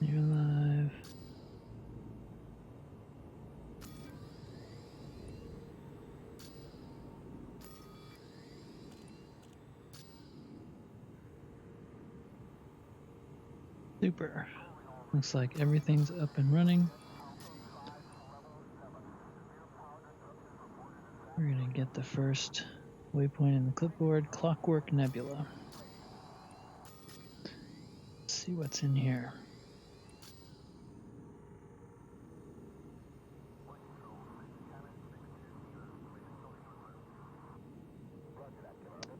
You're alive. Super. Looks like everything's up and running. We're gonna get the first waypoint in the clipboard, Clockwork Nebula. Let's see what's in here.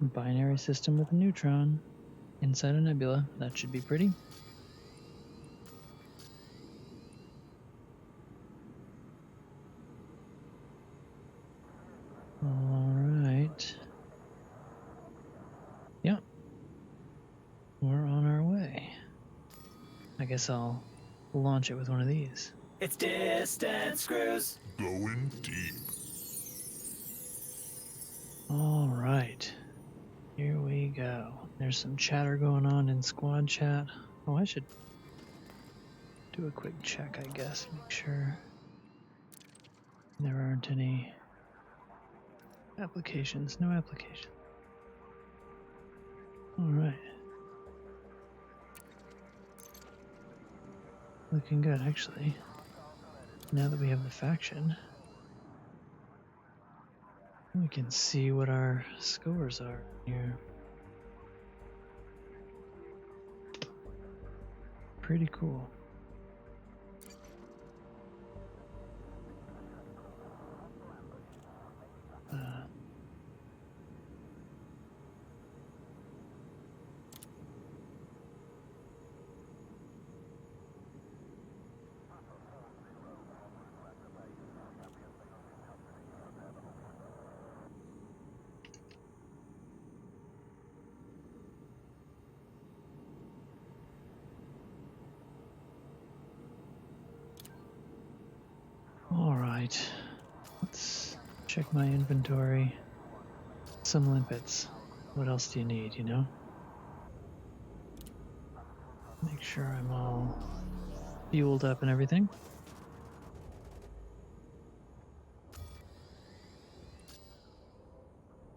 Binary system with a neutron inside a nebula. That should be pretty. Alright. Yep. We're on our way. I guess I'll launch it with one of these. It's Distance Cruise. Going deep. Alright. Here we go. There's some chatter going on in squad chat. Oh, I should do a quick check, I guess. Make sure there aren't any applications. No application. Alright. Looking good, actually. Now that we have the faction, we can see what our scores are here. Pretty cool. Alright, let's check my inventory. Some limpets. What else do you need, you know? Make sure I'm all fueled up and everything.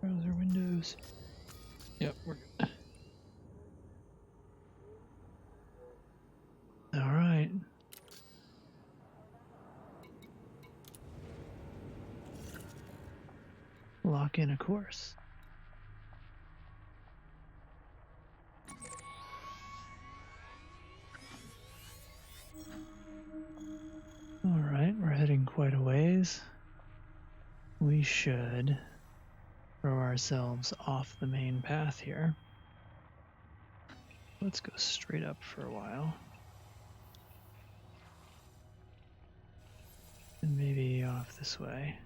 Browser windows. Yep, we're good. Alright. Lock in a course. Alright, we're heading quite a ways. We should throw ourselves off the main path here. Let's go straight up for a while. And maybe off this way.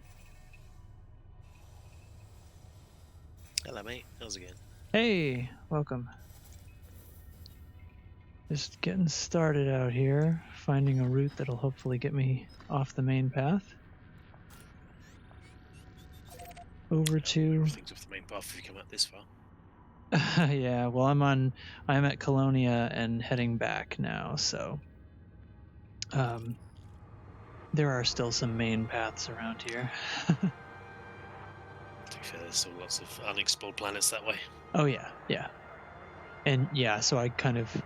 Hello, mate. How's it going? Hey, welcome. Just getting started out here, finding a route that'll hopefully get me off the main path. Over to... Things off the main path if you come out this far. yeah, well, I'm at Colonia and heading back now, so there are still some main paths around here. To be fair, there's still lots of unexplored planets that way. Oh yeah, yeah. And yeah, so I kind of,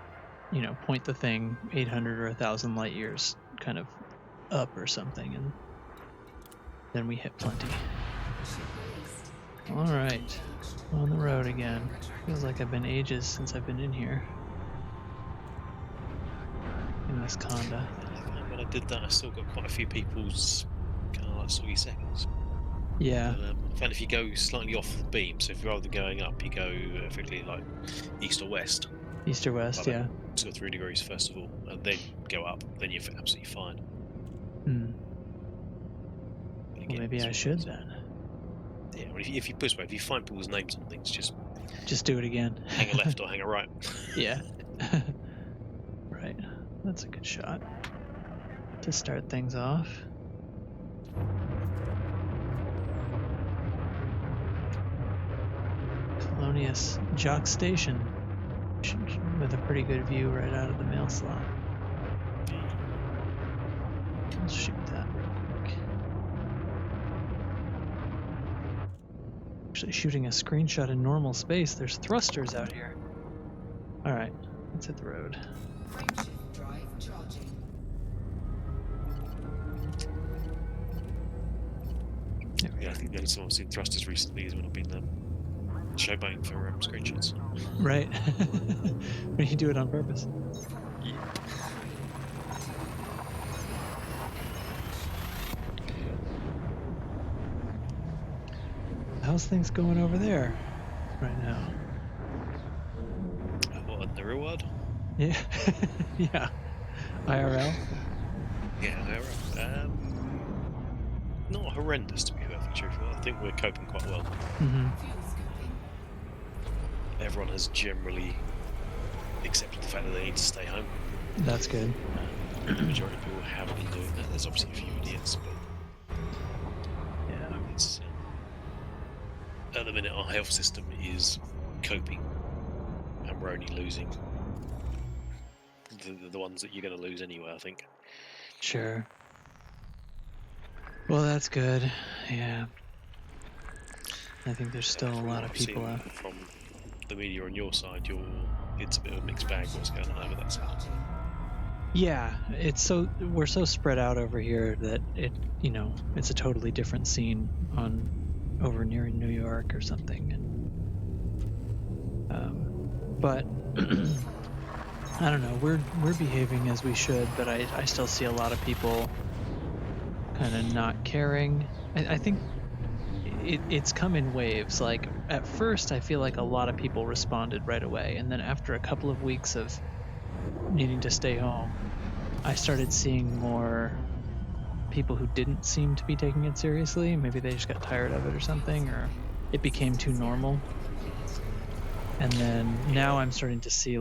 you know, point the thing 800 or 1,000 light years kind of up or something, and then we hit plenty. Alright, on the road again. Feels like I've been ages since I've been in here. In this Conda. When I did that, I still got quite a few people's kind of like soggy seconds. Yeah. But, I found if you go slightly off the beam, so if rather than going up, you go effectively like east or west. East or west, yeah. 2 or 3 degrees first of all, and then go up, then you're absolutely fine. Hmm. Again, Well, maybe I should then. Yeah, well, if you push away, if you find people's names on things, just do it again. hang a left or hang a right. Yeah. Right. That's a good shot to start things off. Colonius Jock Station with a pretty good view right out of the mail slot. Let's shoot that real quick. Actually shooting a screenshot in normal space. There's thrusters out here. Alright, let's hit the road. Frameshift drive charging. There we Yeah, I go. think the only time I've seen thrusters recently is when I've been showboating for screenshots. Right. When you do it on purpose. How's things going over there right now? What, in the real world? Yeah. Yeah. IRL? Yeah, not horrendous to be perfectly truthful. I think we're coping quite well. Mm-hmm. Fuel scooping. Everyone has generally accepted the fact that they need to stay home. That's good. The majority of people have been doing that. There's obviously a few idiots, but Yeah. it's at the minute our health system is coping, and we're only losing the ones that you're going to lose anyway. I think. Sure. Well, that's good. Yeah. I think there's still a From lot what of I've people seen out. from the media on your side. It's a bit of a mixed bag. What's going on over that side? Charging. Yeah, we're so spread out over here that it's a totally different scene over near New York or something. But I don't know. We're behaving as we should, but I still see a lot of people kind of not caring. I think it's come in waves. Like at first, I feel like a lot of people responded right away, and then after a couple of weeks of needing to stay home, I started seeing more people who didn't seem to be taking it seriously. Maybe they just got tired of it or something, or it became too normal. And then now I'm starting to see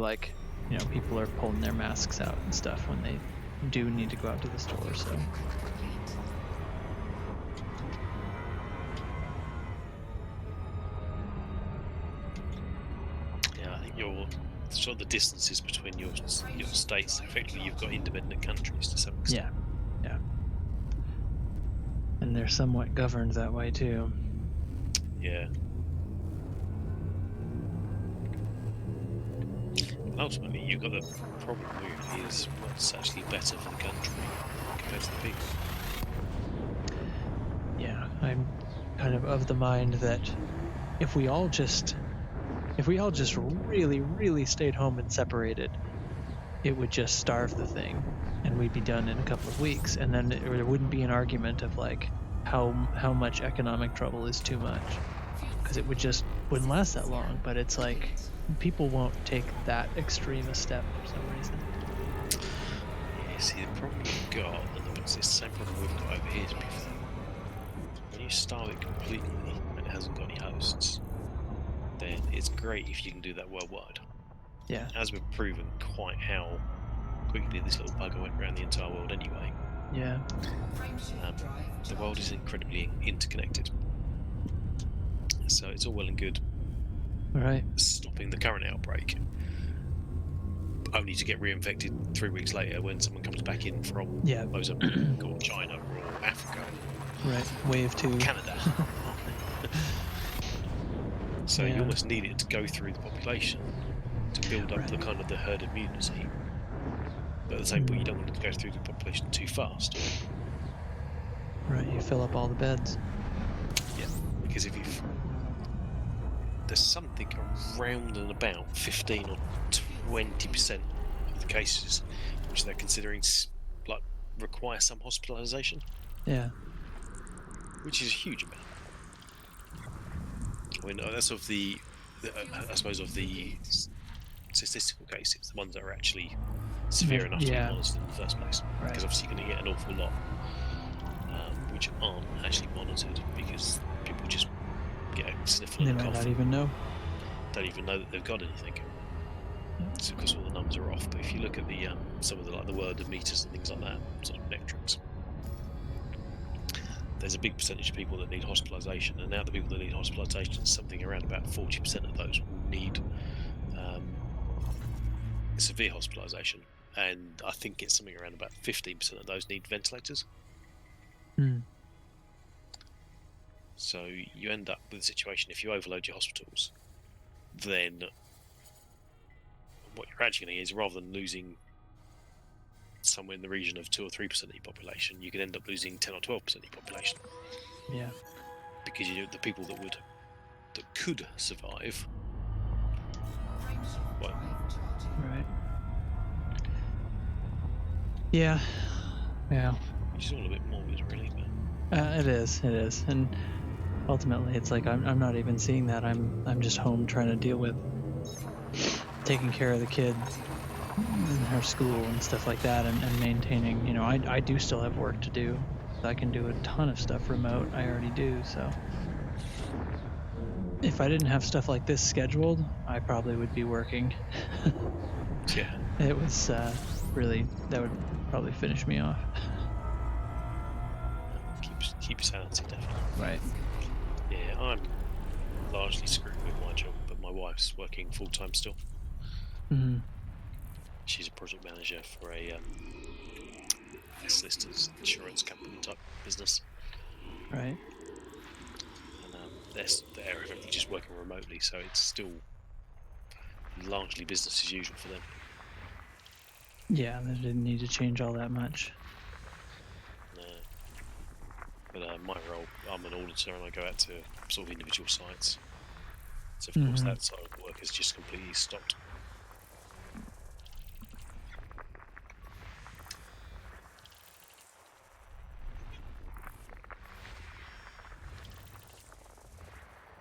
people are pulling their masks out and stuff when they do need to go out to the store. So Yeah, I think sort of the distances between your states. Effectively, you've got independent countries to some extent. yeah. And they're somewhat governed that way too. Yeah. And ultimately, you've got the problem really is what's actually better for the country compared to the people. Yeah, I'm kind of the mind that if we all just really, really stayed home and separated, it would just starve the thing, and we'd be done in a couple of weeks, and then there wouldn't be an argument of like how much economic trouble is too much, because it wouldn't last that long. But it's like people won't take that extreme a step for some reason. Yeah, see, the problem we've got, and it's the same problem we've got over here to be fair. When you starve it completely and it hasn't got any hosts, then it's great if you can do that worldwide. Yeah. As we've proven quite how quickly this little bugger went around the entire world anyway. Yeah. The world is incredibly interconnected. So it's all well and good All right. stopping the current outbreak, only to get reinfected 3 weeks later when someone comes back in from Yeah. Mozambique or China or Africa, Right. Wave 2. Canada. So Yeah. you almost need it to go through the population to build up the kind of the herd immunity. But at the same point, you don't want it to go through the population too fast. Right. You fill up all the beds. Yeah, because there's something around and about 15 or 20% of the cases which they're considering require some hospitalisation, Yeah. which is a huge amount. I mean, that's of I suppose of the statistical cases, the ones that are actually severe enough to be Yeah. monitored in the first place. Right. Because obviously you're going to get an awful lot which aren't actually monitored because people just get a sniffle They and a might cough. not even know. Don't even know that they've got anything. It's because all the numbers are off. But if you look at the some of the word of meters and things like that, sort of metrics, there's a big percentage of people that need hospitalisation, and now the people that need hospitalisation, something around about 40% of those will need severe hospitalisation, and I think it's something around about 15% of those need ventilators. Hmm. So you end up with a situation, if you overload your hospitals, then what you're actually going to is, rather than losing somewhere in the region of 2 or 3% of your population, you could end up losing 10 or 12% of your population, Yeah. because the people that could survive. Frameshift What? drive charging. Right. Yeah. Yeah. Which is all a bit morbid, really. But It is. It is. And ultimately, it's like I'm not even seeing that. I'm just home trying to deal with taking care of the kid in her school and stuff like that, and maintaining. You know, I do still have work to do. I can do a ton of stuff remote. I already do. So if I didn't have stuff like this scheduled, I probably would be working. yeah, It was really, that would probably finish me off. keep sanity, definitely. Right. Yeah, I'm largely screwed with my job, but my wife's working full time still. Hmm. She's a project manager for a solicitors insurance company type business, Right. and they're effectively just working remotely, so it's still largely business as usual for them. Yeah, they didn't need to change all that much. But my role, I'm an auditor, and I go out to sort of individual sites. So of course that side of work has just completely stopped.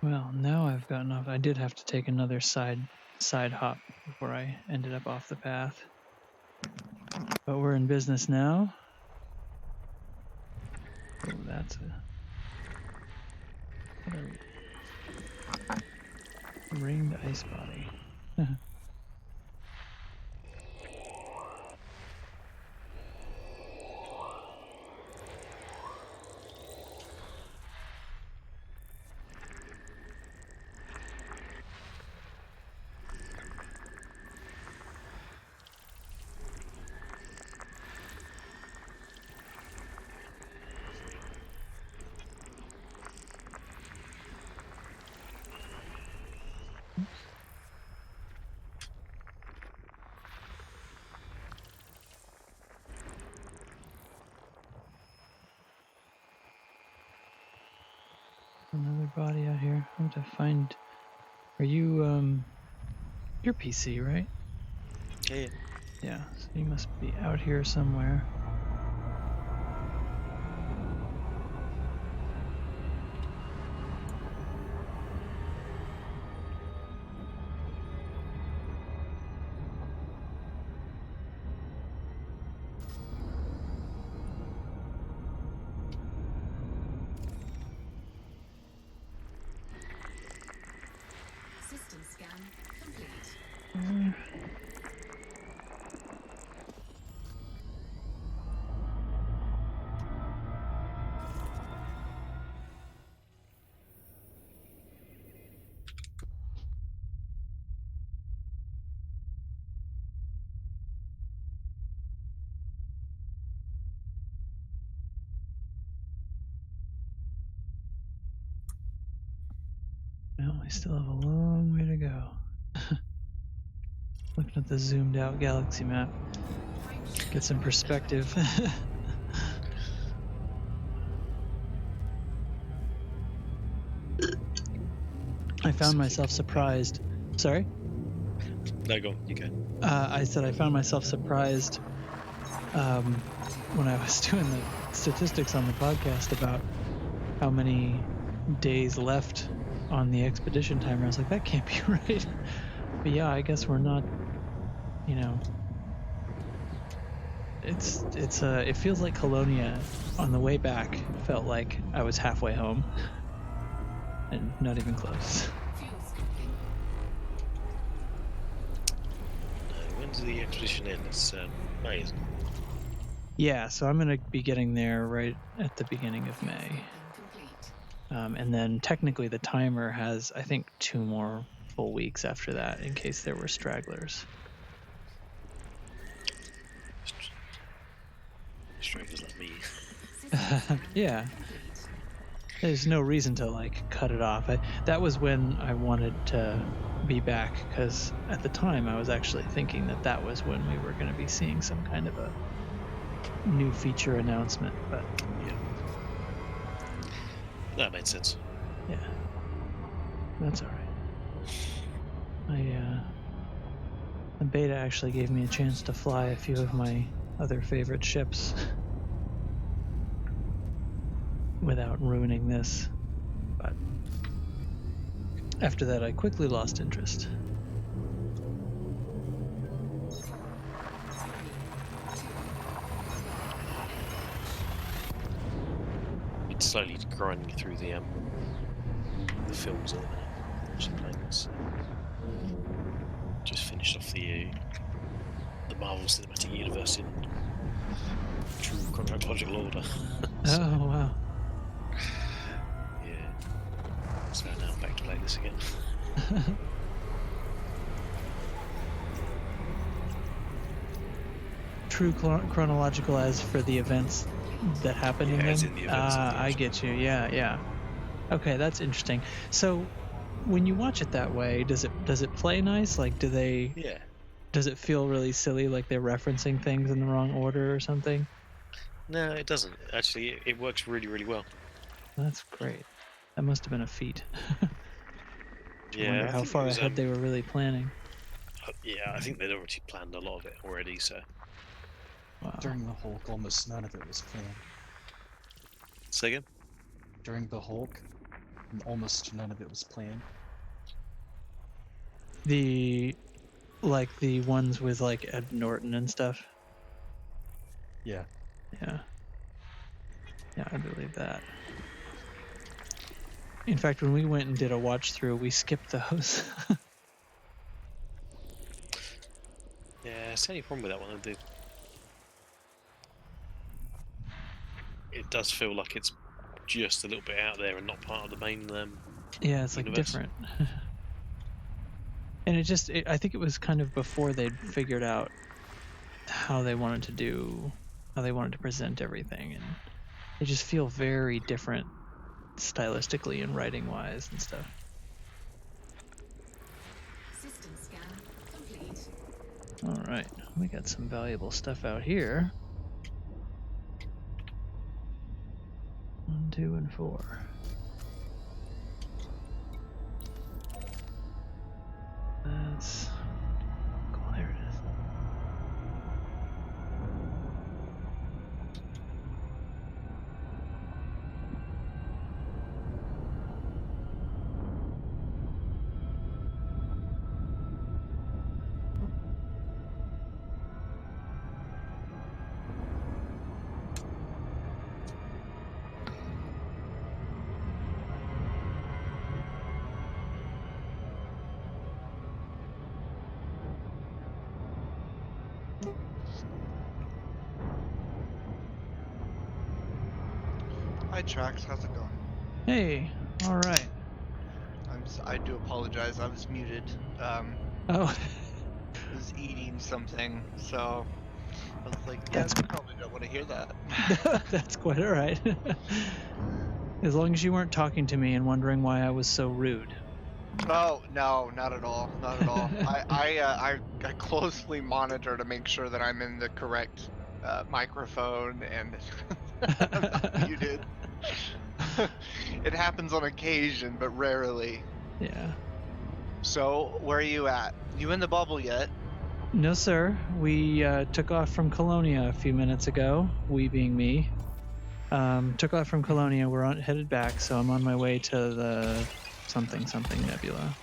Well, now I've gotten off. I did have to take another side hop before I ended up off the path. But we're in business now. Oh, that's a ringed ice body. Another body out here. I have to find. Are you you're PC, right? Yeah. Yeah. So you must be out here somewhere. System scan complete. Well, we still have a long way to go. Looking at the zoomed out galaxy map. Get some perspective. I found myself surprised. Sorry? No, go on. You go. I said I found myself surprised when I was doing the statistics on the podcast about how many days left on the expedition timer. I was like, that can't be right. But yeah, I guess we're not, you know, it feels like Colonia on the way back felt like I was halfway home and not even close. Fuel scooping. When does the expedition end? It's May, isn't it? Yeah, so I'm going to be getting there right at the beginning of May. Complete. And then technically the timer has, I think, 2 more full weeks after that in case there were stragglers. stragglers like me. Systems scan Yeah. complete. There's no reason to like cut it off. That was when I wanted to be back, because at the time I was actually thinking that was when we were going to be seeing some kind of a new feature announcement. But Yeah. That made sense. yeah, that's all right. The beta actually gave me a chance to fly a few of my other favorite ships without ruining this, but after that I quickly lost interest. It's slowly grinding through the films at the minute. Just playing this. Just finished off the Marvel Cinematic Universe in true chronological order. So, Oh wow. yeah. So now I'm back to play this again. True chronological as for the events that happened in Yeah, as them? in the events of the I actual- get you. Yeah. Okay, that's interesting. So when you watch it that way, does it play nice? Like, Yeah. does it feel really silly, like they're referencing things in the wrong order or something? No, it doesn't. Actually, it works really, really well. That's great. That must have been a feat. I Yeah, wonder I how think it far was, ahead they were really planning. yeah, I think they'd already planned a lot of it already, so... Wow. During the Hulk, almost none of it was planned. Say again? During the Hulk, almost none of it was planned. The ones with like Ed Norton and stuff. Yeah. Yeah, I believe that. In fact, when we went and did a watch through, we skipped those. Yeah, it's the only problem with that one. It does feel like it's just a little bit out there and not part of the main... Yeah, it's like universe. different. And I think it was kind of before they'd figured out how they wanted to present everything, and they just feel very different stylistically and writing wise and stuff. System scan complete. All right, we got some valuable stuff out here. 1, 2, and 4. That's cool. There it is. Hi Trax, how's it going? Hey, all right. I do apologize, I was muted. Oh, I was eating something, so I was like, yeah, That's they probably don't want to hear that. that's quite all right. As long as you weren't talking to me and wondering why I was so rude. Oh no, not at all, not at all. I closely monitor to make sure that I'm in the correct microphone and I'm not muted. It happens on occasion, but rarely. Yeah. So, where are you at? You in the bubble yet? No, sir. We took off from Colonia a few minutes ago. We being me. Took off from Colonia. We're headed back, so I'm on my way to the something nebula.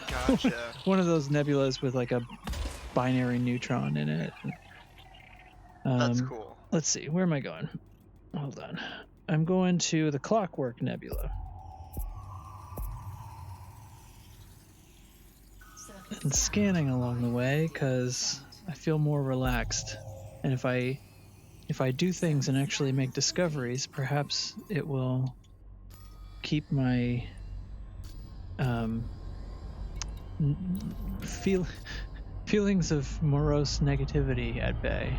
Gotcha. One of those nebulas with like a binary neutron in it. That's cool. Let's see. Where am I going? Hold on. I'm going to the Clockwork Nebula. And scanning along the way because I feel more relaxed, and if I do things and actually make discoveries, perhaps it will keep my feelings of morose negativity at bay.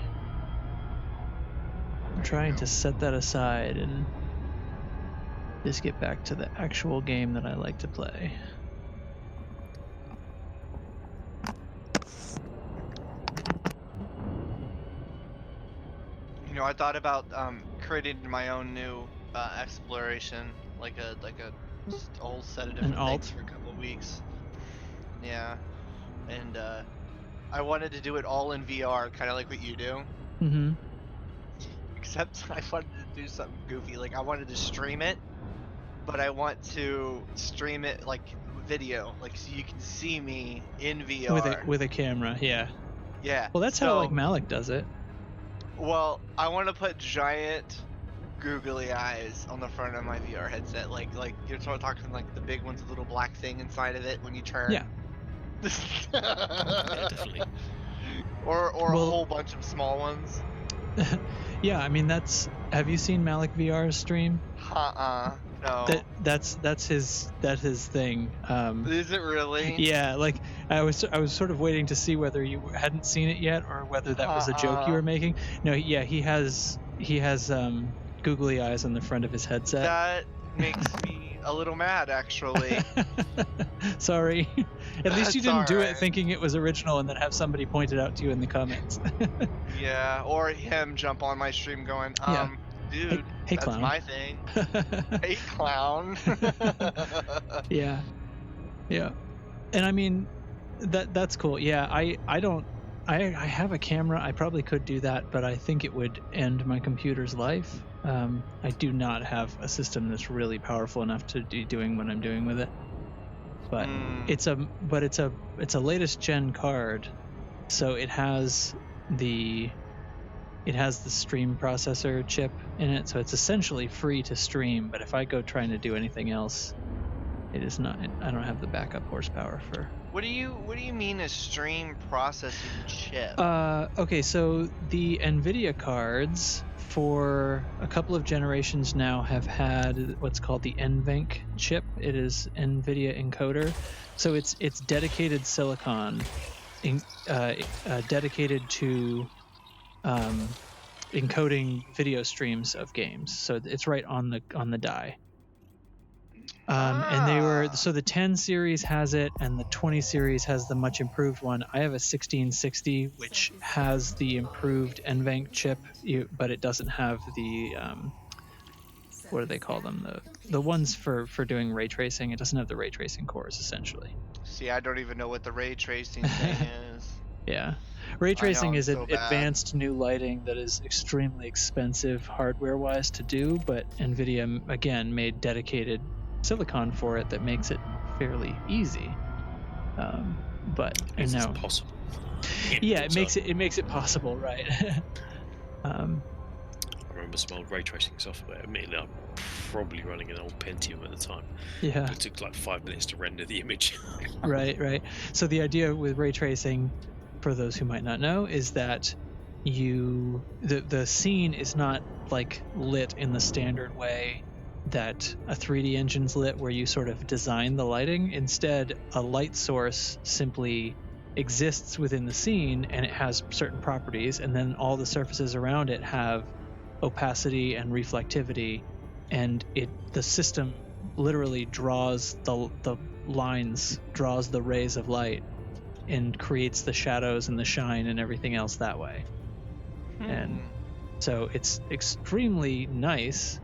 trying to set that aside and just get back to the actual game that I like to play. You know, I thought about creating my own new exploration, like a just a whole set of different alt? things for a couple of weeks. Yeah, and I wanted to do it all in VR, kind of like what you do. Mm-hmm. Except I wanted to do something goofy. Like I wanted to stream it, but I want to stream it like video, like so you can see me in VR. With a camera, yeah. Yeah. Well, that's how so- like Malik does it. Well, I want to put giant googly eyes on the front of my VR headset, like you're talking like the big ones with a little black thing inside of it when you turn. Yeah. Yeah, definitely. Or a Well- whole bunch of small ones. Yeah, I mean that's. Have you seen Malik VR's stream? No. That's his thing. Is it really? Yeah, like I was sort of waiting to see whether you hadn't seen it yet or whether that was a joke you were making. No, yeah, he has googly eyes on the front of his headset. That makes me a little mad, actually. Sorry. At least you That's didn't do it alright. thinking it was original and then have somebody point it out to you in the comments. Yeah, or him jump on my stream going, Yeah. dude, Hey, that's clown. my thing. Hey, clown. Yeah. Yeah. And I mean that's cool. Yeah, I have a camera. I probably could do that, but I think it would end my computer's life. I do not have a system that's really powerful enough to be doing what I'm doing with it. But it's a latest gen card, so it has the stream processor chip in it, so it's essentially free to stream. But if I go trying to do anything else, it is not. I don't have the backup horsepower for. What do you mean a stream processing chip? Okay, so the NVIDIA cards for a couple of generations now have had what's called the NVENC chip. It is NVIDIA encoder, so it's dedicated silicon, dedicated to encoding video streams of games. So it's right on the die. And they were so the 10 series has it, and the 20 series has the much improved one. I have a 1660, which has the improved NVENC chip, but it doesn't have the what do they call them? The ones for doing ray tracing. It doesn't have the ray tracing cores, essentially. See, I don't even know what the ray tracing thing is. Yeah. Ray tracing I'm is so bad. advanced new lighting that is extremely expensive hardware-wise to do, but NVIDIA, again, made dedicated silicon for it that makes it fairly easy. But and It's now, possible. yeah, it makes it possible, right? I remember some old ray tracing software. I mean, I'm probably running an old Pentium at the time. Yeah. It took like 5 minutes to render the image. Right. So the idea with ray tracing, for those who might not know, is that the scene is not like lit in the standard way that a 3D engine's lit, where you sort of design the lighting. Instead, a light source simply exists within the scene, and it has certain properties, and then all the surfaces around it have opacity and reflectivity, and the system literally draws the lines, draws the rays of light, and creates the shadows and the shine and everything else that way. And so it's extremely nice,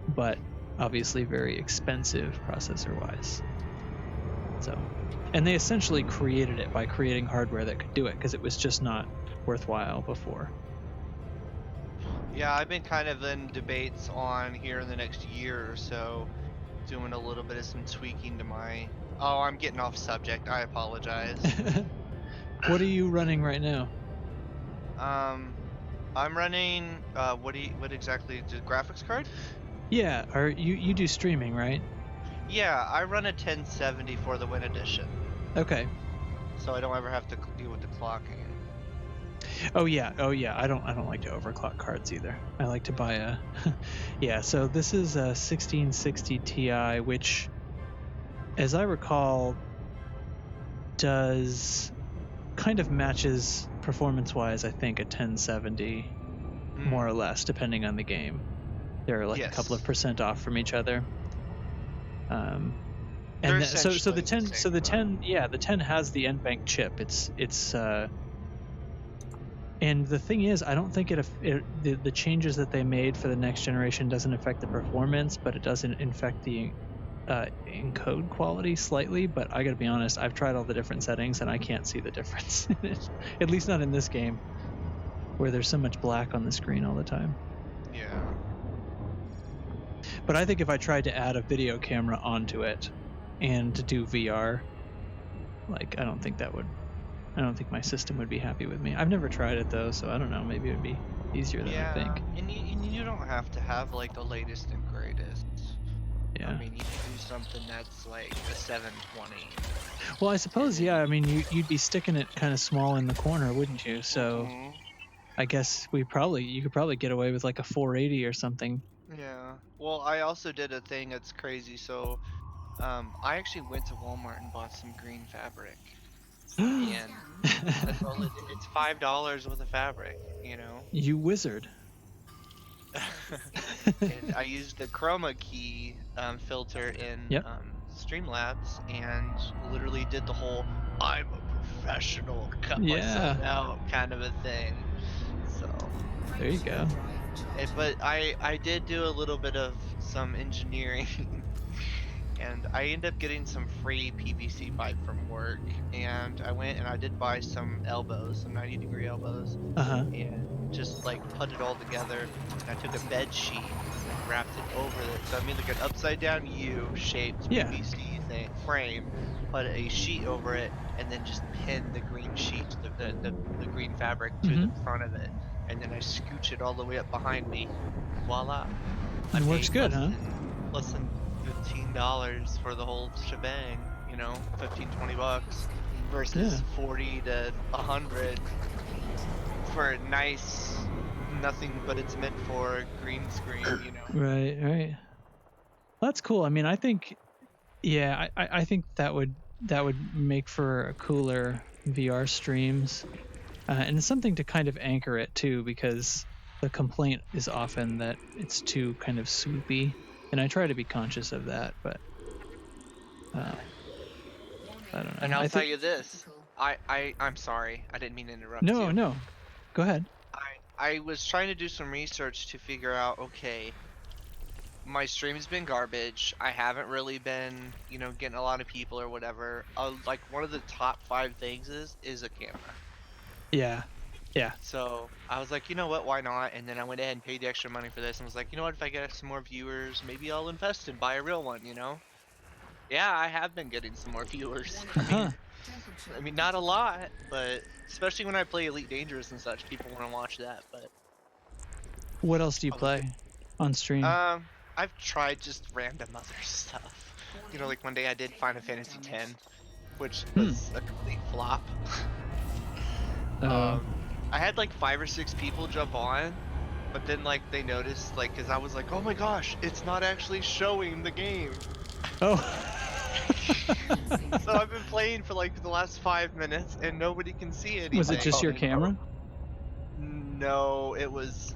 but obviously very expensive processor-wise. So, and they essentially created it by creating hardware that could do it, because it was just not worthwhile before. Yeah, I've been kind of in debates on here in the next year or so, doing a little bit of some tweaking to my. Oh, I'm getting off subject. I apologize. What are you running right now? I'm running. What exactly? The graphics card? Yeah, you do streaming, right? Yeah, I run a 1070 for the Win Edition, Okay. so I don't ever have to deal with the clocking. Oh yeah. I don't like to overclock cards either. I like to buy a. Yeah. So this is a 1660 Ti, which, as I recall, does kind of matches performance-wise, I think, a 1070. more or less, depending on the game. They're like a couple of Yes. percent off from each other. They're And so the essentially 10 the so the same. 10 yeah, the 10 has the NVENC chip. And the thing is, I don't think the changes that they made for the next generation doesn't affect the performance, but it doesn't affect the encode quality slightly. But I gotta be honest, I've tried all the different settings and I can't see the difference in it. At least not in this game, where there's so much black on the screen all the time. Yeah. But I think if I tried to add a video camera onto it and to do VR, like I don't think my system would be happy with me. I've never tried it though, so I don't know. Maybe it would be easier than I think. And you don't have to have like the latest and greatest. Yeah. I mean, you can do something that's like a 720. Well, I suppose, yeah. I mean, you'd be sticking it kind of small in the corner, wouldn't you? So Mhm. I guess you could probably get away with like a 480 or something. Yeah. Well, I also did a thing that's crazy. So, I actually went to Walmart and bought some green fabric, and that's all it's $5 worth of fabric, you know. You wizard. And I used the chroma key filter in Yep. Streamlabs and literally did the whole "I'm a professional, cut myself Yeah. out" kind of a thing. So, There you go. but I did do a little bit of some engineering, and I ended up getting some free PVC pipe from work, and I went and I did buy some elbows, some 90-degree elbows, Uh-huh. and just like put it all together. And I took a bed sheet and wrapped it over it. So I made like an upside down U-shaped Yeah. PVC thing frame, put a sheet over it, and then just pin the green sheet, the green fabric to the front of it, and then I scooch it all the way up behind me. Voila! It works paid good, huh? Less than $15 for the whole shebang. You know, 15, 20 bucks versus Yeah. 40 to 100 for a nice, nothing but it's meant for green screen, you know. Right, right. That's cool. I mean, I think, yeah, I think that would make for a cooler VR streams, and it's something to kind of anchor it too, because the complaint is often that it's too kind of swoopy, and I try to be conscious of that, but I don't know. And I'll I tell think, you this, I'm sorry, I didn't mean to interrupt no, you. no, go ahead. I was trying to do some research to figure out, okay, my stream's been garbage. I haven't really been, you know, getting a lot of people or whatever. Like one of the top 5 things is a camera. Yeah, yeah. So I was like, you know what, why not? And then I went ahead and paid the extra money for this and was like, you know what, if I get some more viewers, maybe I'll invest and buy a real one, you know? Yeah, I have been getting some more viewers. Uh-huh. I mean, not a lot, but especially when I play Elite Dangerous and such, people want to watch that. But What else do you play on stream? I've tried just random other stuff. You know, like one day I did Final Fantasy X, which was a complete flop. I had like 5 or 6 people jump on, but then like they noticed, like, cause I was like, oh my gosh, it's not actually showing the game. Oh. So I've been playing for like the last 5 minutes and nobody can see anything. Was it just your camera? No, it was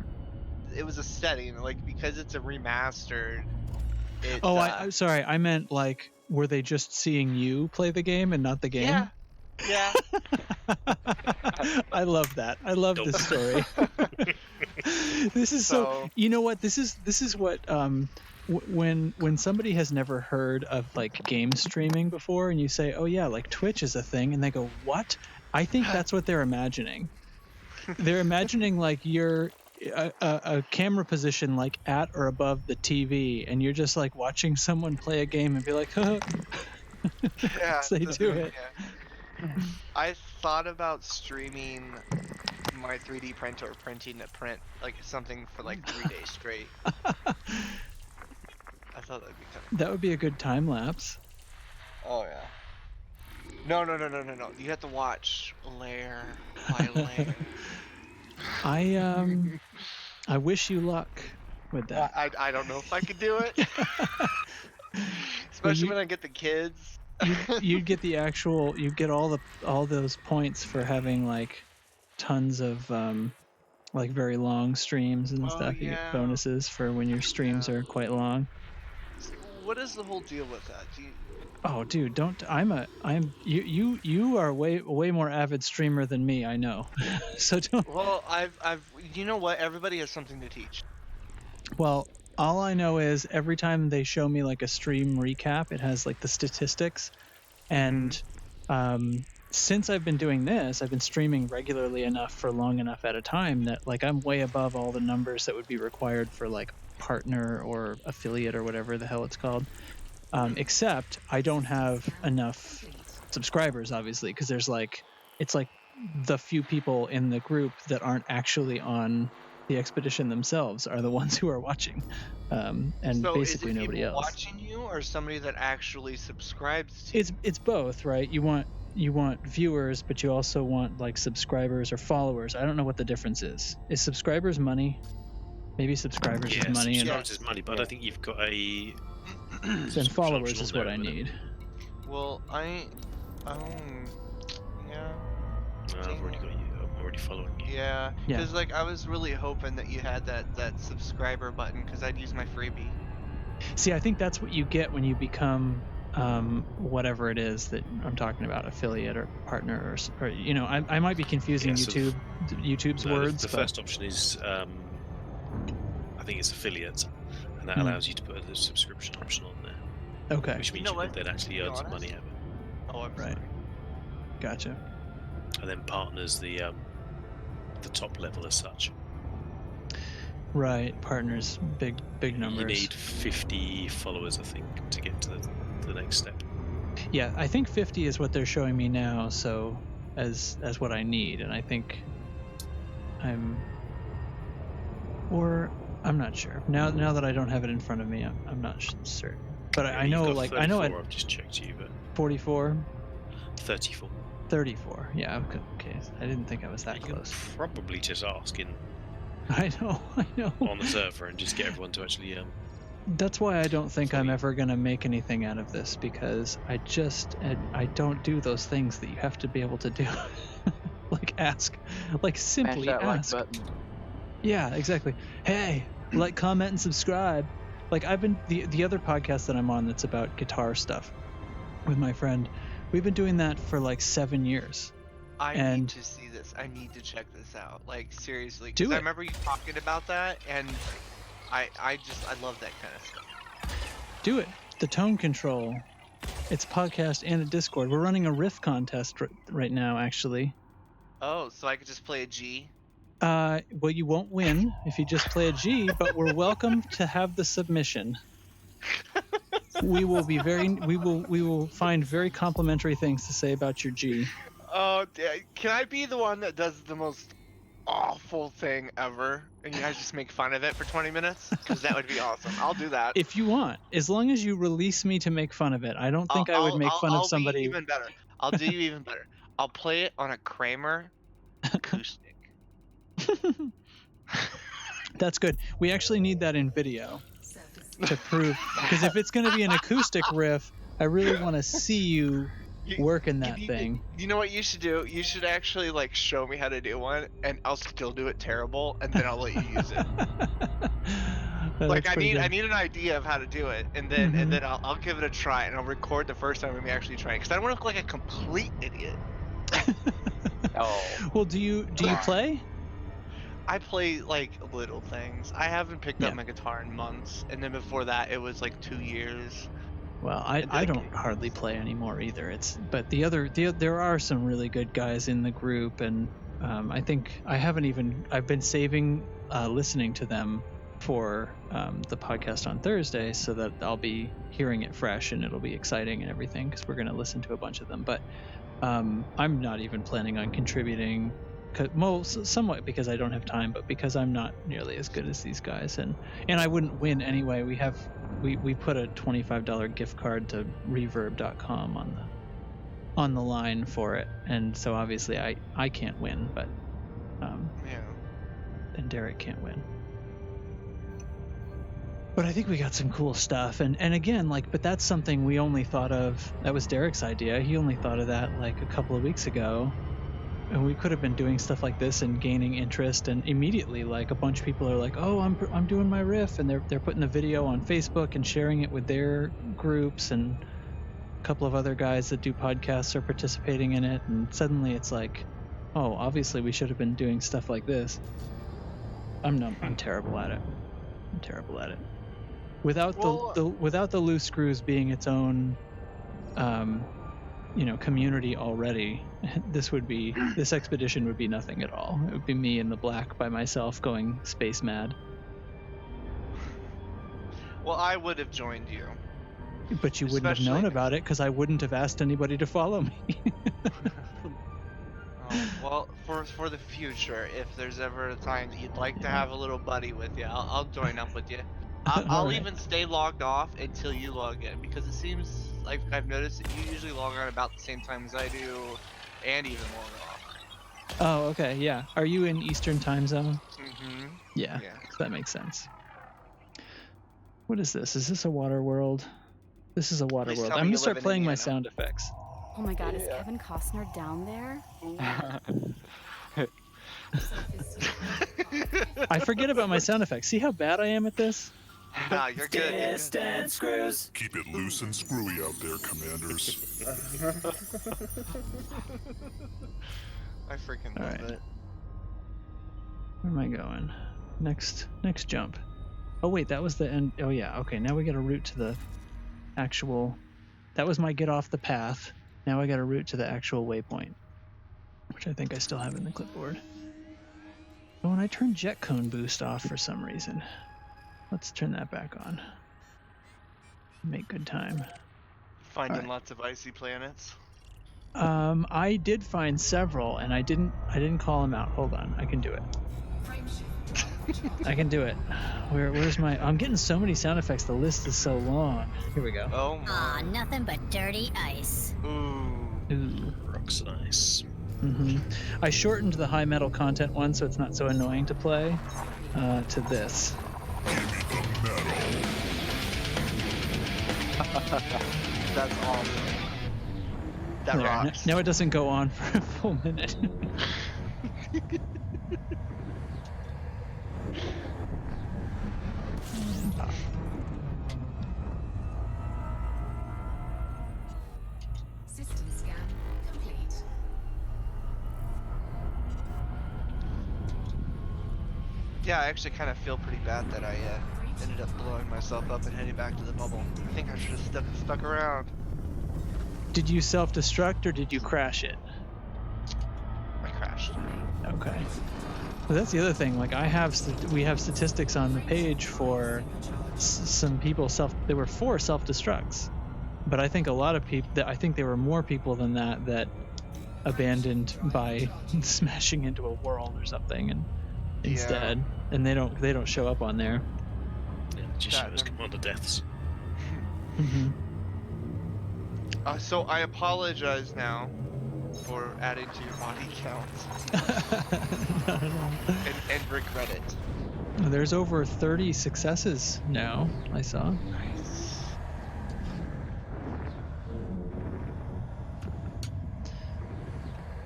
a setting, like, because it's a remastered. It's, Oh, I'm sorry. I meant like, were they just seeing you play the game and not the game? yeah, yeah. I love that. I love this story. This is so. You know what? This is what when somebody has never heard of like game streaming before, and you say, "Oh yeah, like Twitch is a thing," and they go, "What?" I think that's what they're imagining. They're imagining like you're a camera position like at or above the TV, and you're just like watching someone play a game and be like, "Huh." Yeah, They do it. Yeah. I thought about streaming my 3D printer, or printing a print, like something for like 3 days straight. I thought that'd be kind of. That would be a good time lapse. Oh yeah. No. You have to watch layer by layer. I wish you luck with that. I don't know if I could do it. Especially when I get the kids. You'd get the actual. You'd get all those points for having like tons of like very long streams and Oh, stuff. You yeah. get bonuses for when your streams Yeah. are quite long. What is the whole deal with that? Do you, Oh, dude, don't. You are way more avid streamer than me. I know. So don't. well, you know what? Everybody has something to teach. Well, all I know is every time they show me like a stream recap, it has like the statistics, and since I've been doing this, I've been streaming regularly enough for long enough at a time that like I'm way above all the numbers that would be required for like partner or affiliate or whatever the hell it's called. Except I don't have enough subscribers, obviously, because there's like it's like the few people in the group that aren't actually on the expedition themselves are the ones who are watching, and So basically is it nobody people else. watching you, or somebody that actually subscribes to you? It's both, right? You want viewers, but you also want like subscribers or followers. I don't know what the difference is. Is subscribers money? Maybe subscribers is money, and subscribers is money, but I don't think you've got a. then subscription followers option is on what there I at the minute. need. Well, yeah. No, I've already got you. I'm already following you. Yeah, Yeah. because like I was really hoping that you had that subscriber button, because I'd use my freebie. See, I think that's what you get when you become whatever it is that I'm talking about, affiliate or partner, or you know, I might be confusing Yeah, so YouTube's No, words. the but first option is, I think it's affiliate, and that Hmm. allows you to put a subscription option on there, okay, which means know you what? can then actually To be earn some honest- money out of it. Oh, I'm Right. sorry. gotcha. And then partners the top level as such. Right, partners, big numbers. You need 50 followers, I think, to get to the next step. Yeah, I think 50 is what they're showing me now, so as what I need, and I think I'm not sure. Now that I don't have it in front of me, I'm not certain. But I You've know, got like 34, I know at I've just checked you, but 44, 34. 34. Yeah, okay. I didn't think I was that You can close. probably just ask in I know. on the server and just get everyone to actually That's why I don't think I'm Fully. ever gonna make anything out of this, because I don't do those things that you have to be able to do. Like ask, like simply Smash that ask. like button. Yeah, exactly. Hey, like, comment, and subscribe. Like I've been the other podcast that I'm on that's about guitar stuff with my friend. We've been doing that for like 7 years. I need And- to see this. I need to check this out. Like seriously, Do because I it. remember you talking about that, and I love that kind of stuff. Do it. The tone control. It's a podcast and a Discord. We're running a riff contest right now, actually. Oh, so I could just play a G. Well, you won't win if you just play a G, but we're welcome to have the submission. We will find very complimentary things to say about your G. Oh, can I be the one that does the most awful thing ever, and you guys just make fun of it for 20 minutes? Because that would be awesome. I'll do that. If you want, as long as you release me to make fun of it. I don't think I would make fun I'll of somebody. Be even better. I'll do you even better. I'll play it on a Kramer acoustic. That's good. We actually need that in video Surface to prove, because if it's going to be an acoustic riff, I really want to see you You- working that you- thing. You know what you should do? You should actually like show me how to do one, and I'll still do it terrible, and then I'll let you use it. Like I need an idea of how to do it, and then Mhm. I'll give it a try, and I'll record the first time we actually try it, because I don't want to look like a complete idiot. Oh, Well, do you play? I play like little things. I haven't picked Yeah. up my guitar in months, and then before that it was like 2 years. Well, I don't hardly play anymore either. There are some really good guys in the group, and I think I've been saving listening to them for the podcast on Thursday, so that I'll be hearing it fresh and it'll be exciting and everything, because we're going to listen to a bunch of them. But I'm not even planning on contributing, somewhat because I don't have time, but because I'm not nearly as good as these guys, and I wouldn't win anyway. We put a $25 gift card to Reverb.com on the line for it, and so obviously I can't win, but Yeah. and Derek can't win. But I think we got some cool stuff, and again, but that's something we only thought of. That was Derek's idea. He only thought of that like a couple of weeks ago, and we could have been doing stuff like this and gaining interest, and immediately like a bunch of people are like, oh, I'm doing my riff, and they're putting the video on Facebook and sharing it with their groups, and a couple of other guys that do podcasts are participating in it, and suddenly it's like, oh, obviously we should have been doing stuff like this. I'm terrible at it. I'm terrible at it. Without without the loose screws being its own community already, this expedition would be nothing at all. It would be me in the black by myself going space mad. Well, I would have joined you. But you wouldn't have known about it because I wouldn't have asked anybody to follow me. Well, for the future, if there's ever a time that you'd like to have a little buddy with you, I'll join up with you. I'll Alright. even stay logged off until you log in, because it seems like I've noticed that you usually log on about the same time as I do, and even more often. Oh, okay, yeah. Are you in Eastern time zone? Mm-hmm. Yeah, Yeah. so that makes sense. What is this? Is this a water world? This is a water Please world. tell I'm me gonna you start live in playing my Indiana. sound effects. Oh my god, is Kevin Costner down there? I forget about my sound effects. See how bad I am at this? Nah, you're good. You're good. Distant screws. Keep it loose and screwy out there, commanders. I freaking love Alright. it. Where am I going? Next jump. Oh wait, that was the end. Oh yeah, okay, now we got a route to the actual... That was my get off the path. Now I got a route to the actual waypoint, which I think I still have in the clipboard. Oh, and I turned jet cone boost off for some reason. Let's turn that back on. Make good time. Finding Alright. lots of icy planets. I did find several, and I didn't call them out. Hold on, I can do it. I can do it. Where's my... I'm getting so many sound effects. The list is so long. Here we go. Oh Aw, my. nothing but dirty ice. Ooh. Ooh. Rocks and ice. I shortened the high metal content one so it's not so annoying to play to this. That's awesome. That There, rocks. now it doesn't go on for a full minute. System scan complete. Yeah, I actually kind of feel pretty bad that I ended up blowing myself up and heading back to the bubble. I think I should have stuck around. Did you self-destruct or did you crash it? I crashed. Okay. Well, that's the other thing. Like we have statistics on the page for some people there were 4 self-destructs, but I think a lot of people. I think there were more people than that abandoned by smashing into a world or something, and instead, and they don't show up on there. Yeah, just show us commander deaths. So I apologize now for adding to your body count Not at all. and regret it. There's over 30 successes now. I saw. Nice.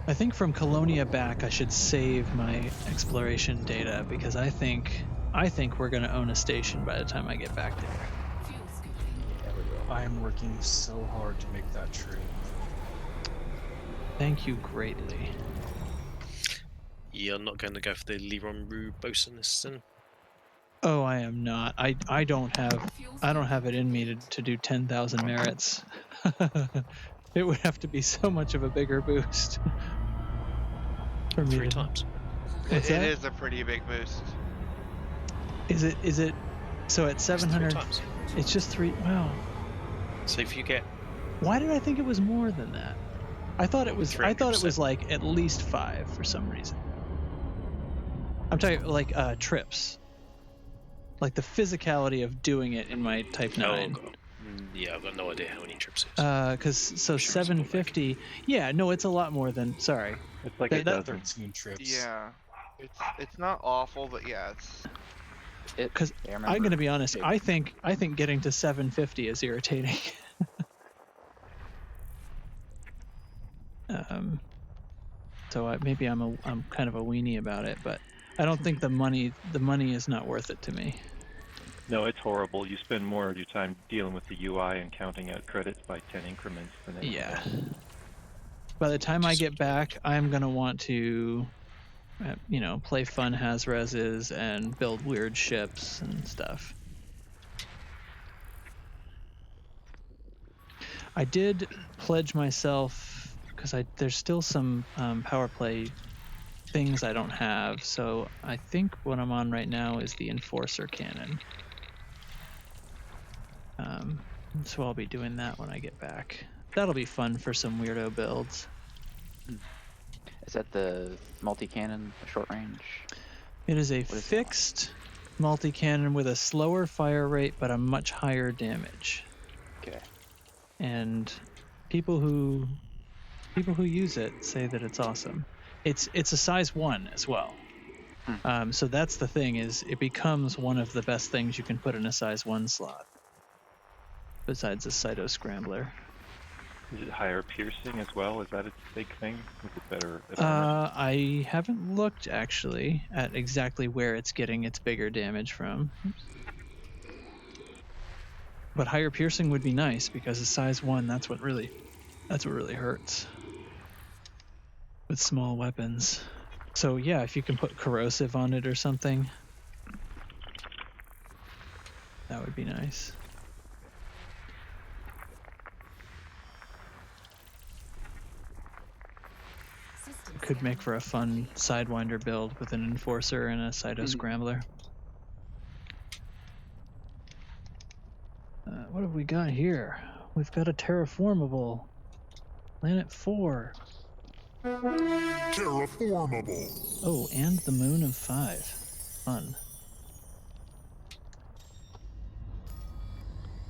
I think from Colonia back, I should save my exploration data because I think we're gonna own a station by the time I get back there. Fuel scooping. I am working so hard to make that true. Thank you greatly. You're not going to go for the Leron Rue bosunist then? Oh, I am not. I don't have it in me to do 10,000 merits. It would have to be so much of a bigger boost for me 3 to... times. What's It that? is a pretty big boost. Is it? So at It's 3 700, times. it's just 3. Wow. So if you get Why did I think it was more than that? I thought it was 300%. like at least 5 for some reason. I'm talking like trips. Like the physicality of doing it in my Type 9. yeah, I've got no idea how many trips it's. Because so Sure it's more like- 750. Yeah, no, it's a lot more than. Sorry. It's like That- a that- dozen. 13 trips. Yeah. It's not awful, but yeah, it's... Because Yeah, I I'm remember. gonna be honest. I think getting to 750 is irritating. So maybe I'm kind of a weenie about it, but I don't think the money is not worth it to me. No, it's horrible. You spend more of your time dealing with the UI and counting out credits by 10 increments than anything Yeah. else. By the time I get back, I'm gonna want to, play fun Hazreses and build weird ships and stuff. I did pledge myself because there's still some power play things I don't have, so I think what I'm on right now is the Enforcer cannon. So I'll be doing that when I get back. That'll be fun for some weirdo builds. Is that the multi-cannon, short range? It is a What is fixed multi-cannon with a slower fire rate but a much higher damage. Okay. And people who use it say that it's awesome. It's a size 1 as well. So that's the thing, is it becomes one of the best things you can put in a size 1 slot. Besides a Cyto Scrambler. Is it higher piercing as well? Is that a big thing? Is it better? I haven't looked actually at exactly where it's getting its bigger damage from. But higher piercing would be nice because a size 1, that's what really hurts with small weapons. So yeah, if you can put corrosive on it or something, that would be nice. Could make for a fun Sidewinder build with an Enforcer and a Cyto Scrambler. What have we got here? We've got a terraformable. Planet 4. Terraformable. Oh, and the moon of 5. Fun.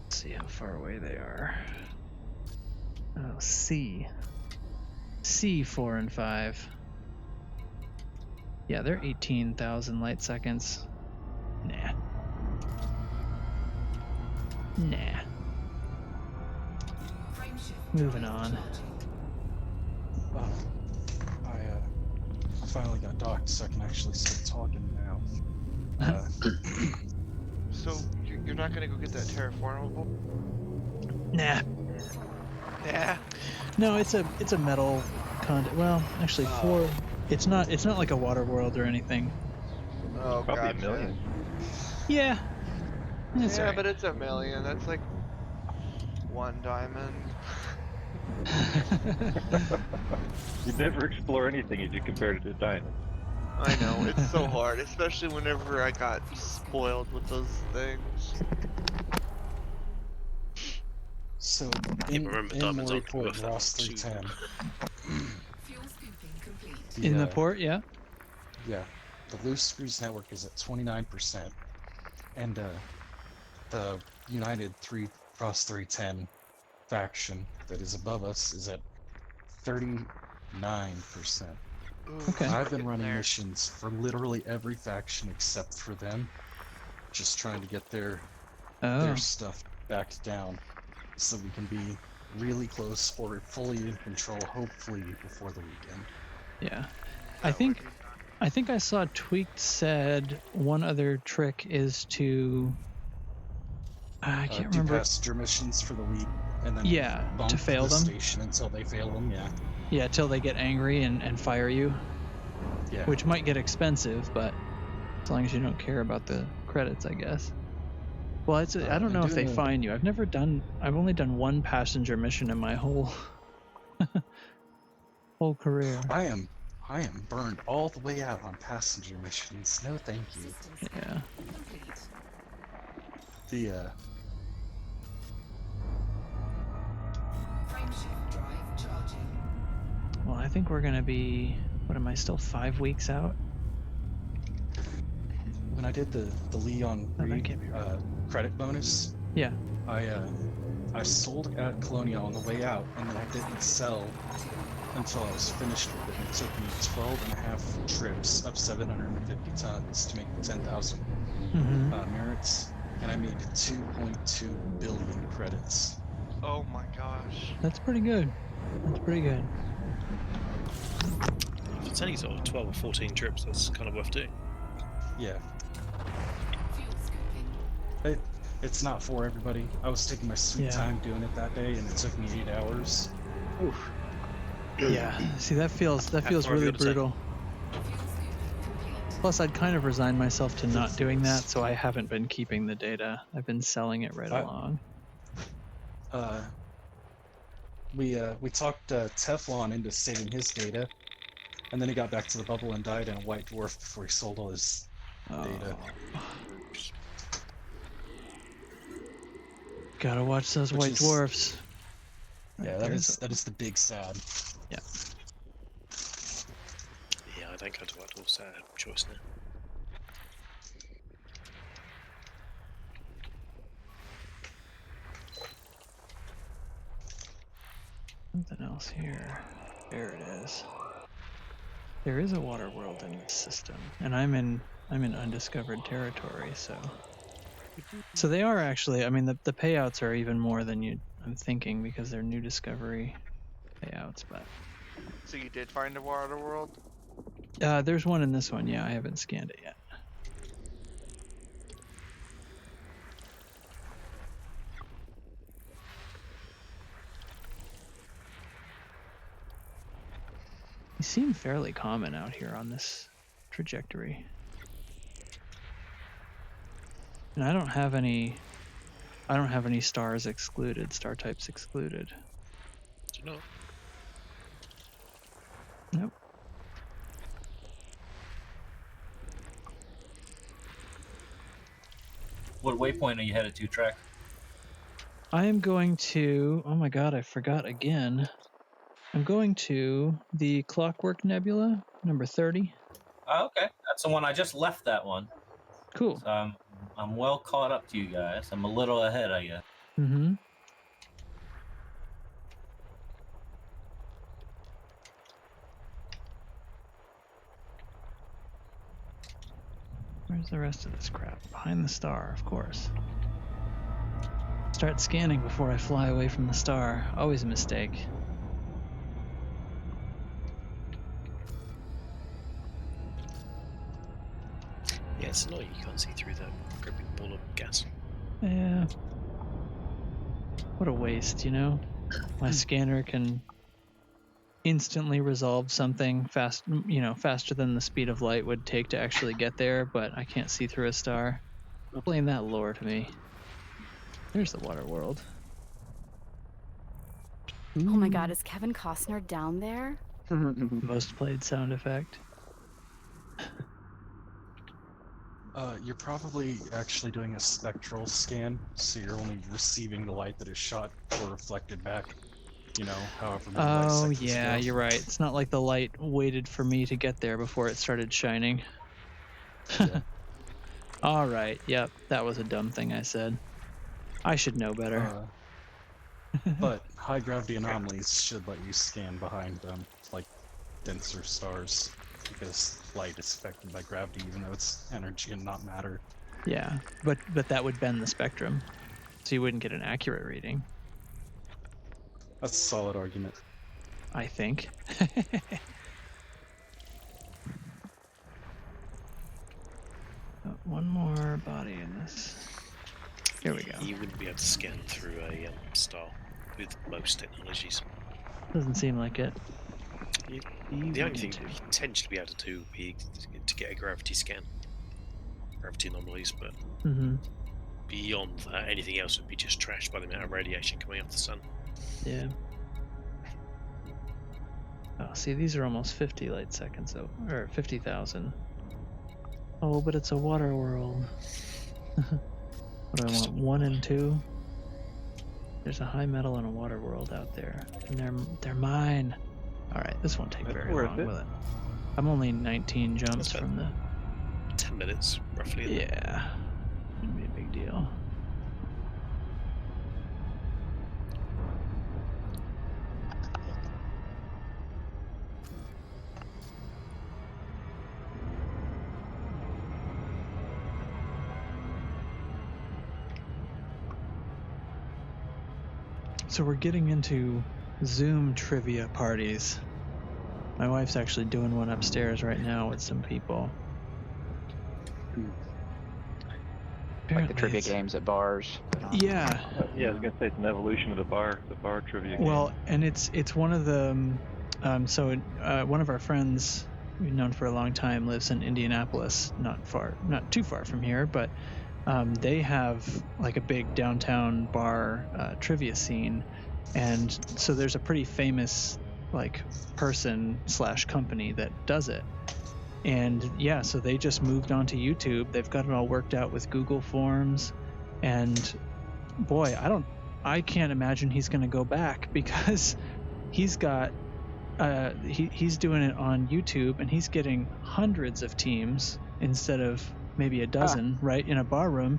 Let's see how far away they are. Oh, C. C4 and 5. Yeah, they're 18,000 light seconds. Nah. Moving on. I finally got docked, so I can actually start talking now. So you're not gonna go get that terraformable? Nah. Nah. No, it's a metal content. Well, actually, 4. It's not like a water world or anything. Oh, Probably gotcha. $1 million. Yeah. It's Yeah, alright. but it's $1 million. That's like 1 diamond. You'd never explore anything if you compared it to diamond. I know, it's so hard, especially whenever I got spoiled with those things. So, Yeah, in remember my diamonds aren't report, worth that Ross much. 310, Fuel scooping complete. In the port, yeah. Yeah, the Loose Screws network is at 29%, and the United Ross 310 faction that is above us is at 39%. Ooh, Okay. I've been getting running there. missions for literally every faction except for them, just trying to get their stuff backed down so we can be really close or fully in control, hopefully before the weekend. Yeah. I think I saw Tweaked said one other trick is to I can't do remember. passenger missions for the week, and then Yeah, bump to fail the them. station until they fail them. Yeah, till they get angry and fire you, Yeah. which might get expensive, but as long as you don't care about the credits, I guess. Well, I don't I'm know if they doing a- fine you. I've only done one passenger mission in my whole whole career. I am burned all the way out on passenger missions. No, thank you. Systems Yeah. complete. The Frameshift drive charging. Well, I think we're gonna be. What am I still 5 weeks out? when I did the Leon Oh, that Reed can't be right. credit bonus, Yeah. I sold at Colonia on the way out, and then I didn't sell until I was finished with it. It took me 12.5 trips up 750 tons to make the 10,000 Mm-hmm. merits, and I made 2.2 billion credits. Oh my gosh. That's pretty good. That's pretty good. If it's any sort of 12 or 14 trips, that's kind of worth doing. Yeah. Fuel scooping. It's not for everybody. I was taking my sweet Yeah. time doing it that day, and it took me 8 hours. Oof. Yeah. See, that feels far have you really got to take? brutal. Fuel scooping complete. Plus, I'd kind of resigned myself to not doing that, so I haven't been keeping the data. I've been selling it right I- along. We talked Teflon into saving his data, and then he got back to the bubble and died in a white dwarf before he sold all his data. Gotta watch those Which white is- dwarfs. Yeah, Right, that there's is the big sad. Yeah. Yeah, I don't go to White Dwarfs. I have a choice now. Something else here. There it is. There is a water world in this system, and I'm in undiscovered territory, so they are actually. I mean, the payouts are even more than I'm thinking because they're new discovery payouts. But So you did find a water world? there's one in this one. Yeah, I haven't scanned it yet. They seem fairly common out here on this trajectory. And I don't have any stars excluded, star types excluded. Do you know? Nope. What waypoint are you headed to, Trek? I am going to, oh my god, I forgot again. I'm going to the Clockwork Nebula, number 30. Oh, okay, that's the one. I just left that one. Cool. So I'm well caught up to you guys. I'm a little ahead, I guess. Mm-hmm. Where's the rest of this crap? Behind the star, of course. Start scanning before I fly away from the star. Always a mistake. Yeah, it's annoying you can't see through that gripping ball of gas. Yeah. What a waste, you know? My scanner can instantly resolve something faster than the speed of light would take to actually get there, but I can't see through a star. Explain that lore to me. There's the water world. Oh my god, is Kevin Costner down there? Most played sound effect. You're probably actually doing a spectral scan, so you're only receiving the light that is shot or reflected back. You know, however many light Oh cycles yeah, go. you're right. It's not like the light waited for me to get there before it started shining. Yeah. All right. Yep, that was a dumb thing I said. I should know better. But high gravity anomalies should let you scan behind them, like denser stars, because light is affected by gravity, even though it's energy and not matter. Yeah, but that would bend the spectrum, so you wouldn't get an accurate reading. That's a solid argument. I think. One more body in this. Here we go. You wouldn't be able to scan through a star with most technologies. Doesn't seem like it. The only thing you potentially be able to do would be to get a gravity scan. Gravity anomalies, but Mm-hmm. beyond that, anything else would be just trashed by the amount of radiation coming off the sun. Yeah. Oh, see, these are almost 50 light seconds, or 50,000. Oh, but it's a water world. What do I want? 1 and 2? There's a high metal and a water world out there, and they're mine. All right, this won't take very long, will it? I'm only 19 jumps That's from the. 10 minutes, roughly. isn't it? Yeah, wouldn't be a big deal. So we're getting into Zoom trivia parties. My wife's actually doing one upstairs right now with some people. Like the Apparently trivia it's- games at bars. Yeah. Yeah, I was gonna say it's an evolution of the bar trivia game. Well, and it's one of the one of our friends we've known for a long time lives in Indianapolis, not too far from here, but they have like a big downtown bar trivia scene, and so there's a pretty famous like person / company that does it. And yeah, so they just moved on to YouTube. They've got it all worked out with Google Forms, and boy, I can't imagine he's going to go back, because he's got he's doing it on YouTube, and he's getting hundreds of teams instead of maybe a dozen, right, in a bar room.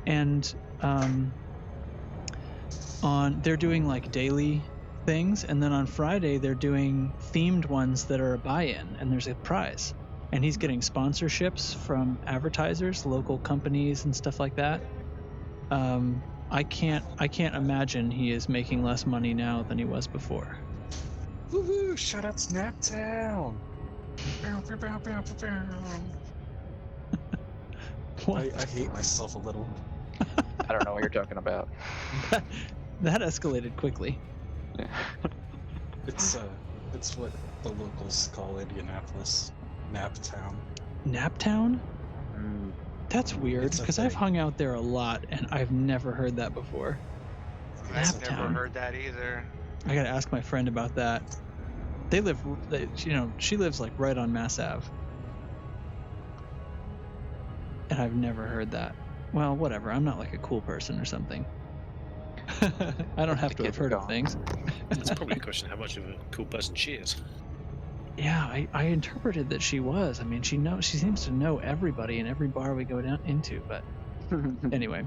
And they're doing like daily things, and then on Friday they're doing themed ones that are a buy-in, and there's a prize. And he's getting sponsorships from advertisers, local companies, and stuff like that. I can't imagine he is making less money now than he was before. Woohoo! Shout out Snaptown! I hate myself a little. I don't know what you're talking about. That escalated quickly. It's what the locals call Indianapolis. Naptown. Naptown? That's weird, It's a because I've thing. hung out there a lot and I've never heard that before. I've never Naptown. heard that either. I gotta ask my friend about that. She lives like right on Mass Ave. And I've never heard that. Well, whatever. I'm not like a cool person or something. I don't have to have heard of things. It's probably a question of how much of a cool person she is. Yeah, I interpreted that she was. I mean, she seems to know everybody in every bar we go down into, but anyway.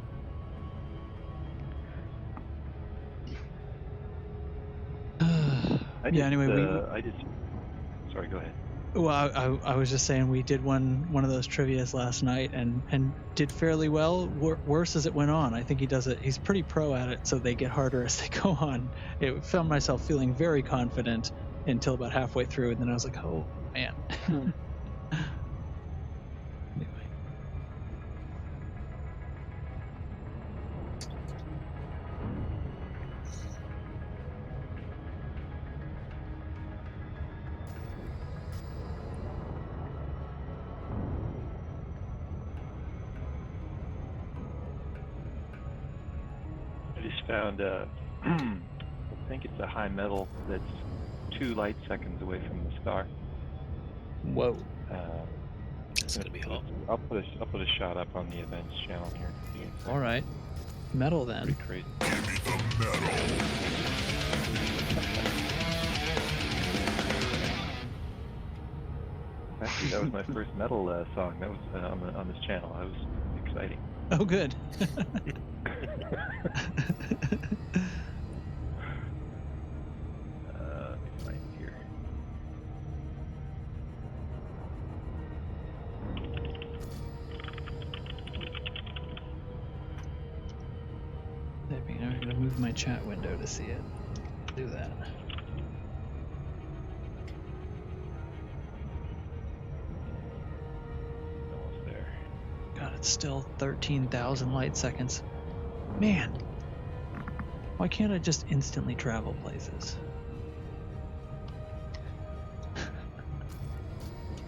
Sorry, go ahead. Well, I was just saying we did one of those trivias last night and did fairly well. Worse as it went on. I think he does it. He's pretty pro at it, so they get harder as they go on. I found myself feeling very confident until about halfway through, and then I was like, oh man. Anyway. I just found I think it's a high metal that's 2 light seconds away from the star. Whoa. It's gonna be hot. I'll put a shot up on the events channel here. All right. Metal then. Pretty crazy. Actually, that was my first metal song. That was on this channel. That was exciting. Oh, good. Let me find it here. I'm going to move my chat window to see it. Do that. Almost there. God, it's still 13,000 light seconds. Man, why can't I just instantly travel places?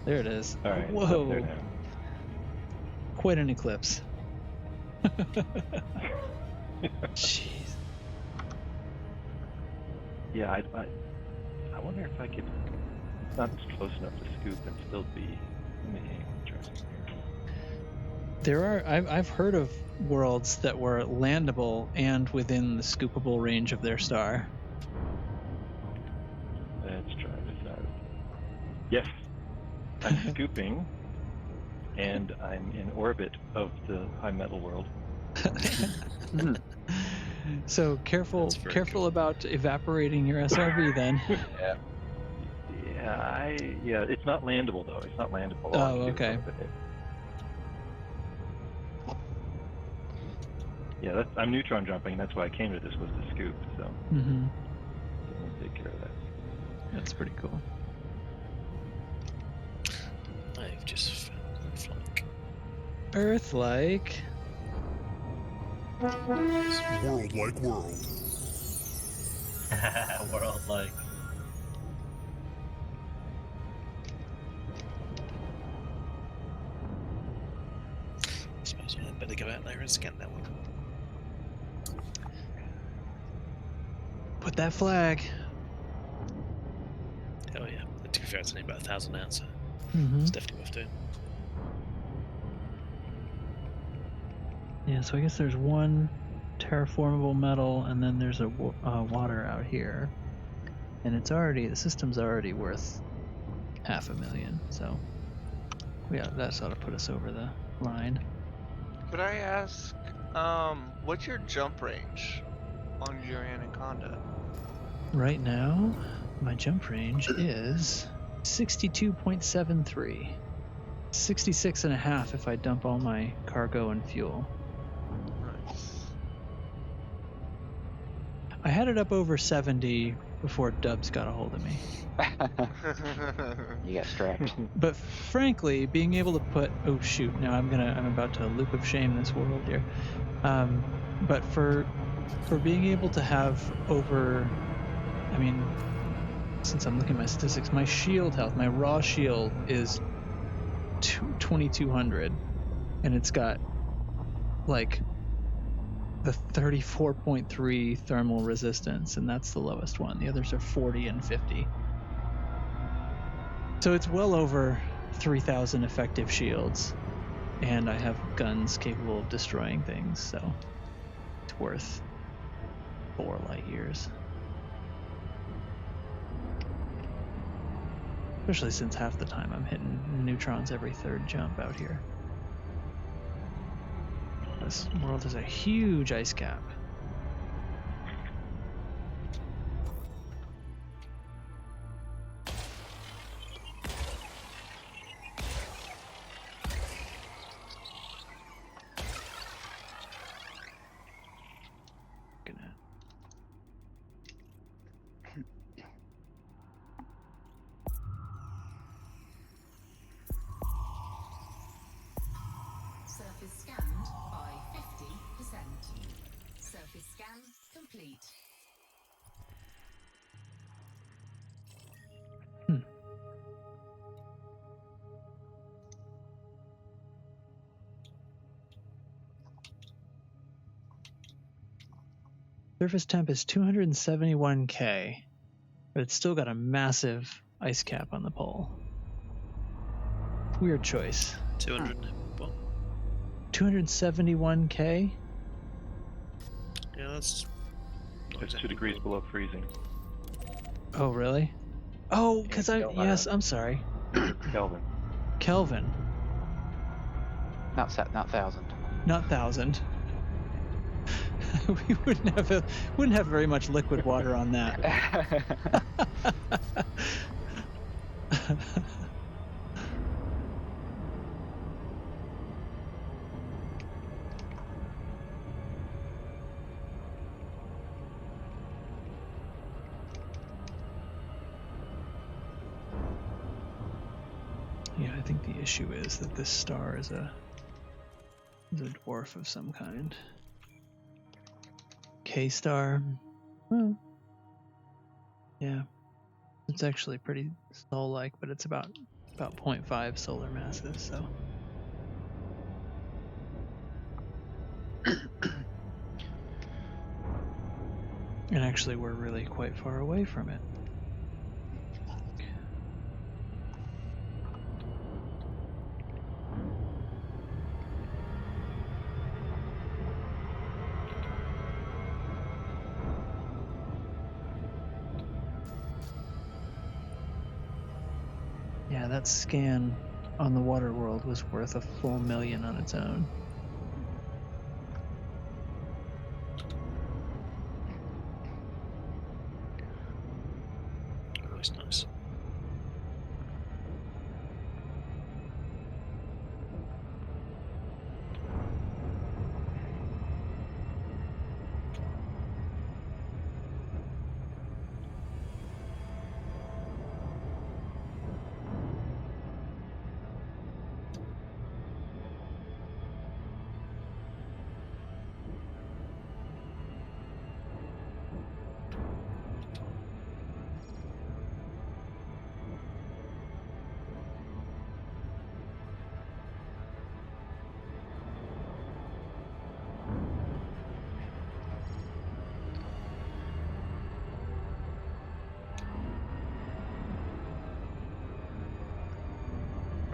There it is. All right. it's up Whoa. there now. Quite an eclipse. Jeez. Yeah, I wonder if I could. It's not close enough to scoop and still be. Let me try something here. There are. I've heard of worlds that were landable and within the scoopable range of their star. Let's try this out. Yes, I'm scooping, and I'm in orbit of the high metal world. So careful cool. about evaporating your SRV then. Yeah, it's not landable though. It's not landable. Oh, okay. Yeah, I'm neutron jumping. That's why I came to this, was to scoop. So Mm-hmm. we'll take care of that. That's pretty cool. Dave just found Earth-like. Earth-like. World like world. World like. I suppose I'd better go out there and scan that one. Put that flag. Hell yeah. To be fair, it's only about 1,000 ounce, so Mm-hmm. it's definitely worth doing. Yeah, so I guess there's one terraformable metal, and then there's a water out here, and the system's already worth 500,000. So yeah, that ought to put us over the line. Could I ask, what's your jump range on your Anaconda? Right now, my jump range is 62.73. 66.5 if I dump all my cargo and fuel. Nice. I had it up over 70 before Dubs got a hold of me. You got strapped. But frankly, being able to put now I'm about to loop of shame this world here. But for being able to have over, I mean, since I'm looking at my statistics, my shield health, my raw shield is 2200, and it's got like the 34.3 thermal resistance, and that's the lowest one. The others are 40 and 50. So it's well over 3,000 effective shields, and I have guns capable of destroying things, so it's worth 4 light years. Especially since half the time I'm hitting neutrons every third jump out here. This world has a huge ice cap. Surface scanned by 50%. Surface scan complete. Surface temp is 271K, but it's still got a massive ice cap on the pole. Weird choice. 200. What? 271K? Yeah, that's. That's 2 degrees below freezing. Oh, really? Oh, because yes, I'm sorry. Kelvin. Kelvin, Not 1,000. not 1,000. We wouldn't have very much liquid water on that. Yeah, I think the issue is that this star is a dwarf of some kind. K-star. Well, yeah, it's actually pretty Sol-like, but it's about 0.5 solar masses, so. And actually, we're really quite far away from it. Yeah, that scan on the water world was worth a full million on its own. Always nice.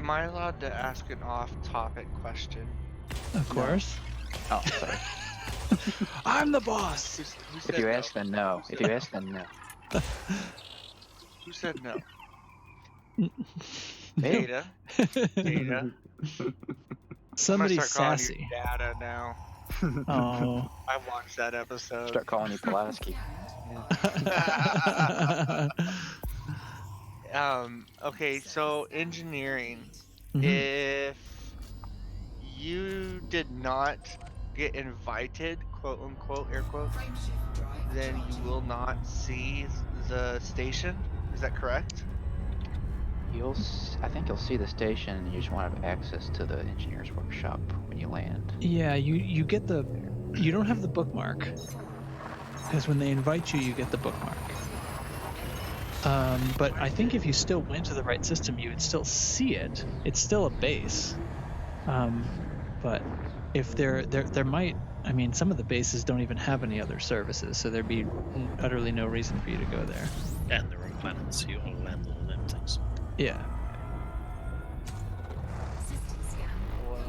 Am I allowed to ask an off-topic question? Of course. Oh, sorry. I'm the boss. Who If said you no? ask, then no. Who If said you ask, then no. Who said no? Me. Data. Data. Somebody I'm gonna start calling sassy. you Data now. Oh. I watched that episode. Start calling you Pulaski. Okay, so engineering. Mhm. If you did not get invited, quote unquote, air quotes, then you will not see the station. Is that correct? I think you'll see the station, and you just want to have access to the engineer's workshop when you land. Yeah, you get the. You don't have the bookmark. Because when they invite you, you get the bookmark. But I think if you still went to the right system, you would still see it. It's still a base. But if there might, I mean, some of the bases don't even have any other services, so there'd be utterly no reason for you to go there. And they're on planets, so you want to land on them things. Yeah. Well,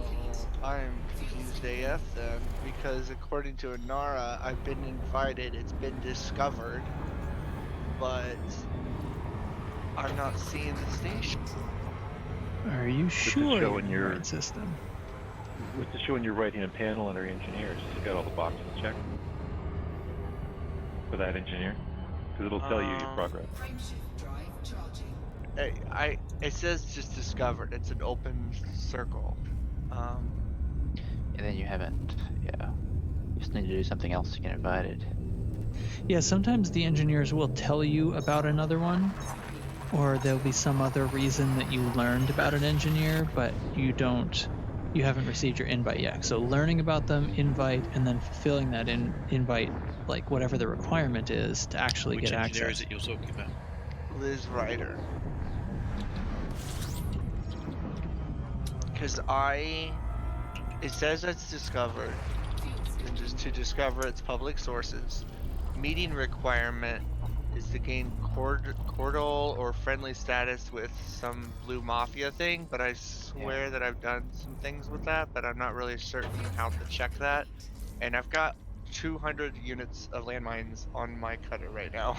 I'm confused AF then, because according to Inara, I've been invited, it's been discovered, but I'm not seeing the station. Are you sure show you're in in the your- right system? With the show in your right-hand panel under engineers, you got all the boxes checked for that engineer, because it'll tell you your progress. It says just discovered. It's an open circle. And then you haven't, yeah. You just need to do something else to get invited. Yeah, sometimes the engineers will tell you about another one, or there'll be some other reason that you learned about an engineer, but you haven't received your invite yet. So learning about them, invite, and then fulfilling that invite, like whatever the requirement is to actually Which get engineer access. is it you're talking about? Liz Ryder. Because it says it's discovered, and just to discover its public sources. Meeting requirement is to gain cordial or friendly status with some blue mafia thing, but I swear that I've done some things with that, but I'm not really certain how to check that. And I've got 200 units of landmines on my cutter right now.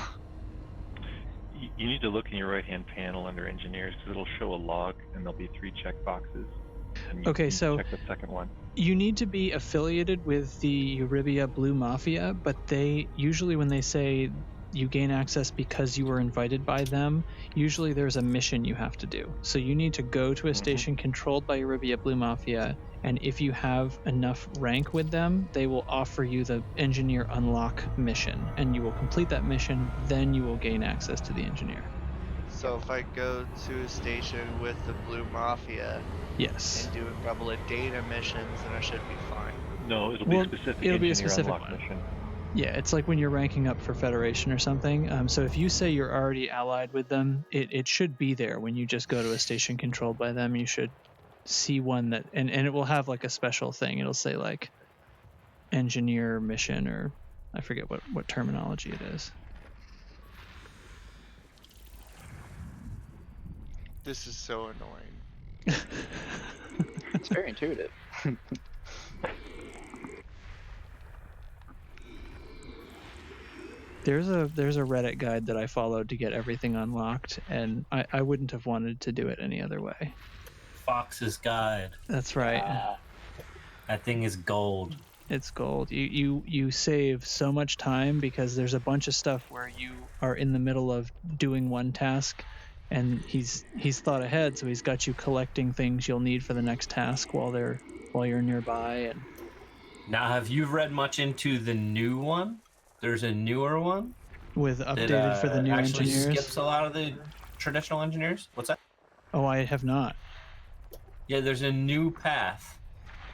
You need to look in your right-hand panel under engineers, because it'll show a log, and there'll be 3 check boxes. And you Okay, need to so check the second one. you need to be affiliated with the Euribia Blue Mafia, but they usually, when they say you gain access because you were invited by them, usually there's a mission you have to do. So you need to go to a station controlled by Euribia Blue Mafia, and if you have enough rank with them, they will offer you the engineer unlock mission, and you will complete that mission, then you will gain access to the engineer. So if I go to a station with the blue mafia Yes. and do a couple of data missions, then I should be fine. No, it'll Well, be a specific it'll be a engineer specific unlock one. mission. Yeah, it's like when you're ranking up for Federation or something. So if you say you're already allied with them, it should be there when you just go to a station controlled by them. You should see one that, and it will have like a special thing. It'll say like engineer mission, or I forget what terminology it is. This is so annoying. It's very intuitive. There's a Reddit guide that I followed to get everything unlocked, and I wouldn't have wanted to do it any other way. Fox's Guide. That's right. That thing is gold. It's gold. You save so much time because there's a bunch of stuff where you are in the middle of doing one task, and he's thought ahead, so he's got you collecting things you'll need for the next task while you're nearby. And Now, have you read much into the new one? There's a newer one with updated for the new actually engineers. skips a lot of the traditional engineers. What's that? Oh, I have not. Yeah, there's a new path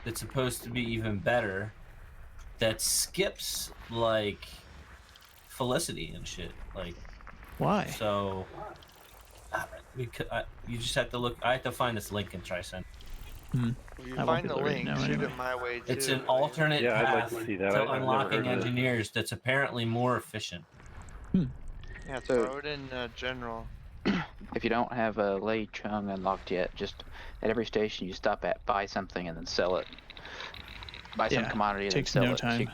that's supposed to be even better that skips like Felicity and shit. Like, why? So you just have to look. I have to find this link and try send. Well, you I won't find be the able to read link, now shoot anyway. it my way too. It's an alternate Yeah, I'd like path to see that. to I've never unlocking heard of it. engineers that's apparently more efficient. Yeah, So- throw it in general. If you don't have a Lei Chung unlocked yet, just at every station you stop at, buy something and then sell it. Buy some Yeah, commodity and then takes sell no it. So time.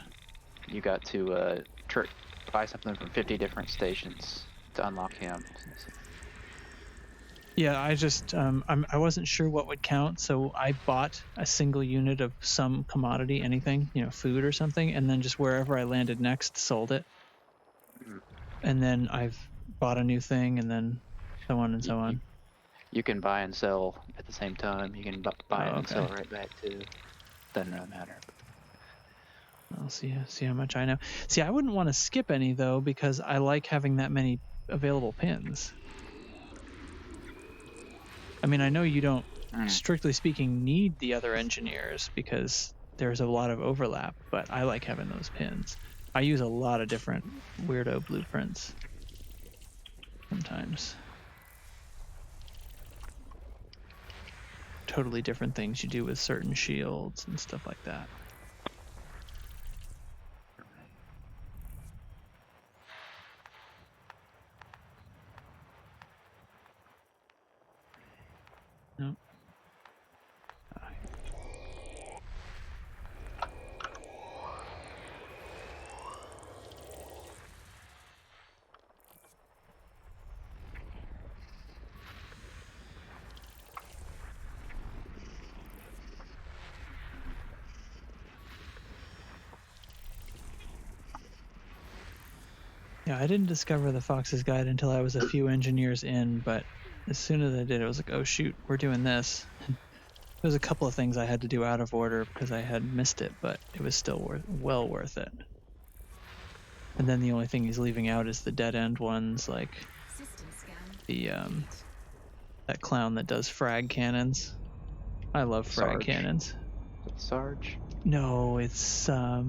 you got to buy something from 50 different stations to unlock him. Yeah, I just I wasn't sure what would count, so I bought a single unit of some commodity, anything, food or something, and then just wherever I landed next, sold it. And then I've bought a new thing, and then so on and so on. You can buy and sell at the same time. You can buy it and sell it Okay. right back too. Doesn't really matter. I'll see how much I know. See, I wouldn't want to skip any though, because I like having that many available pins. I mean, I know you don't, strictly speaking, need the other engineers because there's a lot of overlap, but I like having those pins. I use a lot of different weirdo blueprints sometimes. Totally different things you do with certain shields and stuff like that. Nope. Yeah, I didn't discover the Fox's Guide until I was a few engineers in, but as soon as I did, it was like, oh shoot, we're doing this. There's a couple of things I had to do out of order because I had missed it, but it was still well worth it. And then the only thing he's leaving out is the dead end ones, like the that clown that does frag cannons. I love frag cannons. Sarge? No, it's I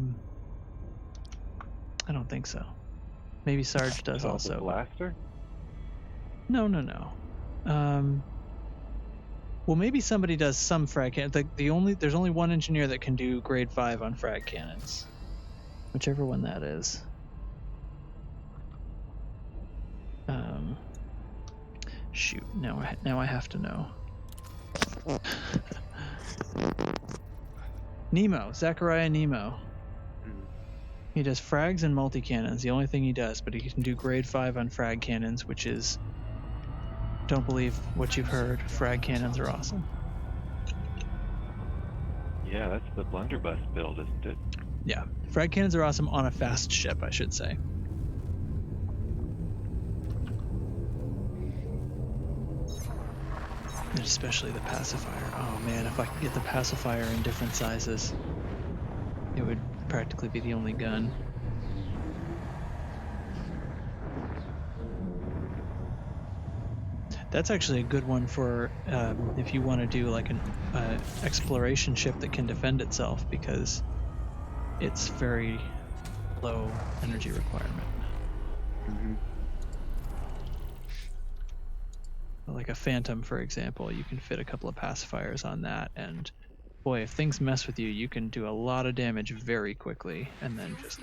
don't think so. Maybe Sarge does also. Blaster? No. Well, maybe somebody does some frag cannon. There's only one engineer that can do grade 5 on frag cannons, whichever one that is. Shoot. Now I have to know. Nemo, Zachariah Nemo. He does frags and multi-cannons, the only thing he does, but he can do grade 5 on frag cannons, which is, don't believe what you've heard, frag cannons are awesome. Yeah, that's the blunderbuss build, isn't it? Yeah, frag cannons are awesome on a fast ship, I should say. And especially the pacifier. Oh man, if I could get the pacifier in different sizes, it would practically be the only gun. That's actually a good one for if you want to do like an exploration ship that can defend itself, because it's very low energy requirement. Like a Phantom, for example, you can fit a couple of pacifiers on that, and boy, if things mess with you, you can do a lot of damage very quickly, and then just...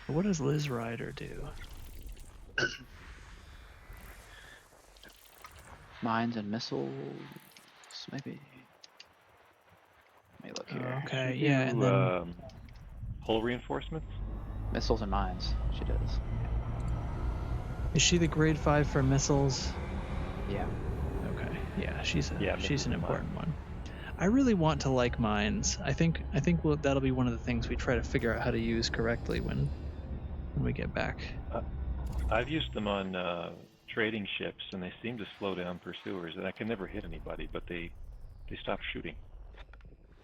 What does Liz Rider do? Mines and missiles, maybe. Let me look here. Okay, yeah, and then... hull reinforcements? Missiles and mines, she does. Is she the grade 5 for missiles? Yeah. Okay, yeah, she's an important one. I really want to like mines. I think that'll be one of the things we try to figure out how to use correctly when we get back. I've used them on trading ships, and they seem to slow down pursuers, and I can never hit anybody, but they stop shooting.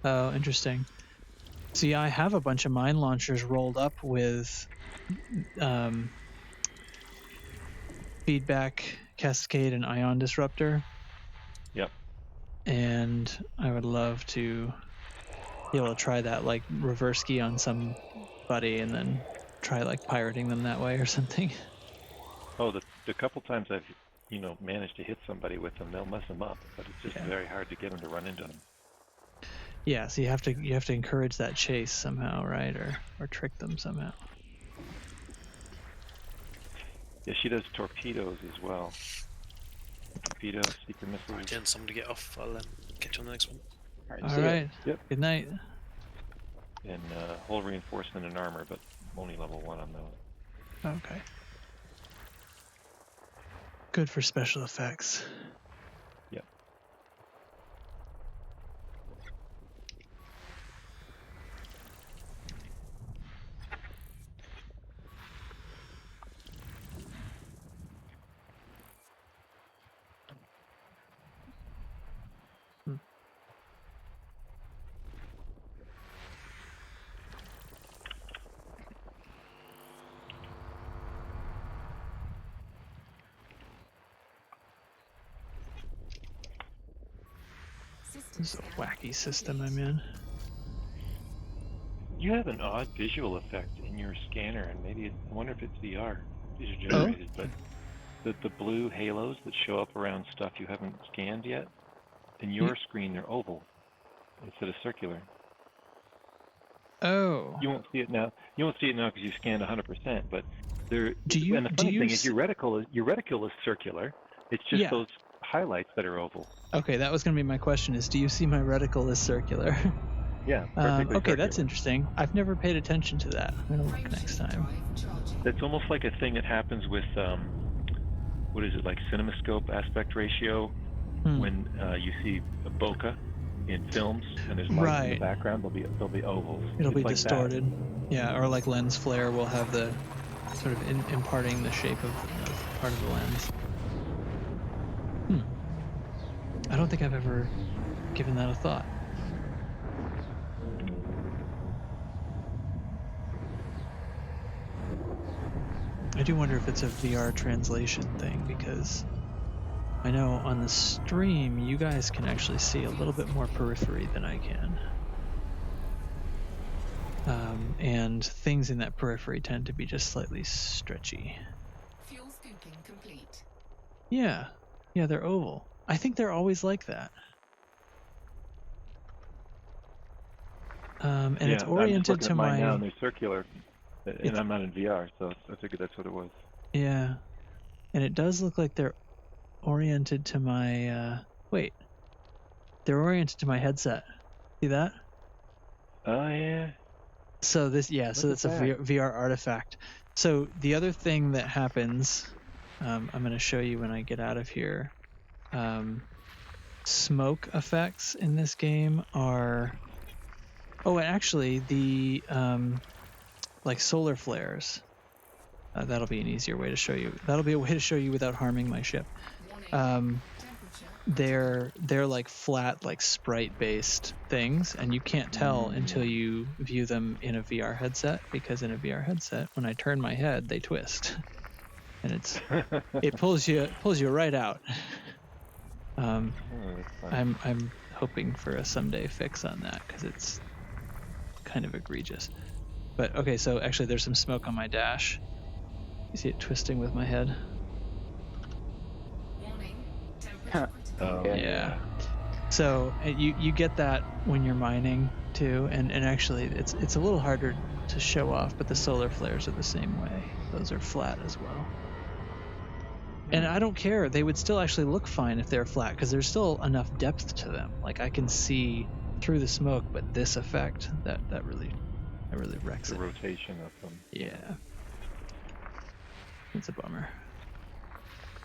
Oh, interesting. See, I have a bunch of mine launchers rolled up with feedback, cascade, and ion disruptor. Yep. And I would love to be able to try that like reverse key on somebody and then try like pirating them that way or something. Oh, the couple times I've managed to hit somebody with them, they'll mess them up, but it's just very hard to get them to run into them. Yeah, so you have to encourage that chase somehow, right? Or trick them somehow. Yeah, she does torpedoes as well. Torpedoes, secret missiles. Right, again, someone to get off. I'll catch you on the next one. All right. Yep. Good night. And hull reinforcement and armor, but only level 1 on those. Okay. Good for special effects. Yep. This is a wacky system I'm in. You have an odd visual effect in your scanner, and maybe I wonder if it's VR user generated, but the blue halos that show up around stuff you haven't scanned yet, in your screen they're oval instead of circular. Oh. You won't see it now. You won't see it now because you scanned 100%. But they're. Do you? And the funny thing is, your reticle is circular. It's just those highlights that are oval. Okay, that was going to be my question: is do you see my reticle as circular? Yeah. Okay, circular. that's interesting. I've never paid attention to that. I'm gonna look next time. That's almost like a thing that happens with what is it, like CinemaScope aspect ratio, when you see a bokeh in films and there's lights in the background, they'll be ovals. It'll be like distorted. That. Yeah, or like lens flare will have the sort of imparting the shape of part of the lens. I don't think I've ever given that a thought. I do wonder if it's a VR translation thing, because I know on the stream you guys can actually see a little bit more periphery than I can. And things in that periphery tend to be just slightly stretchy. Fuel scooping complete. Yeah, they're oval. I think they're always like that. And it's oriented to my. Now and they're circular, and I'm not in VR, so I figured that's what it was. Yeah, and it does look like they're oriented to my. Wait, they're oriented to my headset. See that? Oh yeah. So this, so that's a VR artifact. So the other thing that happens, I'm going to show you when I get out of here. Smoke effects in this game are. Oh, and actually the like solar flares. That'll be an easier way to show you. That'll be a way to show you without harming my ship. They're like flat, like sprite-based things, and you can't tell until you view them in a VR headset, because in a VR headset, when I turn my head, they twist, and it pulls you right out. I'm hoping for a someday fix on that, because it's kind of egregious. But okay, so actually there's some smoke on my dash. You see it twisting with my head? Yeah. So you get that when you're mining too, and actually it's a little harder to show off, but the solar flares are the same way. Those are flat as well. And I don't care. They would still actually look fine if they're flat, because there's still enough depth to them. Like I can see through the smoke, but this effect that really wrecks it. The rotation of them. Yeah. It's a bummer.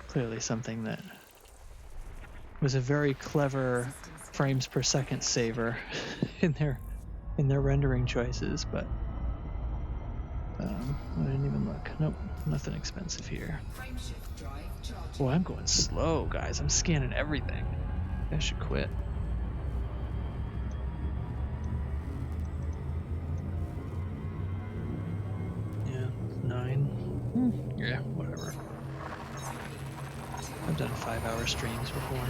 Clearly something that was a very clever frames per second saver in their rendering choices, but I didn't even look. Nope, nothing expensive here. Boy, I'm going slow, guys. I'm scanning everything. I should quit. Yeah, 9. Yeah, whatever. I've done 5-hour streams before.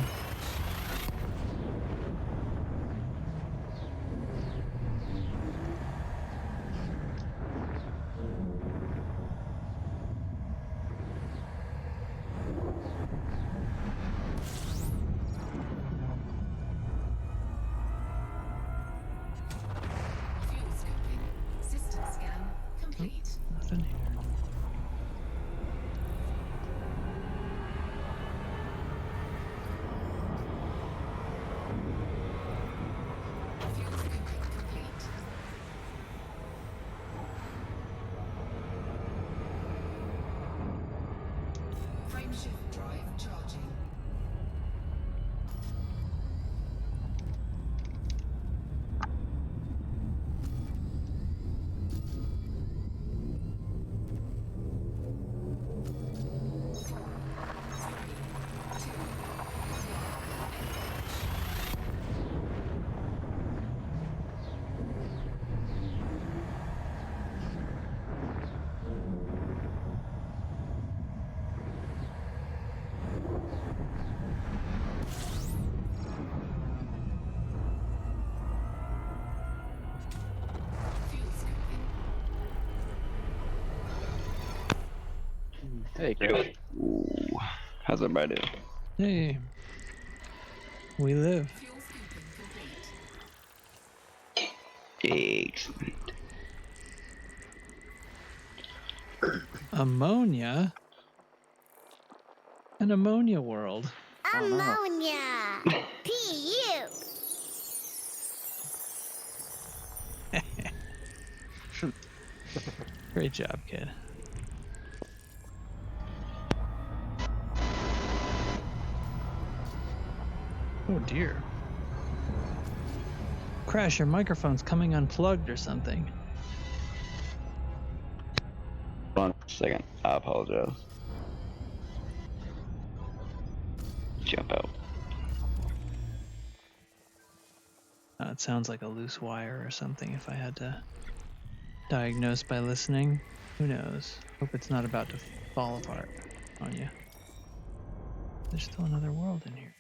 Frameshift drive charging. Hey, Chris. Ooh, how's everybody doing? Hey, we live. Fuel scooping complete. Excellent. Ammonia? An ammonia world. Ammonia. PU. Great job, kid. Oh dear. Crash, your microphone's coming unplugged or something. Hold on a second. I apologize. Jump out. It sounds like a loose wire or something if I had to diagnose by listening. Who knows? Hope it's not about to fall apart on you. There's still another world in here.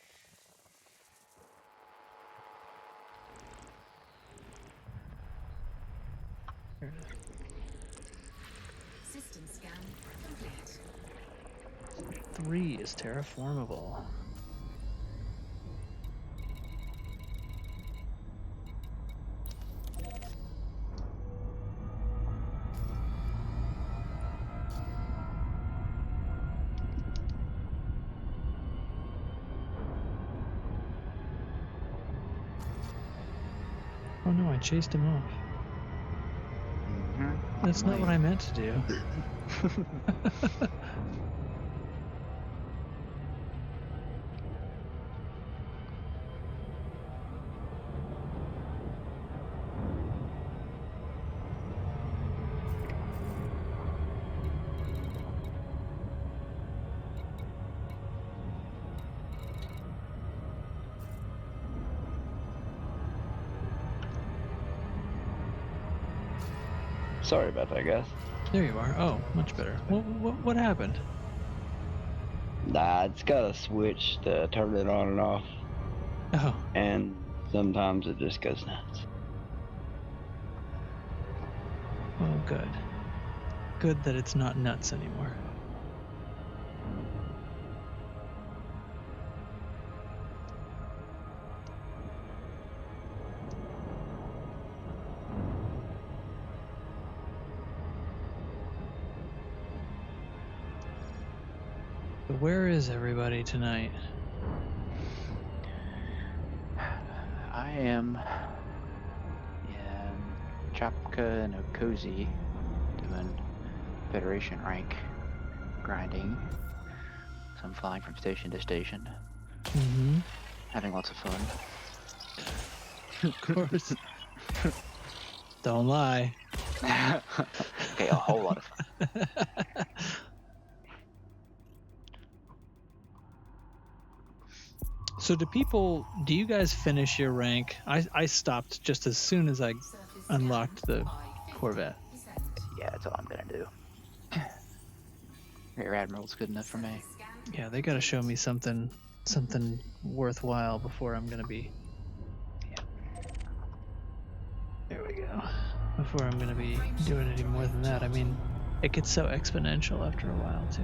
There it is. System scan complete. 3 is terraformable. Oh no, I chased him off. That's not what I meant to do. Sorry about that, guys. There you are. Oh, much better. What happened? Nah, it's got a switch to turn it on and off. Oh. And sometimes it just goes nuts. Oh, good. Good that it's not nuts anymore. Where is everybody tonight? I am in Chapka and Okozi doing Federation rank grinding. So I'm flying from station to station. Mm-hmm. Having lots of fun. Of course. Don't lie. Okay, a whole lot of fun. So do you guys finish your rank? I stopped just as soon as I unlocked the Corvette. Yeah, that's all I'm gonna do. Rear Admiral's good enough for me. Yeah, they gotta show me something worthwhile before I'm gonna be... There we go. Before I'm gonna be doing any more than that. I mean, it gets so exponential after a while, too.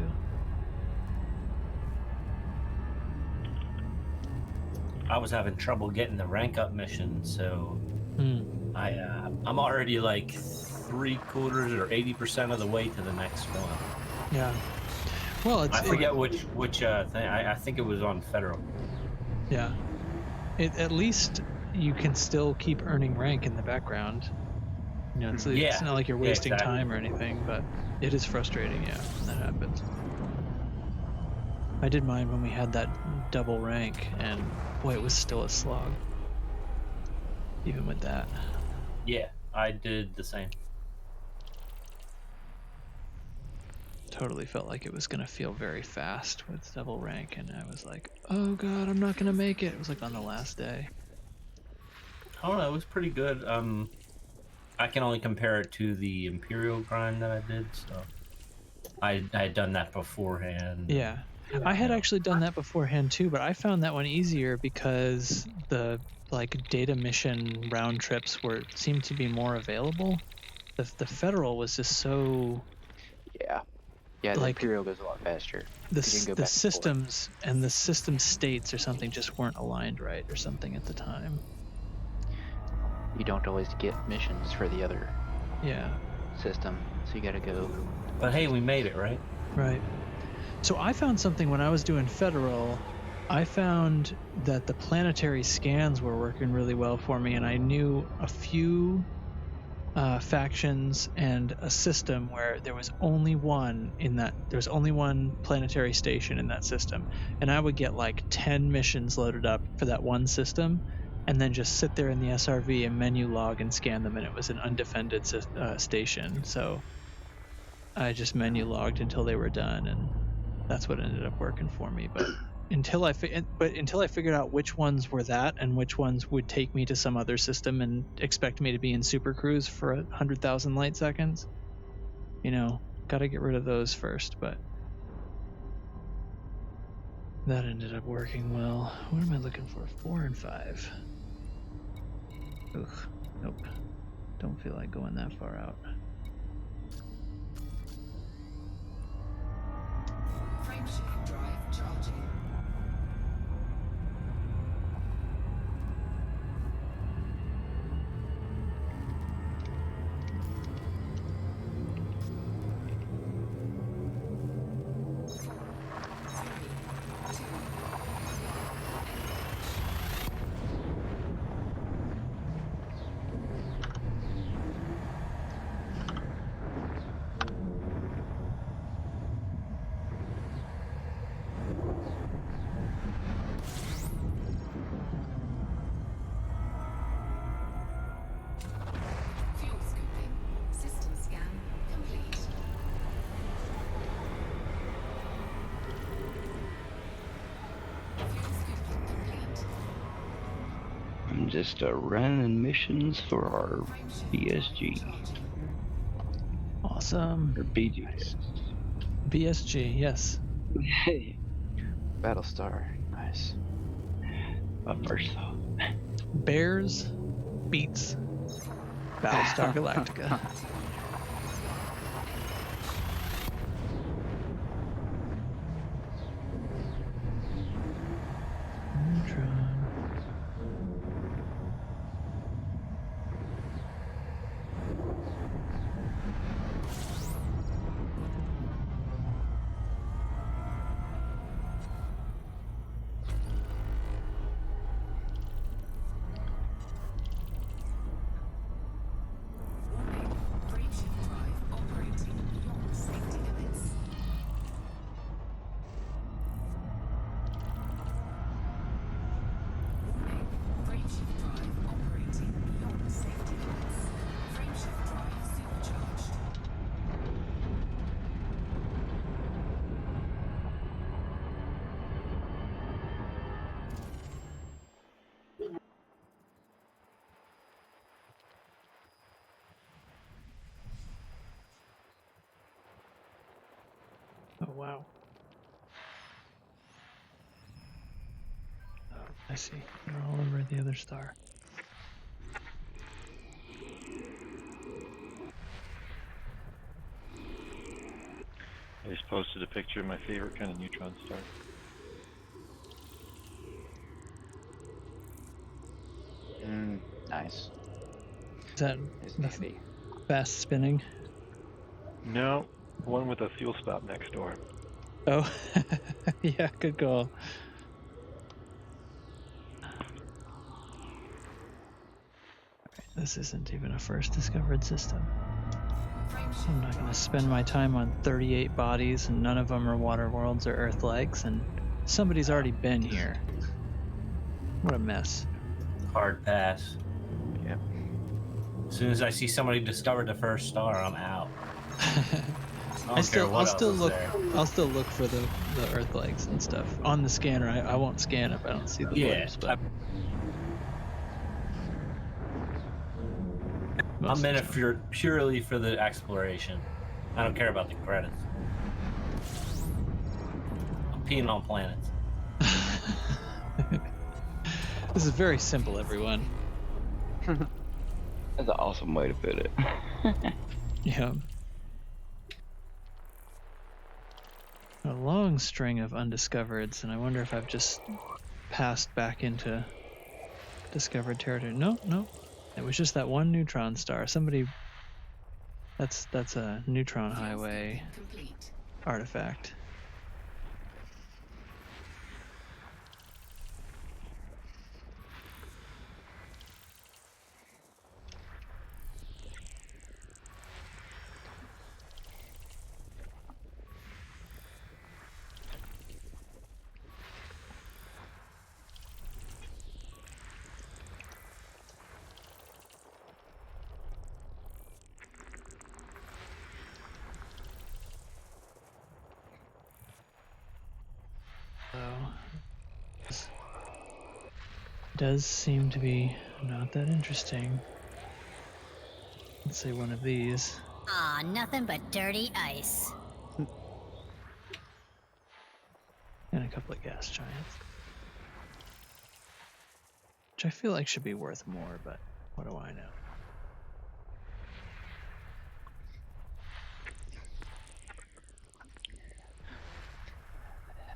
I was having trouble getting the rank up mission, so I'm already like 3/4 or 80% of the way to the next one. Yeah. Well, I forget which thing. I think it was on Federal. Yeah. At least you can still keep earning rank in the background. You know, it's not like you're wasting time or anything, but it is frustrating. Yeah, when that happens. I did mine when we had that double rank, and boy, it was still a slog. Even with that. Yeah, I did the same. Totally felt like it was gonna feel very fast with double rank, and I was like, oh god, I'm not gonna make it. It was like on the last day. I don't know, it was pretty good. I can only compare it to the Imperial grind that I did, so I had done that beforehand. Yeah. I had actually done that beforehand too, but I found that one easier because the data mission round trips seemed to be more available. The Federal was just so Yeah, the Imperial goes a lot faster. The systems and the system states or something just weren't aligned right or something at the time. You don't always get missions for the other system, so you gotta go. But hey, we made it, right? Right. So I found something when I was doing Federal. I found that the planetary scans were working really well for me, and I knew a few factions and a system where there was only one planetary station in that system, and I would get like 10 missions loaded up for that one system, and then just sit there in the SRV and menu log and scan them, and it was an undefended station. So I just menu logged until they were done, and that's what ended up working for me. But until I figured out which ones were that and which ones would take me to some other system and expect me to be in Super Cruise for 100,000 light seconds, gotta get rid of those first. But that ended up working well. What am I looking for? 4 and 5. Ugh, nope. Don't feel like going that far out. Frameshift drive charging. Just running missions for our BSG. Awesome. Or BGS. BSG, yes. Battlestar, nice. But first though. Bears beats Battlestar Galactica. Oh, wow. Oh, I see. They're all over the other star. I just posted a picture of my favorite kind of neutron star. Nice. Is that the fast spinning? No, one with a fuel stop next door. Oh, yeah, good call. This isn't even a first discovered system. Frameshift I'm not gonna spend my time on 38 bodies and none of them are water worlds or earth legs, and somebody's already been here. What a mess. Hard pass. Yep. As soon as I see somebody discover the first star, I'm out. I don't care what I'll else still is look. there. I'll still look for the earth legs and stuff on the scanner. I won't scan if I don't see the Yeah, blues, but I'm in it purely for the exploration. I don't care about the credits. I'm peeing on planets. This is very simple, everyone. That's an awesome way to put it. Yeah. A long string of undiscovereds, and I wonder if I've just passed back into discovered territory. No. It was just that one neutron star. Somebody. That's a neutron highway Complete. artifact. Does seem to be not that interesting. Let's say one of these. Aw, nothing but dirty ice. And a couple of gas giants. Which I feel like should be worth more, but what do I know?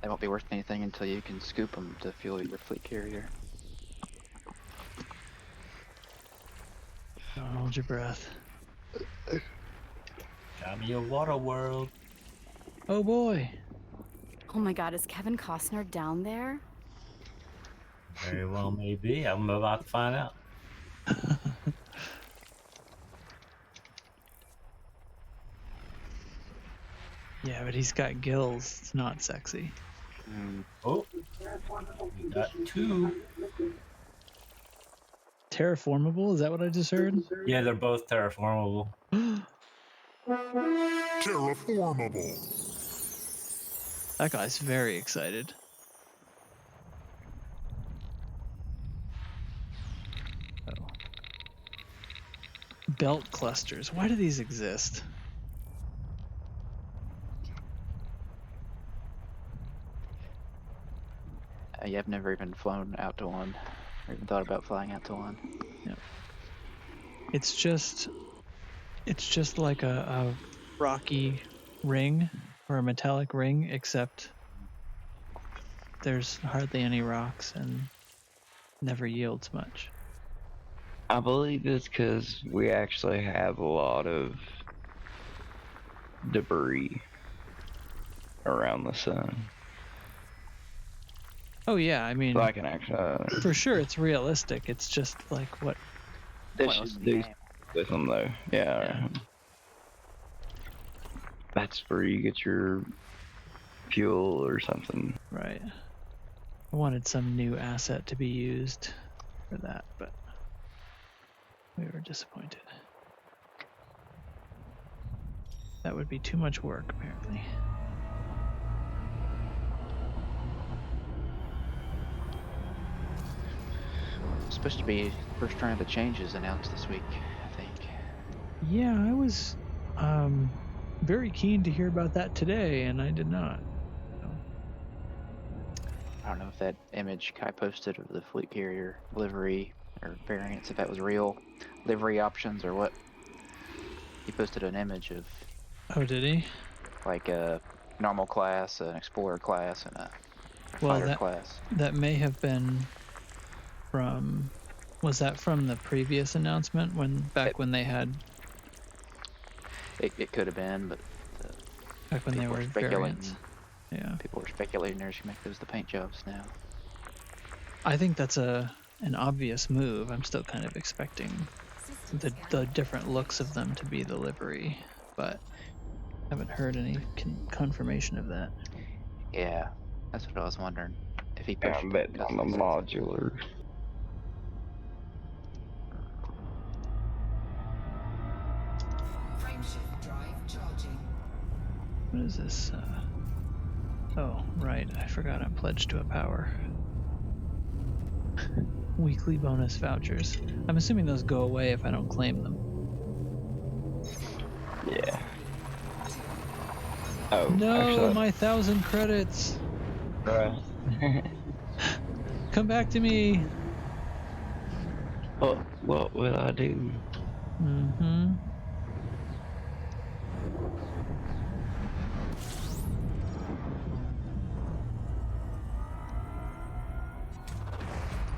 They won't be worth anything until you can scoop them to fuel your fleet carrier. Don't hold your breath. Got me a water world. Oh boy. Oh my god, is Kevin Costner down there? Very well, maybe. I'm about to find out. Yeah, but he's got gills. It's not sexy. Oh, we got two. Terraformable? Is that what I just heard? Yeah, they're both terraformable. Terraformable. That guy's very excited. Oh. Belt clusters. Why do these exist? Yeah, I've never even flown out to one, or even thought about flying out to one. Yep. It's just like a rocky ring or a metallic ring, except there's hardly any rocks and never yields much. I believe it's because we actually have a lot of debris around the sun. Oh yeah, I mean, So I can actually. for sure it's realistic. It's just like what. They Pointless should in the do game. with them though. Yeah. That's where you get your fuel or something. Right. I wanted some new asset to be used for that, but we were disappointed. That would be too much work, apparently. It's supposed to be first round of changes announced this week, I think. Yeah, I was very keen to hear about that today, and I did not. So. I don't know if that image Kai posted of the fleet carrier livery or variants, if that was real livery options or what. He posted an image of Oh, did he? like a normal class, an explorer class, and a Well, fighter class. that may have been from. Was that from the previous announcement when they had? It could have been, but Back when they people were speculating. variants. Yeah. People were speculating they should make those the paint jobs now. I think that's an obvious move. I'm still kind of expecting the different looks of them to be the livery. but haven't heard any confirmation of that. Yeah, that's what I was wondering. If he Yeah, pushed I'm it betting because on the modular. Frameshift drive charging. What is this? Oh, right. I forgot I'm pledged to a power. Weekly bonus vouchers. I'm assuming those go away if I don't claim them. Yeah. Oh, No, actually, my 1,000 credits. bruh. Come back to me. What would I do? Mm-hmm.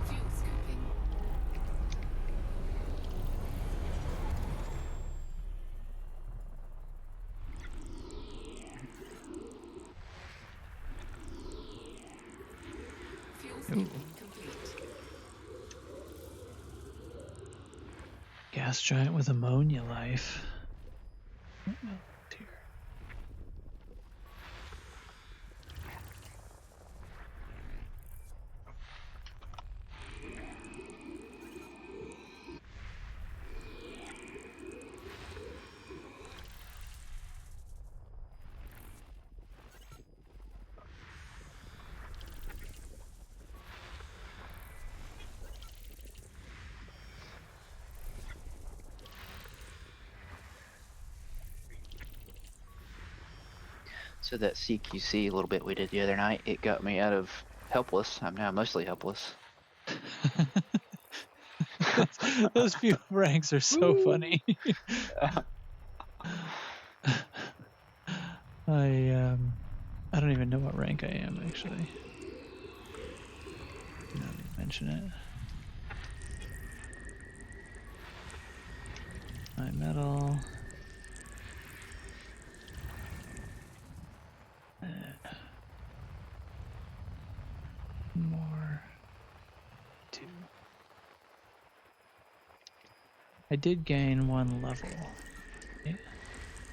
Fuel scooping. Fuel scooping complete. Gas giant with ammonia life. Oh, dear. So that CQC little bit we did the other night, it got me out of helpless. I'm now mostly helpless. Those few ranks are so funny. I don't even know what rank I am actually. Now that you mention it. High metal. More. 2. I did gain 1 level. Yeah.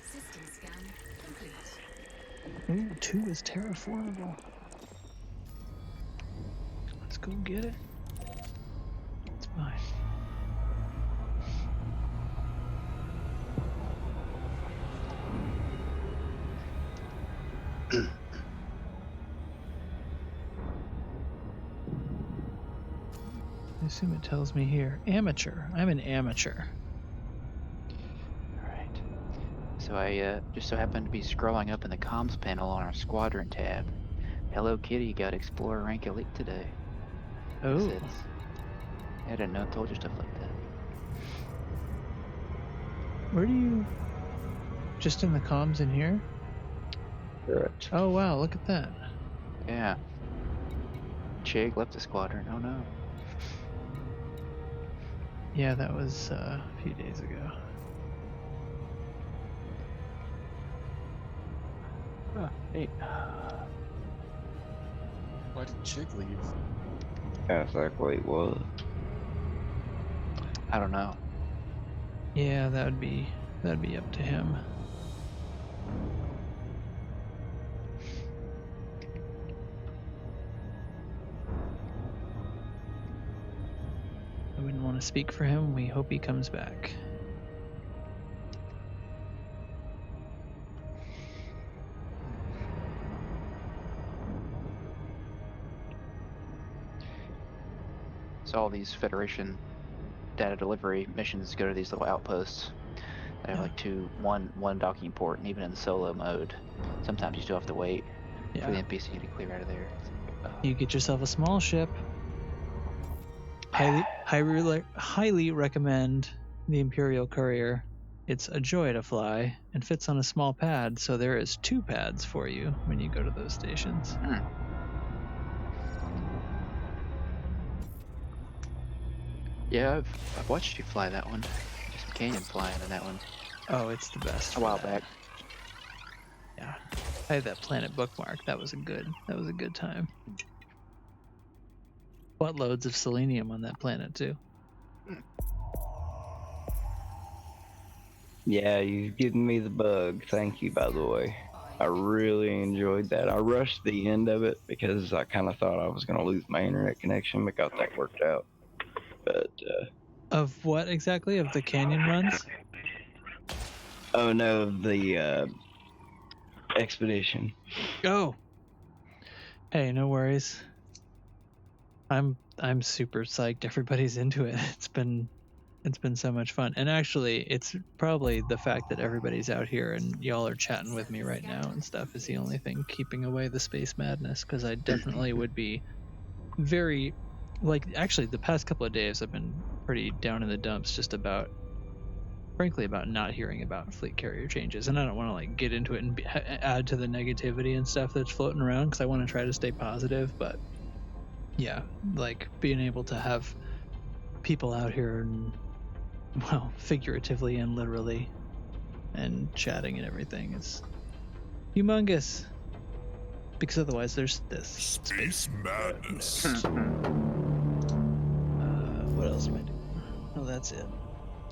System scan complete. Ooh, 2 is terraformable. Let's go get it. It's fine. I assume it tells me here. Amateur. I'm an amateur. Alright. So I just so happened to be scrolling up in the comms panel on our squadron tab. Hello Kitty got Explorer rank elite today. Oh. I didn't know, told you stuff like that. Where do you... Just in the comms in here? Correct. Oh wow, look at that. Yeah. Chig left the squadron, oh no. Yeah, that was a few days ago. Oh, neat. Why did Chig leave? That's exactly what. I don't know. Yeah, that'd be up to him. I wouldn't want to speak for him. We hope he comes back. So all these Federation data delivery missions go to these little outposts. They have like one docking port, and even in solo mode, sometimes you still have to wait for the NPC to clear out of there. You get yourself a small ship. Highly recommend the Imperial Courier. It's a joy to fly and fits on a small pad, so there is 2 pads for you when you go to those stations. Yeah, I've watched you fly that one. Just Canyon flying in that one. Oh, it's the best. A while back. Yeah, I had that planet bookmark. That was a good time. Buttloads of selenium on that planet too. Yeah, you've given me the bug. Thank you, by the way. I really enjoyed that. I rushed the end of it because I kind of thought I was going to lose my internet connection, but got that worked out. But, Of what exactly? Of the canyon runs? oh no, the expedition. Oh. Hey, no worries. I'm super psyched. Everybody's into it. It's been so much fun. And actually, it's probably the fact that everybody's out here and y'all are chatting with me right now and stuff is the only thing keeping away the space madness, because I definitely would be very, like, actually the past couple of days I've been pretty down in the dumps just about, frankly, about not hearing about fleet carrier changes. And I don't want to like get into it and add to the negativity and stuff that's floating around, because I want to try to stay positive. But yeah, like being able to have people out here and, well, figuratively and literally, and chatting and everything is humongous. Because otherwise there's this Space madness. What else am I doing? Oh, that's it.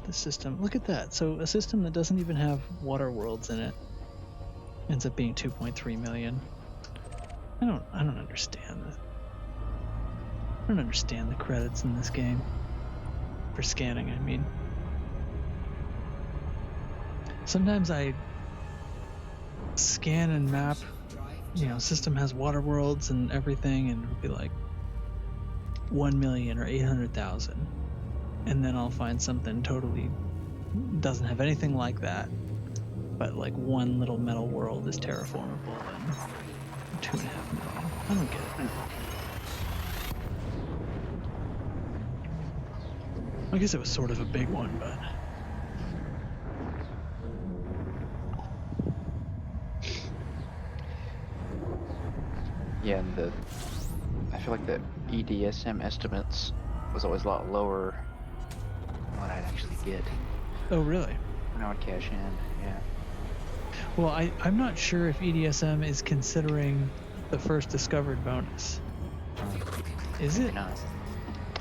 The system. Look at that. So a system that doesn't even have water worlds in it ends up being 2.3 million. I don't understand this. I don't understand the credits in this game. For scanning, I mean. Sometimes I scan and map, you know, system has water worlds and everything, and it'll be like 1 million or 800,000. And then I'll find something totally doesn't have anything like that, but like one little metal world is terraformable and 2.5 million. I don't get it. I guess it was sort of a big one, but Yeah, and I feel like the EDSM estimates was always a lot lower than what I'd actually get. Oh, really? When I would cash in, yeah. Well, I'm not sure if EDSM is considering the first discovered bonus. Is it? Not.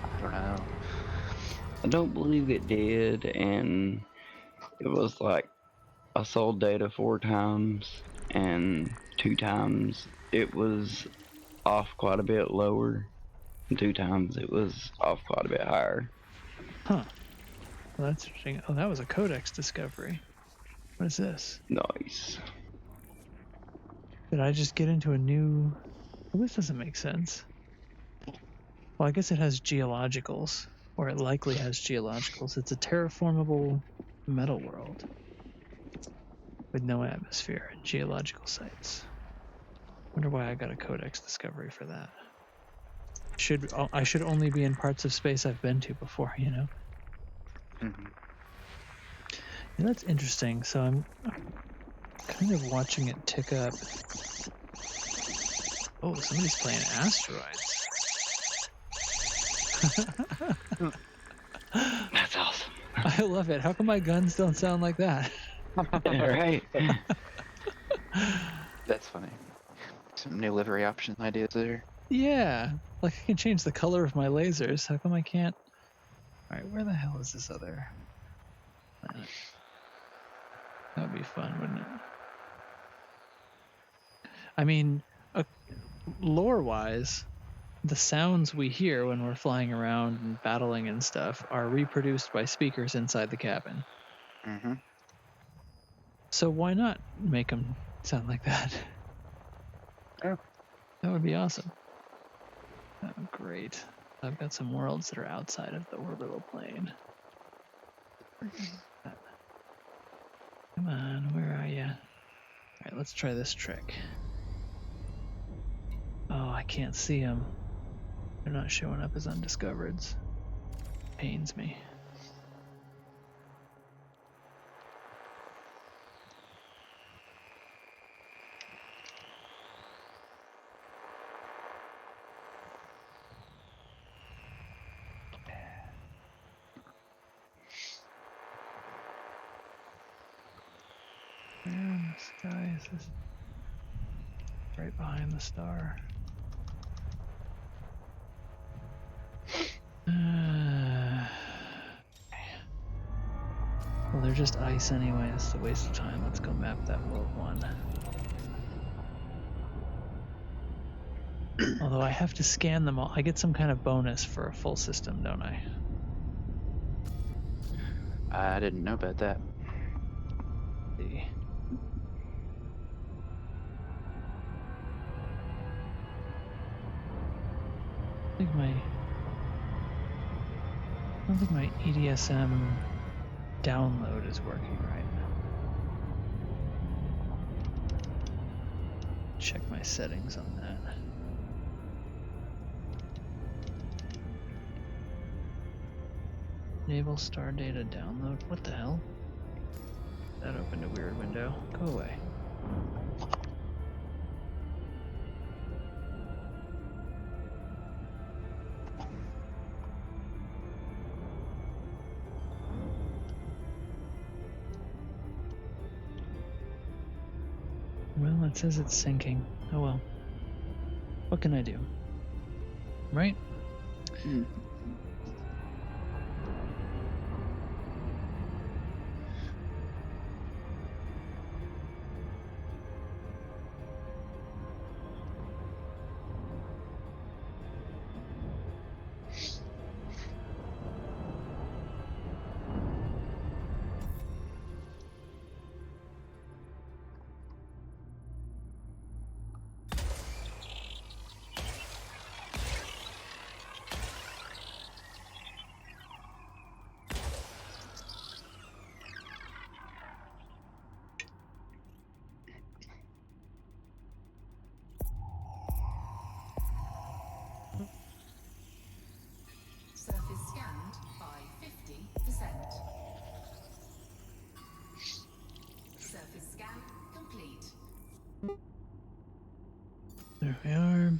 I don't know. I don't believe it did, and it was like I sold data 4 times, and 2 times it was off quite a bit lower, and 2 times it was off quite a bit higher. Huh. Well, that's interesting. Oh, that was a codex discovery. What is this? Nice. Did I just get into a new... Well, this doesn't make sense. Well, I guess it has geologicals, or it likely has geologicals. It's a terraformable metal world with no atmosphere and geological sites. Wonder why I got a codex discovery for that. I should only be in parts of space I've been to before, you know? Mm-hmm. Yeah, that's interesting. So I'm kind of watching it tick up. Oh, somebody's playing Asteroids. That's awesome. I love it. How come my guns don't sound like that? Right. That's funny. Some new livery option ideas there. Yeah, like I can change the color of my lasers. How come I can't? All right, where the hell is this other planet? That would be fun, wouldn't it? I mean, lore-wise, the sounds we hear when we're flying around and battling and stuff are reproduced by speakers inside the cabin. Mm-hmm. So why not make them sound like that? Oh. That would be awesome. Oh, great. I've got some worlds that are outside of the orbital plane. Come on, where are you? Alright, let's try this trick. Oh, I can't see them. They're not showing up as undiscovereds. Pains me. Where in the sky is this? Right behind the star. Well, they're just ice anyway. It's a waste of time. Let's go map that world one. Although I have to scan them all. I get some kind of bonus for a full system, don't I? I didn't know about that. See. I don't think my EDSM download is working right. Check my settings on that. Enable star data download. What the hell? That opened a weird window. Go away. Well, it says it's syncing. Oh well. What can I do? Right? Surface scanned by 50%. Surface scan complete. There we are.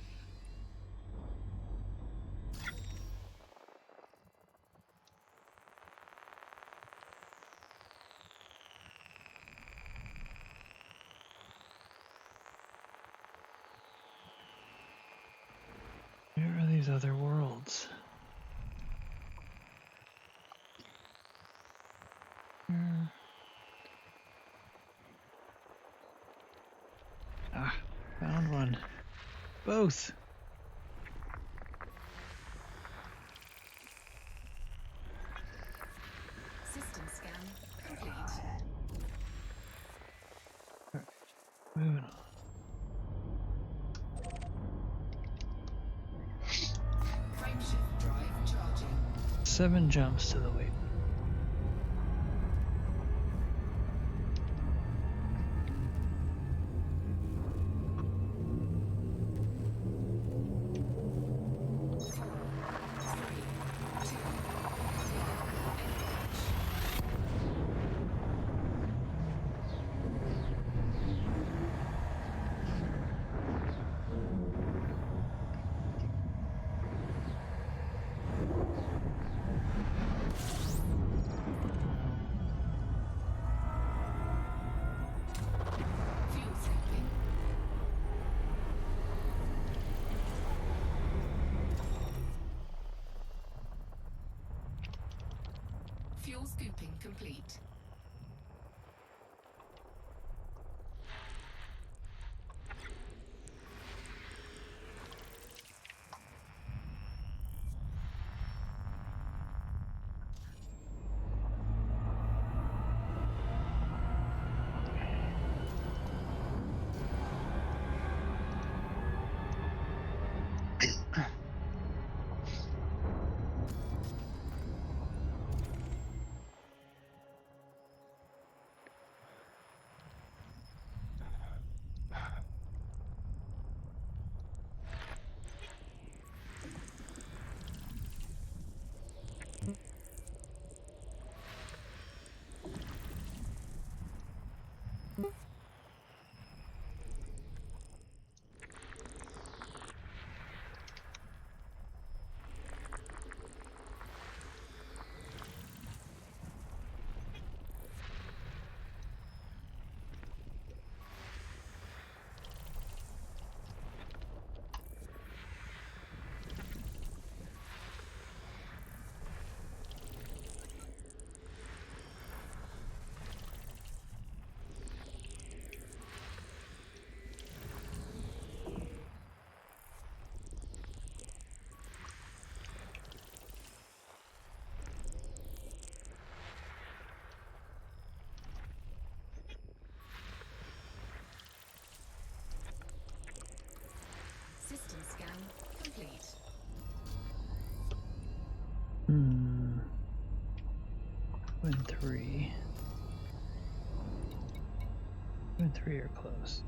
Where are these other worlds? Ah, found one. Both. System scan complete. Moving on. Frameshift drive charging. 7 jumps to the weight. Fuel scooping. Fuel scooping complete. Win 3. Win 3 are close.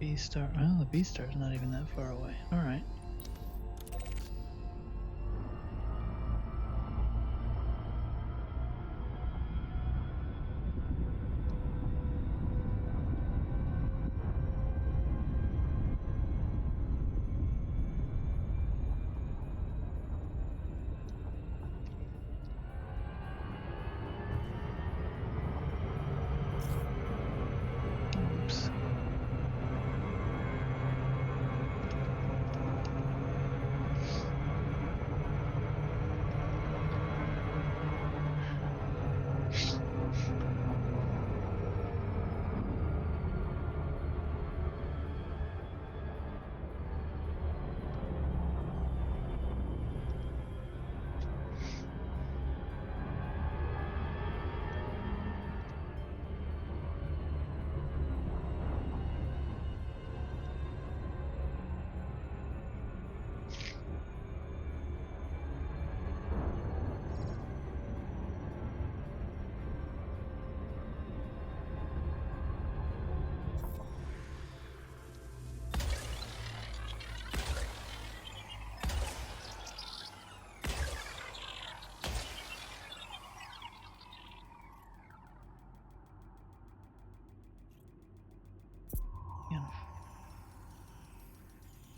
B star. Oh, the B star's not even that far away. All right. Oops.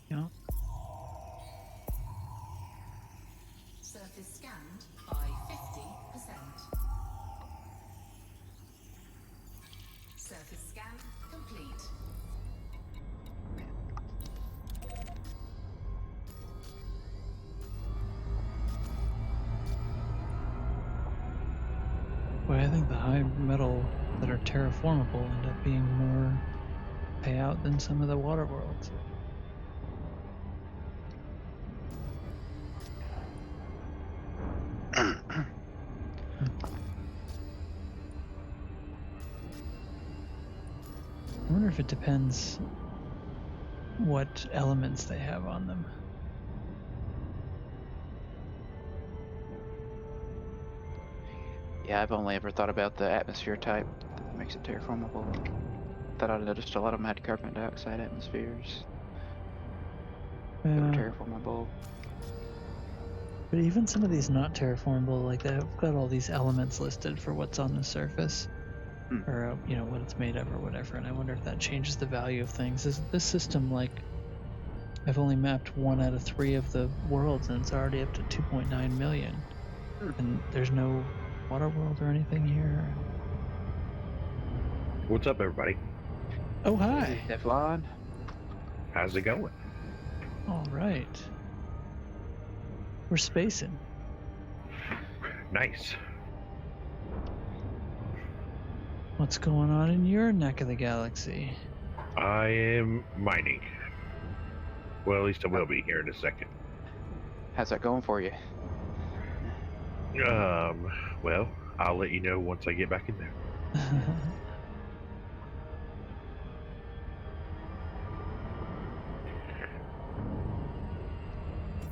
Yeah. Surface scanned by 50%. Surface scan complete. Boy, I think the high metal that are terraformable end up being more payout than some of the water worlds. I wonder if it depends what elements they have on them. Yeah, I've only ever thought about the atmosphere type that makes it terraformable. Thought I noticed a lot of them had carbon dioxide atmospheres that were terraformable. But even some of these not terraformable, like they've got all these elements listed for what's on the surface, or you know, what it's made of or whatever. And I wonder if that changes the value of things. This system, like, I've only mapped 1 out of 3 of the worlds, and it's already up to 2.9 million. And there's no water world or anything here. What's up, everybody? Oh, hi. Teflon. How's it going? All right. We're spacing. Nice. What's going on in your neck of the galaxy? I am mining. Well, at least I will be here in a second. How's that going for you? Well, I'll let you know once I get back in there.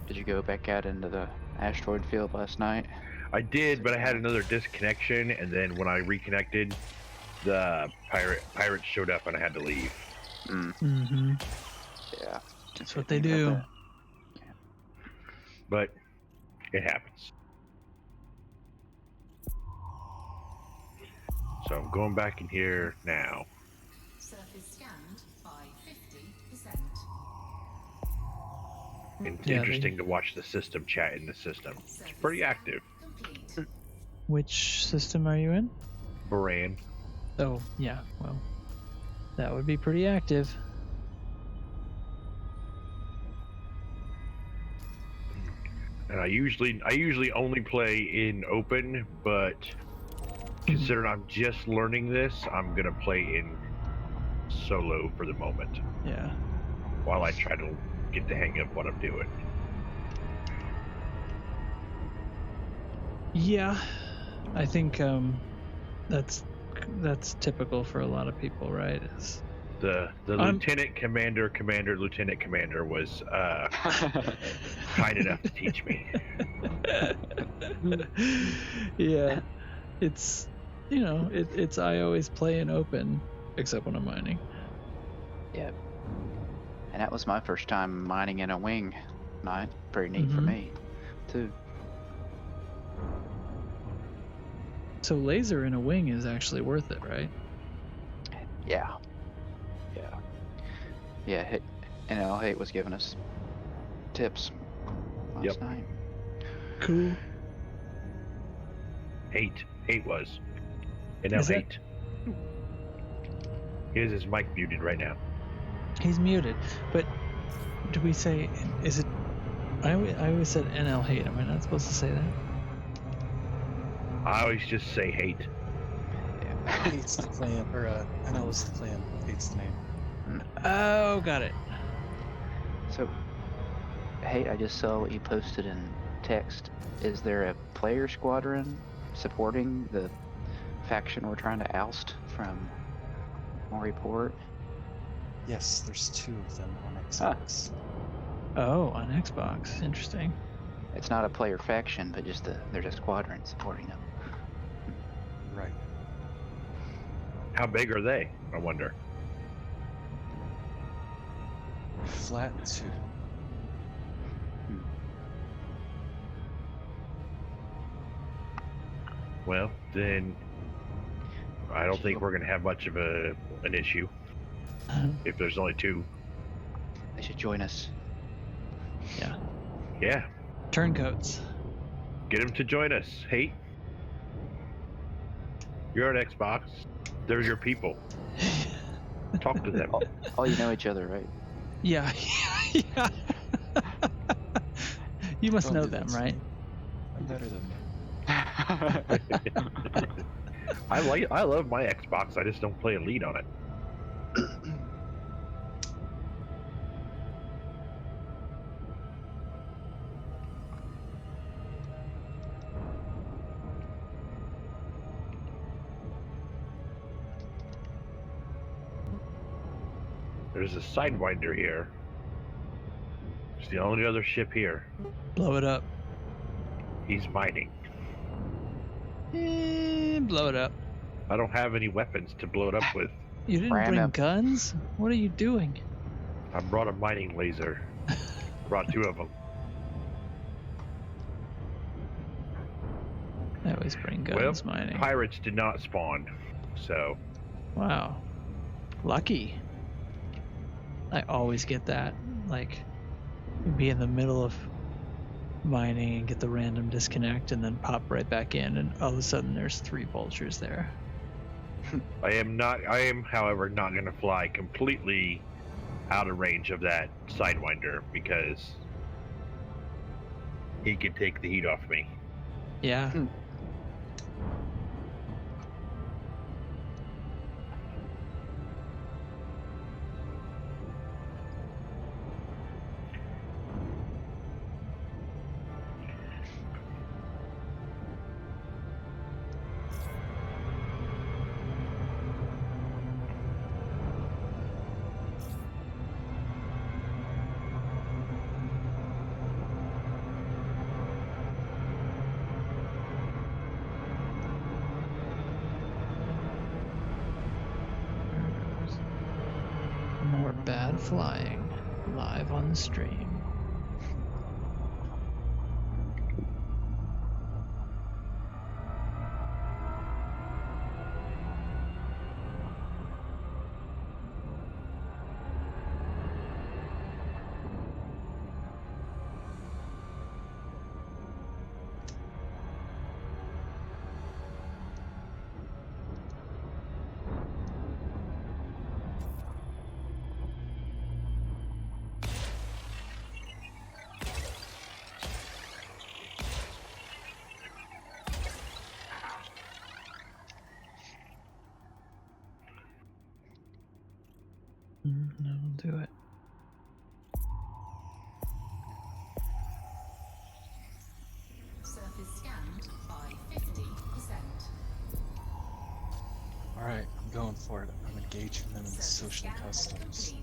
Did you go back out into the asteroid field last night? I did, but I had another disconnection, and then when I reconnected, the pirates showed up and I had to leave. Mm-hmm. Yeah. That's what they do. But it happens. So I'm going back in here now. Surface scanned by 50%. It's interesting to watch the system chat in the system. It's pretty active. Which system are you in? Baran. Oh, yeah, well, that would be pretty active. And I usually only play in open, but considering I'm just learning this, I'm gonna play in solo for the moment. Yeah. While I try to get the hang of what I'm doing. Yeah, I think that's typical for a lot of people, right? The lieutenant commander, lieutenant commander was kind enough to teach me. Yeah, it's it's I always play in open except when I'm mining. Yeah. And that was my first time mining in a wing. Night. Pretty neat for me, too. So laser in a wing is actually worth it, right? Yeah. NL8 was giving us tips last night. Cool. 8 was. NL8. Here's his mic muted right now. He's muted, but do we say, is it, I always said NL hate. Am I not supposed to say that? I always just say hate. Hate's the clan, or NL is the clan. Hate's the name. Oh, got it. So, Hate, I just saw what you posted in text. Is there a player squadron supporting the faction we're trying to oust from Moriport? Yes, there's 2 of them on Xbox. Oh, on Xbox. Interesting. It's not a player faction, but just there's a squadron supporting them. Right. How big are they? I wonder. Flat 2. Well, then I don't think we're going to have much of an issue if there's only 2. They should join us. Yeah. Yeah. Turncoats. Get them to join us. Hate. You're on Xbox. They're your people. Talk to them. All you know each other, right? Yeah. Yeah. You must Don't know do them, that to right? me. I'm better than you. I love my Xbox. I just don't play Elite on it. There's a Sidewinder here. It's the only other ship here. Blow it up. He's mining. Blow it up. I don't have any weapons to blow it up with. You didn't bring guns? What are you doing? I brought a mining laser. Brought 2 of them. I always bring guns mining. Pirates did not spawn, so. Wow. Lucky. I always get that. Like, you'd be in the middle of mining and get the random disconnect and then pop right back in, and all of a sudden there's 3 vultures there. I am, however, not going to fly completely out of range of that Sidewinder because he can take the heat off me. Yeah. More bad flying live on the stream. That'll do it. Surface scanned by 50%. Alright, I'm going for it. I'm gonna engaging them in social customs.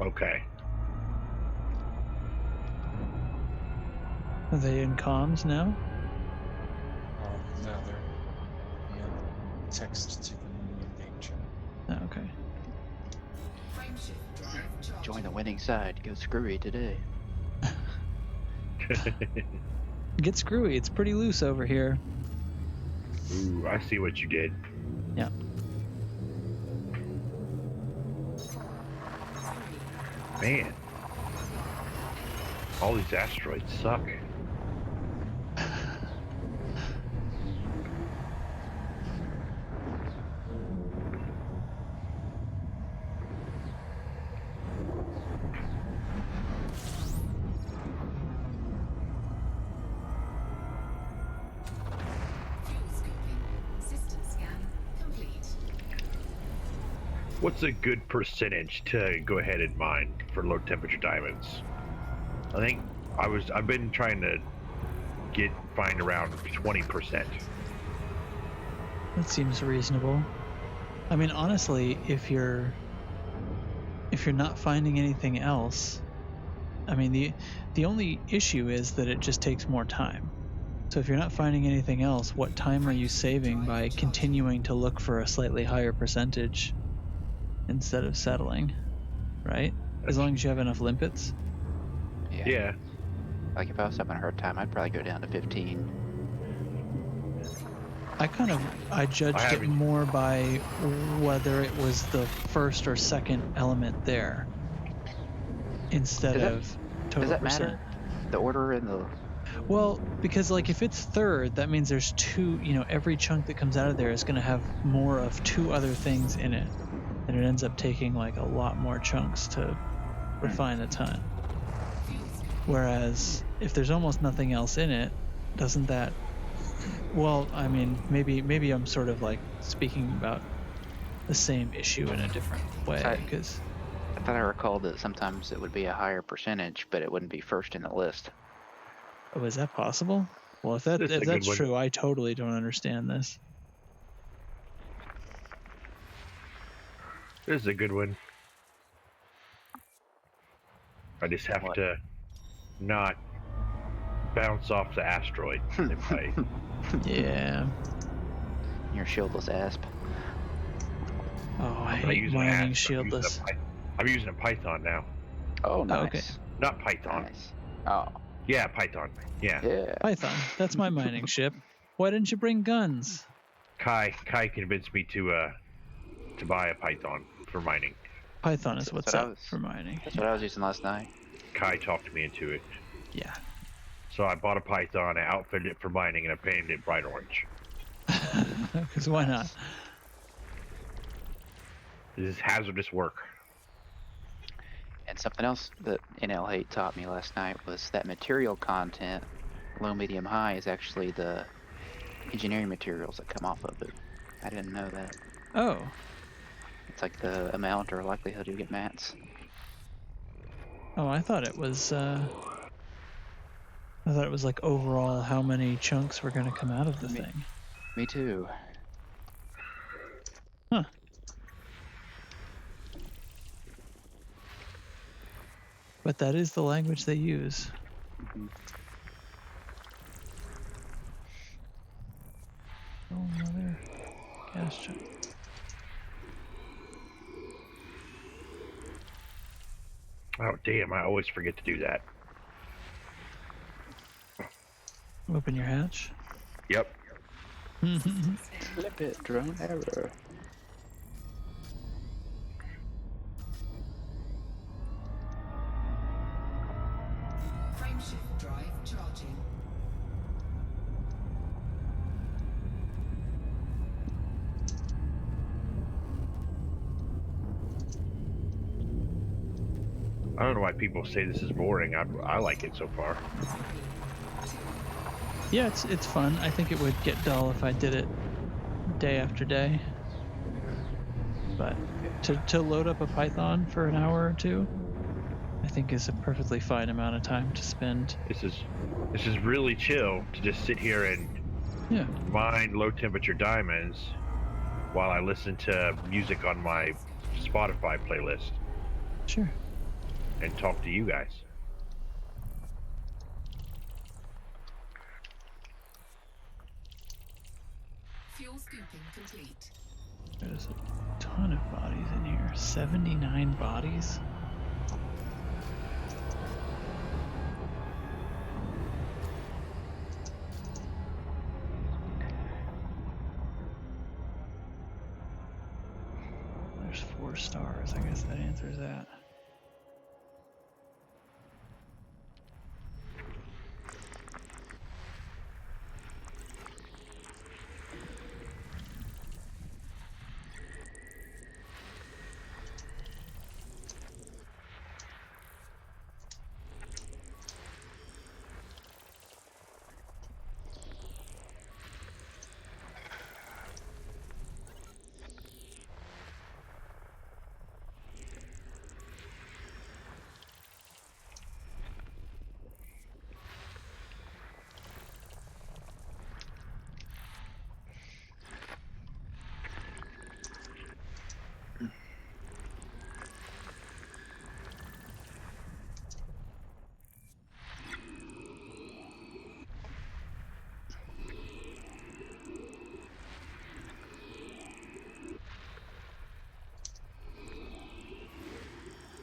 Okay. Are they in comms now? No, they're in text to the in-game chat. Oh, okay. Join the winning side. Go screwy today. Get screwy. It's pretty loose over here. Ooh, I see what you did. Yeah. Man. All these asteroids suck. What's a good percentage to go ahead and mine for low temperature diamonds? I think I've been trying to find around 20%. That seems reasonable. I mean, honestly, if you're not finding anything else, I mean, the only issue is that it just takes more time. So if you're not finding anything else, what time are you saving by continuing to look for a slightly higher percentage instead of settling, right? As long as you have enough limpets. Yeah. Like if I was having a hard time, I'd probably go down to 15. I judged it more by whether it was the first or second element there instead of total Does that percent. matter? The order in the... Well, because like if it's third, that means there's two, every chunk that comes out of there is going to have more of two other things in it. And it ends up taking like a lot more chunks to refine a ton. Whereas if there's almost nothing else in it, doesn't that... Well, I mean, maybe I'm sort of like speaking about the same issue in a different way, because... I thought I recalled that sometimes it would be a higher percentage, but it wouldn't be first in the list. Oh, is that possible? Well, if that's true, I totally don't understand this. This is a good one. I just have to not bounce off the asteroid. Yeah. You're shieldless asp. Oh, I hate mining shieldless. I'm using a Python now. Oh, nice. Okay. Not Python. Nice. Oh. Yeah, Python. Yeah. Python. That's my mining ship. Why didn't you bring guns? Kai convinced me to buy a Python for mining. Python is what's up for mining. That's what I was using last night. Kai talked me into it. Yeah. So I bought a Python, I outfitted it for mining, and I painted it bright orange. Because why not? This is hazardous work. And something else that NL8 taught me last night was that material content, low, medium, high, is actually the engineering materials that come off of it. I didn't know that. Oh. It's like the amount or likelihood you get mats. Oh, I thought it was like overall how many chunks were going to come out of the thing. Me too. Huh. But that is the language they use. Mm-hmm. Oh, another gas chunk. Oh, damn, I always forget to do that. Open your hatch. Yep. Flip it, drone error. Frameshift drive charging. I don't know why people say this is boring. I like it so far. Yeah, it's fun. I think it would get dull if I did it day after day. But to load up a Python for an hour or two, I think is a perfectly fine amount of time to spend. This is really chill to just sit here and mine low temperature diamonds while I listen to music on my Spotify playlist Sure. and talk to you guys. Fuel scooping complete. There's a ton of bodies in here. 79 bodies. There's 4 stars. I guess that answers that.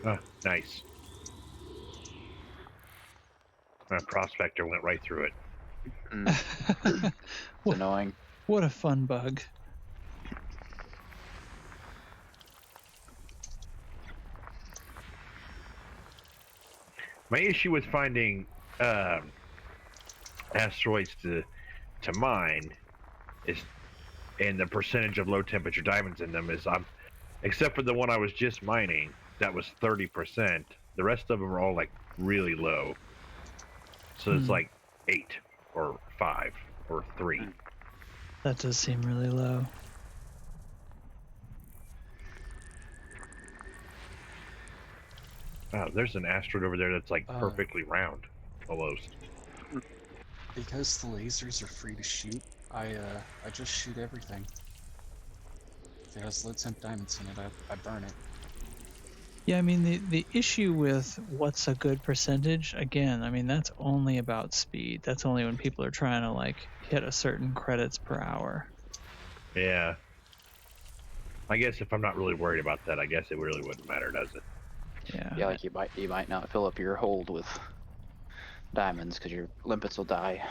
Oh, nice. My prospector went right through it. It's annoying. What a fun bug. My issue with finding asteroids to mine is, and the percentage of low temperature diamonds in them is, except for the one I was just mining, that was 30%. The rest of them are all like really low. So it's like 8 or 5 or 3. That does seem really low. Wow, there's an asteroid over there that's like perfectly round, almost. Because the lasers are free to shoot, I just shoot everything. If it has low temp diamonds in it, I burn it. Yeah, I mean, the issue with what's a good percentage, again, I mean, that's only about speed. That's only when people are trying to, like, hit a certain credits per hour. Yeah. I guess if I'm not really worried about that, I guess it really wouldn't matter, does it? Yeah. Yeah, like you might not fill up your hold with diamonds because your limpets will die.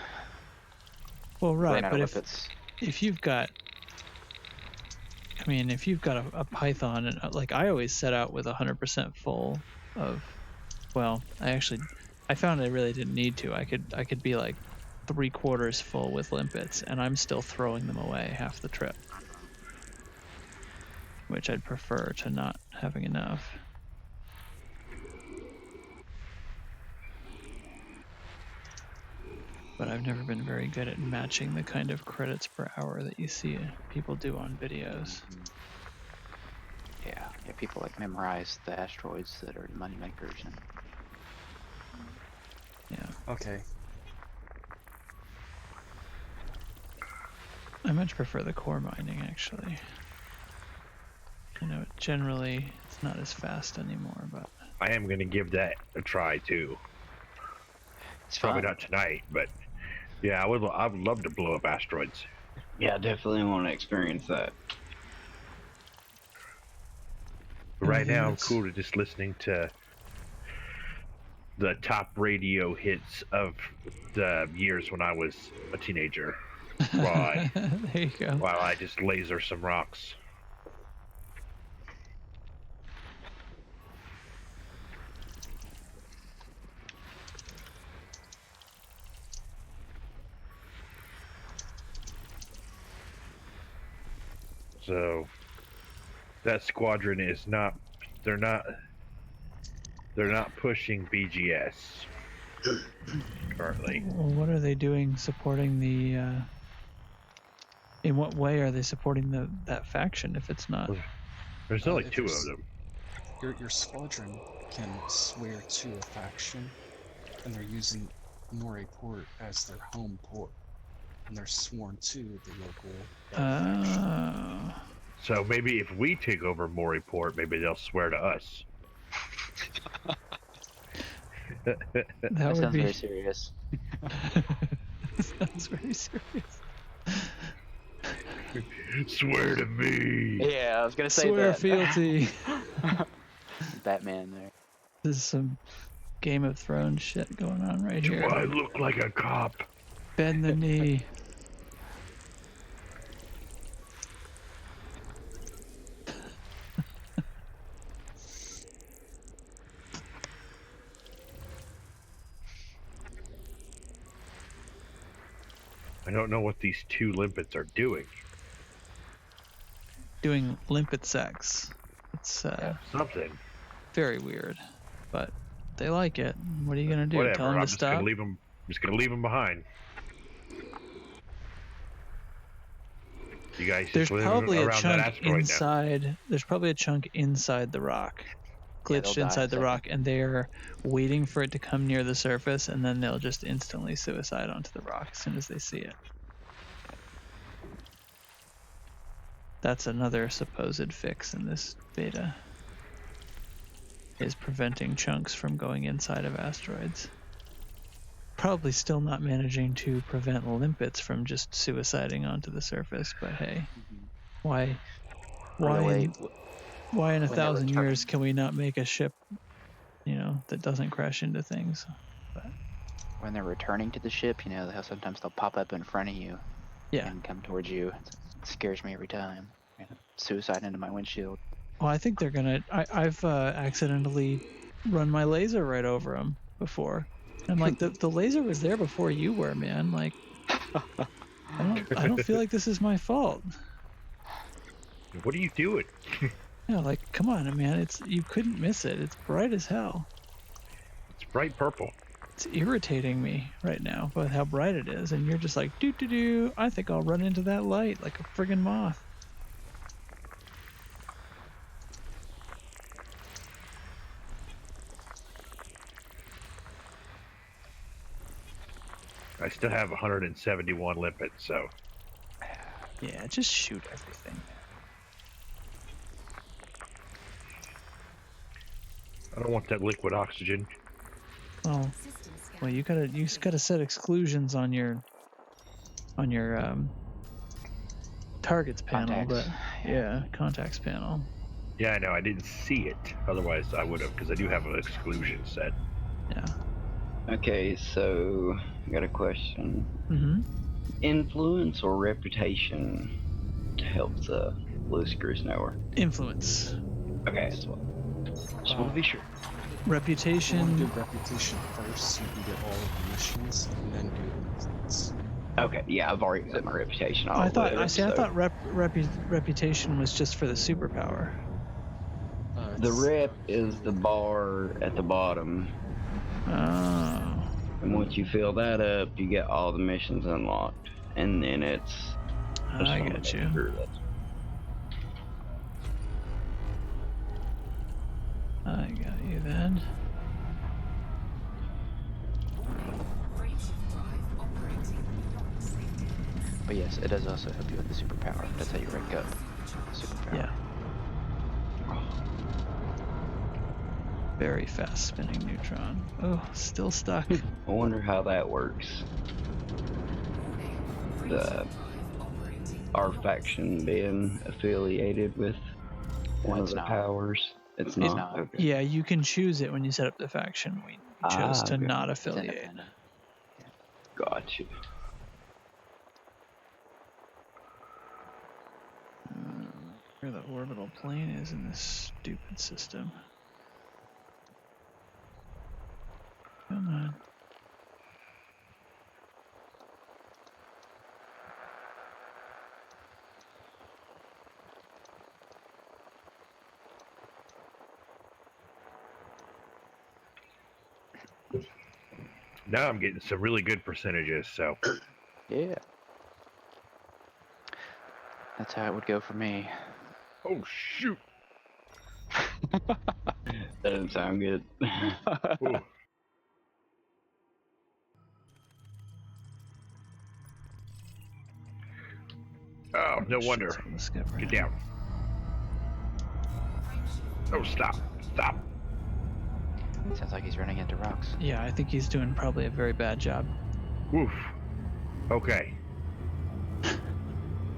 Well, right, but limpets. if you've got, I mean, if you've got a Python, and like I always set out with 100% full of, well, I found I really didn't need to. I could be like 3/4 full with limpets, and I'm still throwing them away half the trip, which I'd prefer to not having enough. But I've never been very good at matching the kind of credits per hour that you see people do on videos. Yeah, people like memorize the asteroids that are money makers. And... Yeah. Okay. I much prefer the core mining, actually. You know, generally it's not as fast anymore, but I am going to give that a try too. It's probably fun. not tonight, but yeah, I would love to blow up asteroids. Yeah, I definitely want to experience that. But right now, I'm cool to just listening to the top radio hits of the years when I was a teenager. there you go. While I just laser some rocks. So that squadron is not, they're not pushing BGS currently. Well, what are they doing supporting the in what way are they supporting that faction if it's not? There's only 2 of them. Your squadron can swear to a faction, and they're using Norre Port as their home port, and they're sworn to the local. Oh. So maybe if we take over Moriport, maybe they'll swear to us. That would sounds be very serious. sounds very serious. Swear to me. Yeah, I was gonna say Swear that. fealty. Batman there. This is some Game of Thrones shit going on right Do here. I look like a cop? Bend the knee. I don't know what these two limpets are doing. Doing limpet sex. It's Something. very weird, but they like it. What are you gonna do? Whatever. Tell them I'm to just stop? gonna leave them. Just gonna leave them behind. You guys There's just live probably a around that chunk asteroid inside. There's probably a chunk inside the rock, glitched they'll die inside the in a rock, and they're waiting for it to come near the surface, and then they'll just instantly suicide onto the rock as soon as they see it. That's another supposed fix in this beta. Is preventing chunks from going inside of asteroids. Probably still not managing to prevent limpets from just suiciding onto the surface, but hey, why in a when they're 1,000 years returning. can we not make a ship, that doesn't crash into things? But When they're returning to the ship, how sometimes they'll pop up in front of you yeah, and come towards you. It scares me every time. Suicide into my windshield. well, I think they're gonna. I've accidentally run my laser right over them before, and like the laser was there before you were, man. Like, I don't feel like this is my fault. What are you doing? Yeah, like, come on, man. You couldn't miss it. It's bright as hell. It's bright purple. It's irritating me right now with how bright it is, and you're just like, doo. I think I'll run into that light like a friggin' moth. I still have 171 limpets, so Yeah, just shoot everything. I don't want that liquid oxygen. Oh, well, you gotta set exclusions on your targets panel, Contacts. but yeah, contacts panel. Yeah, I know. I didn't see it. Otherwise, I would have, because I do have an exclusion set. Yeah. Okay, so I got a question. Mm-hmm. Influence or reputation to help the blue screw snower? Influence. Okay, just want to be sure. You Reputation. want to do reputation first, so you can get all of the missions, and then do influence. Okay, yeah, I've already set my reputation. I thought I so thought reputation was just for the superpower. the rep is the bar at the bottom, Oh. and once you fill that up, you get all the missions unlocked, and then it's. just I wanna got make you. sure that's- I got you then. But yes, it does also help you with the superpower. That's how you rank up. Superpower. Yeah. Very fast spinning neutron. Oh, still stuck. I wonder how that works. Our faction being affiliated with one of it's the not. powers. It's It's not. not. Okay. Yeah, you can choose it when you set up the faction. We chose to okay. not It's affiliate. independent. Gotcha. Where the orbital plane is in this stupid system. Come on. Now I'm getting some really good percentages, so. Yeah. That's how it would go for me. Oh, shoot. That doesn't sound good. Ooh. Oh, no wonder. Discovery. Get down. Oh, stop. Stop. Sounds like he's running into rocks. Yeah, I think he's doing probably a very bad job. Oof. Okay.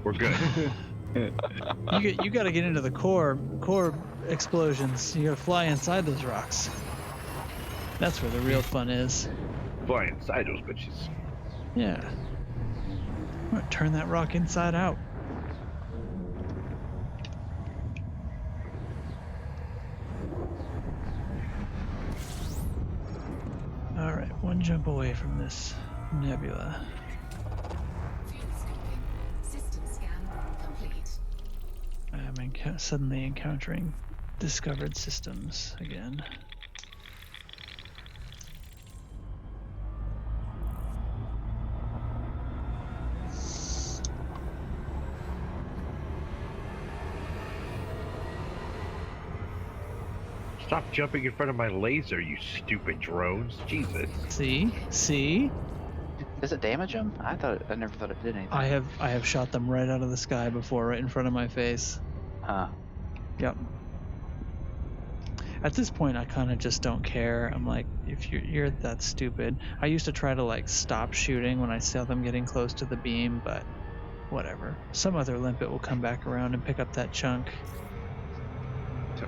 We're good. You got to get into the core explosions. You got to fly inside those rocks. That's where the real fun is. Fly inside those bitches. Yeah. I'm gonna turn that rock inside out. Alright, one jump away from this nebula. Fuel scooping. System scan complete. I'm suddenly encountering discovered systems again. Stop jumping in front of my laser, you stupid drones. Jesus. See? Does it damage him? I never thought it did anything. I have shot them right out of the sky before, right in front of my face. Huh. Yep. At this point, I kind of just don't care. I'm like, if you're that stupid. I used to try to like stop shooting when I saw them getting close to the beam, but whatever. Some other limpet will come back around and pick up that chunk.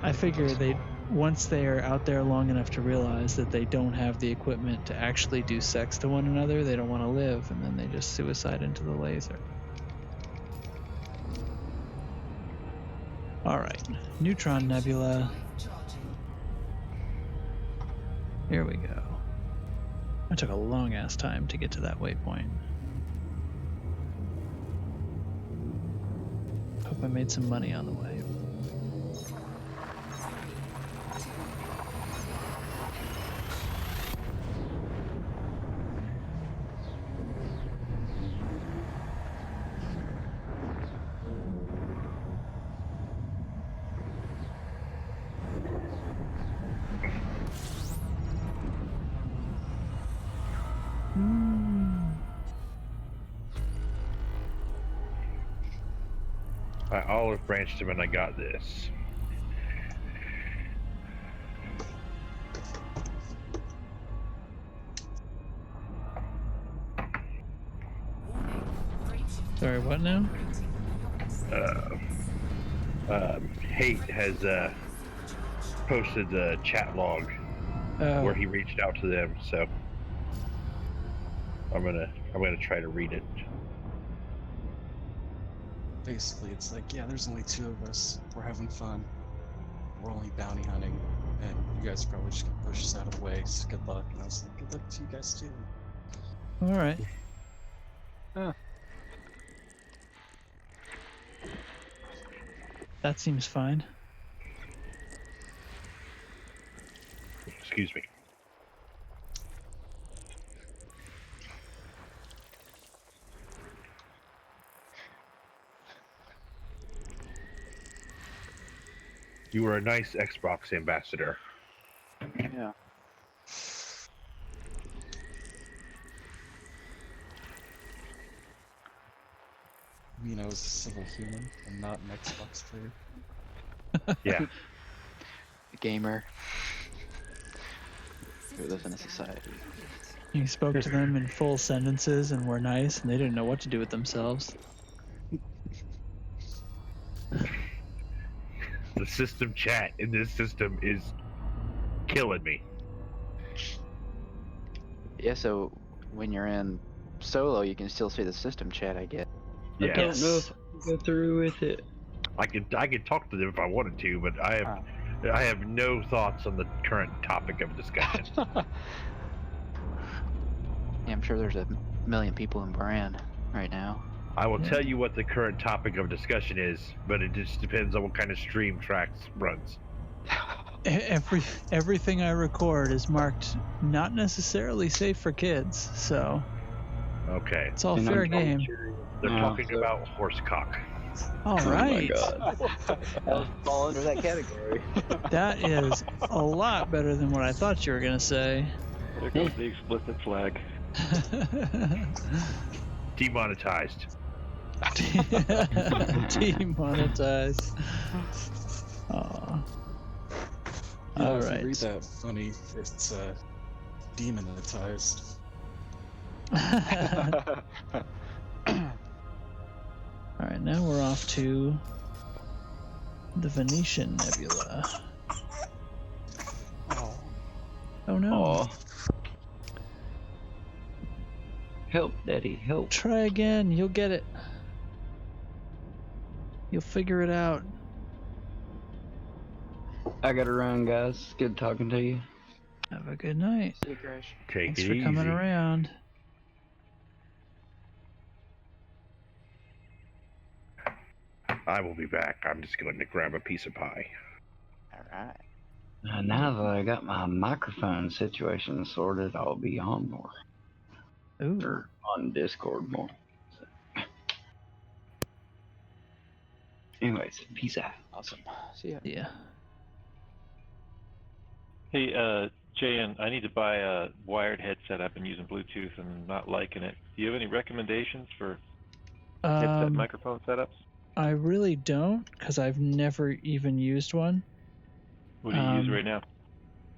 I figure once they're out there long enough to realize that they don't have the equipment to actually do sex to one another, they don't want to live, and then they just suicide into the laser. Alright, Neutron Nebula. Here we go. It took a long ass time to get to that waypoint. Hope I made some money on the way. I olive branched him and I got this. Sorry, what now? Hate has posted the chat log where he reached out to them, so I'm gonna try to read it. Basically, it's like, yeah, there's only 2 of us. We're having fun. We're only bounty hunting, and you guys are probably just gonna push us out of the way. So good luck. And I was like, good luck to you guys too. All right. That seems fine. Excuse me. You were a nice Xbox ambassador. Yeah. You mean I was a civil human and not an Xbox player? Yeah. A gamer who lives in a society. You spoke to them in full sentences and were nice, and they didn't know what to do with themselves. The system chat in this system is killing me. Yeah, so when you're in solo, you can still see the system chat, I guess. Yeah. I don't know if I can go through with it. I could talk to them if I wanted to, but I have no thoughts on the current topic of discussion. Yeah, I'm sure there's a million people in Brand right now. I will tell you what the current topic of discussion is, but it just depends on what kind of stream Trax runs. Everything I record is marked not necessarily safe for kids, so Okay. it's all fair game. They're talking about horse cock. All right. Oh my god. That would fall under that category. That is a lot better than what I thought you were gonna say. There goes the explicit flag. Demonetized. Demonetized. Aw. Yeah, All if right. you read that funny, it's demonetized. All right, now we're off to the Venetian Nebula. Oh no. Aw. Help, Daddy, help. Try again. You'll get it. You'll figure it out. I gotta run, guys. Good talking to you. Have a good night. See you, Crash. Take Thanks it for easy. coming around. I will be back. I'm just going to grab a piece of pie. All right. Now that I got my microphone situation sorted, I'll be on more. Ooh. Or on Discord more. So. Anyways, peace out. Awesome. See ya. Yeah. Hey, Jan, I need to buy a wired headset. I've been using Bluetooth and not liking it. Do you have any recommendations for headset microphone setups? I really don't, because I've never even used one. What do you use right now?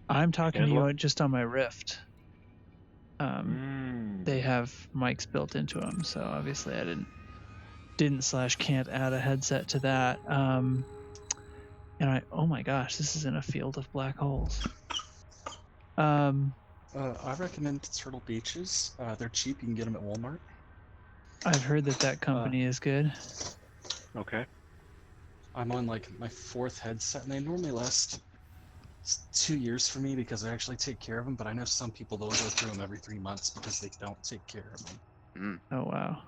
I'm talking to you Standalone? just on my Rift. They have mics built into them, so obviously I didn't/can't add a headset to that. And oh my gosh, this is in a field of black holes. I recommend Turtle Beaches. They're cheap. You can get them at Walmart. I've heard that company is good. Okay. I'm on like my 4th headset, and they normally last 2 years for me because I actually take care of them. But I know some people they'll go through them every 3 months because they don't take care of them. Oh wow.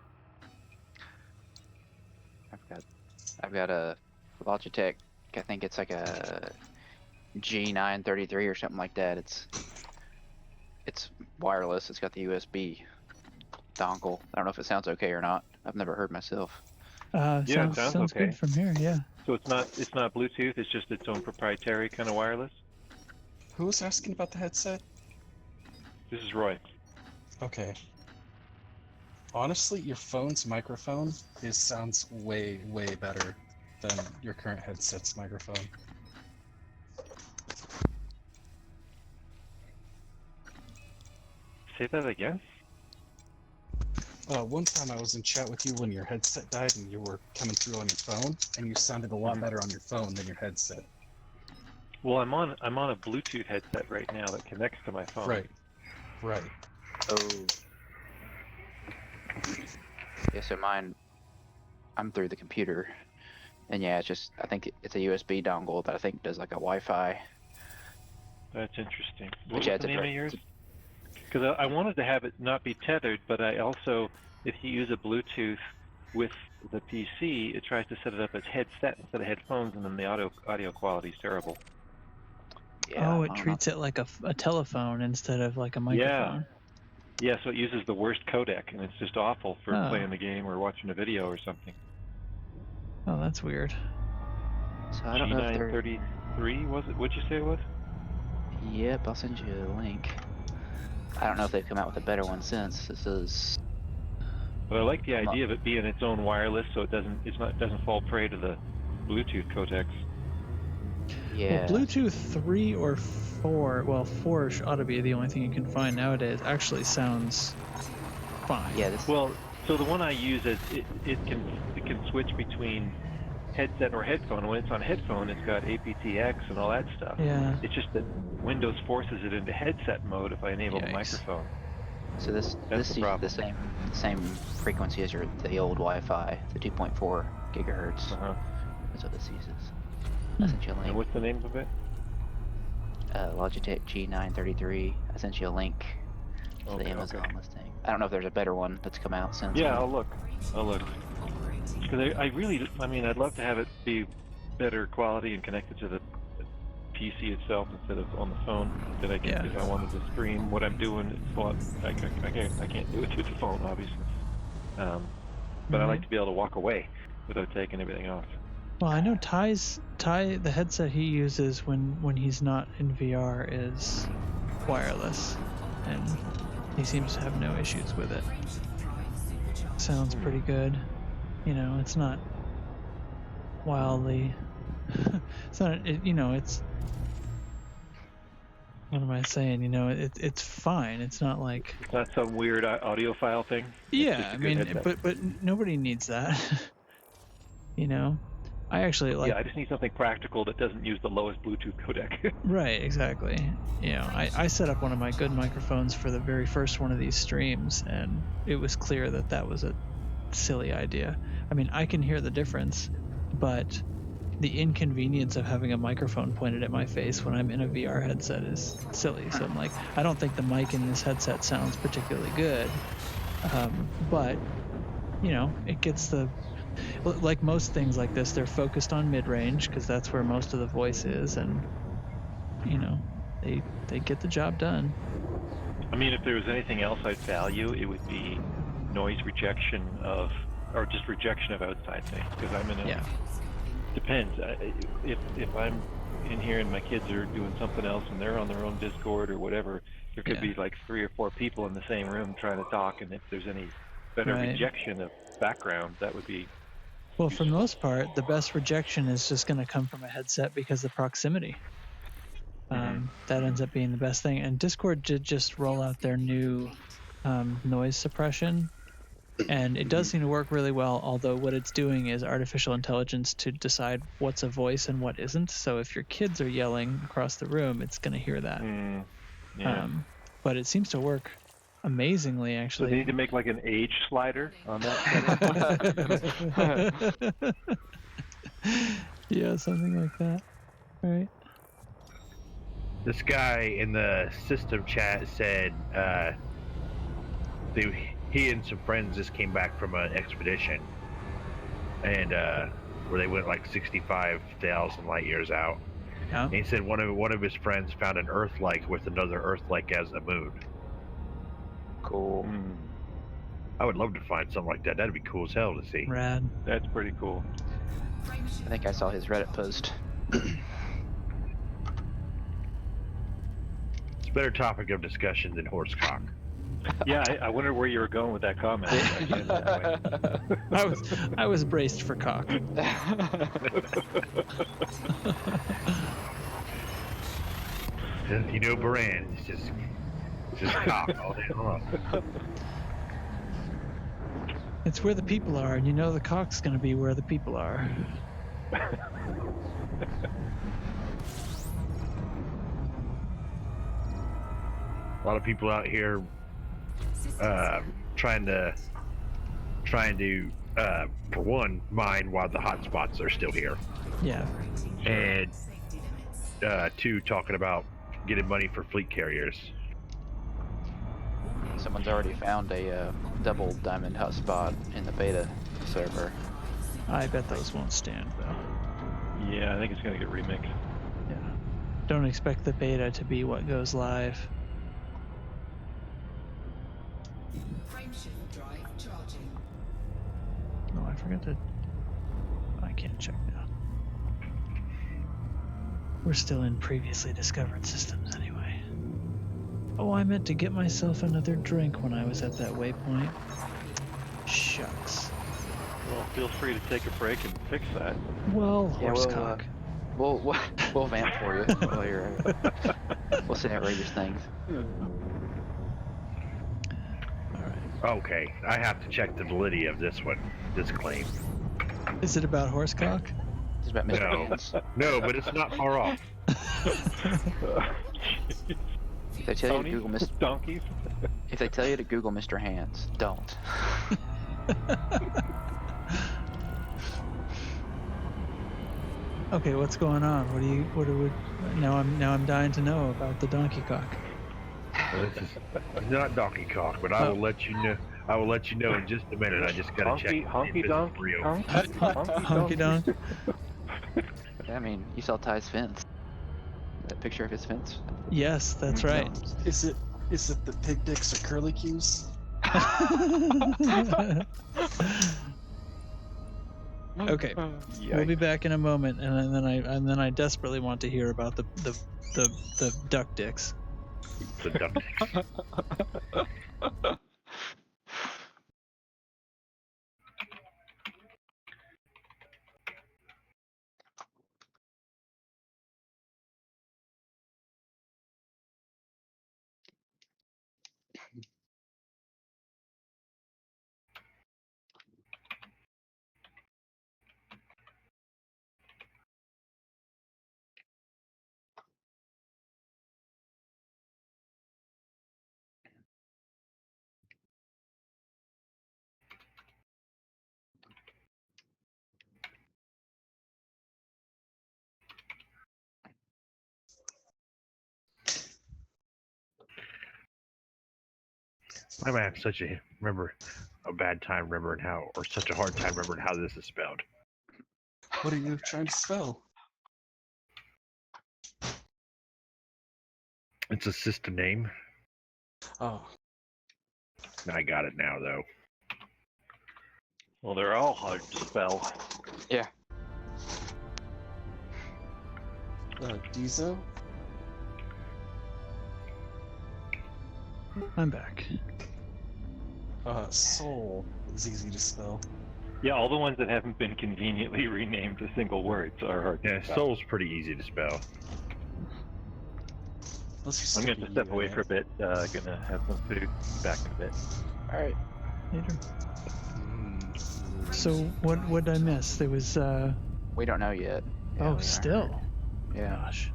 I've got a Logitech. I think it's like a G933 or something like that. It's wireless. It's got the USB dongle. I don't know if it sounds okay or not. I've never heard myself. Yeah, it sounds okay. good from here. Yeah. So it's not Bluetooth. It's just its own proprietary kind of wireless. Who was asking about the headset? This is Roy. Okay. Honestly, your phone's microphone sounds way, way better than your current headset's microphone. Say that again? One time I was in chat with you when your headset died and you were coming through on your phone, and you sounded a lot better on your phone than your headset. Well, I'm on a Bluetooth headset right now that connects to my phone. Right. Oh. Yeah, so mine, I'm through the computer, and yeah, I think it's a USB dongle that I think does like a Wi-Fi. That's interesting. Which What was adds the a name of yours? Because I wanted to have it not be tethered, but I also, if you use a Bluetooth with the PC, it tries to set it up as headset instead of headphones, and then the audio quality is terrible. Yeah, Oh, it treats it like a telephone instead of like a microphone. Yeah, so it uses the worst codec, and it's just awful for Oh. playing the game or watching a video or something. Oh, that's weird. So I don't know if they're... G933, was it? What'd you say it was? Yep, I'll send you a link. I don't know if they've come out with a better one since. This is... But I like the idea of it being its own wireless, so it doesn't fall prey to the Bluetooth codecs. Yeah. Well, Bluetooth 3 or 4, well, 4 ought to be the only thing you can find nowadays, actually sounds fine. Yeah. So the one I use is it can switch between headset or headphone. When it's on headphone, it's got aptX and all that stuff. Yeah. It's just that Windows forces it into headset mode if I enable the microphone. So this uses the same frequency as the old Wi-Fi, the 2.4 gigahertz. That's what this uses. I sent you a link. And what's the name of it? Logitech G933. I sent you a link to the Amazon listing. I don't know if there's a better one that's come out since. Yeah, I'll look. Because I'd love to have it be better quality and connected to the PC itself instead of on the phone. That I can, if I wanted to stream what I'm doing, I can't do it through the phone, obviously. But I like to be able to walk away without taking everything off. Well, I know Ty, the headset he uses when he's not in VR is wireless, and he seems to have no issues with it. Sounds pretty good. You know, it's not wildly. It's not. It's what am I saying? You know, it's fine. It's not like It's not some weird audiophile thing. It's yeah. just a I good mean, headset. but nobody needs that. You know, I actually like. Yeah, I just need something practical that doesn't use the lowest Bluetooth codec. Right, exactly. You know, I set up one of my good microphones for the very first one of these streams, and it was clear that that was a silly idea. I mean, I can hear the difference, but the inconvenience of having a microphone pointed at my face when I'm in a VR headset is silly. So I'm like, I don't think the mic in this headset sounds particularly good, but you know, it gets the like most things like this, they're focused on mid-range because that's where most of the voice is, and you know, they get the job done. I mean, if there was anything else I'd value, it would be noise rejection or just rejection of outside things. Because I'm in a. Yeah. Depends. If I'm in here and my kids are doing something else and they're on their own Discord or whatever, there could be like 3 or 4 people in the same room trying to talk, and if there's any better Right. rejection of background, that would be. Well, for the most part, the best rejection is just going to come from a headset because of proximity. That ends up being the best thing. And Discord did just roll out their new noise suppression, and it does seem to work really well, although what it's doing is artificial intelligence to decide what's a voice and what isn't. So if your kids are yelling across the room, it's going to hear that. Yeah. But it seems to work amazingly, So actually. they need to make like an age slider on that. Yeah, something like that. Right. This guy in the system chat said he and some friends just came back from an expedition, and where they went like 65,000 light years out. Yeah. And he said one of his friends found an Earth-like with another Earth-like as a moon. Cool. I would love to find something like that. That'd be cool as hell to see. Rad. That's pretty cool. I think I saw his Reddit post. It's a better topic of discussion than horsecock. Yeah, I wonder where you were going with that comment. I was braced for cock. You know, Baran, it's just cock all day long. It's where the people are, and you know the cock's going to be where the people are. A lot of people out here trying to for one, mine while the hotspots are still here. Yeah. And two, talking about getting money for fleet carriers. Someone's already found a double diamond hotspot in the beta server. I bet those won't stand, though. Yeah, I think it's going to get remixed. Yeah. Don't expect the beta to be what goes live. Frameshift drive charging. No, I forgot to. I can't check now. We're still in previously discovered systems anyway. Oh, I meant to get myself another drink when I was at that waypoint. Shucks. Well, feel free to take a break and fix that. Well, Yeah, horsecock. we'll vamp for you while you're. We'll say outrageous things. Okay, I have to check the validity of this one, this claim. Is it about horsecock? It's about Mr. Hands. No, but it's not far off. If they tell you to Google Mr. Donkeys. If they tell you to Google Mr. Hands, don't. Okay, what's going on? What do we? Now I'm dying to know about the donkey cock. Well, this is not donkey cock, but I will let you know. I will let you know in just a minute. I just gotta check. Honky donk. Honky donk. I mean, you saw Ty's fence. That picture of his fence. Yes, that's right. Is it the pig dicks or curly cues? Okay, we'll be back in a moment, and then I desperately want to hear about the duck dicks. The duck dicks. I'm having a bad time remembering how, or such a hard time remembering how this is spelled. What are you trying to spell? It's a system name. Oh. I got it now, though. Well, they're all hard to spell. Yeah. Diesel? I'm back. Soul is easy to spell. Yeah, all the ones that haven't been conveniently renamed to single words are hard to spell. Soul's pretty easy to spell. I'm going to step away for a bit. Gonna have some food. Back in a bit. All right. Later. So what did I miss? There was We don't know yet. Yeah, oh, we still. aren't. Yeah. Gosh.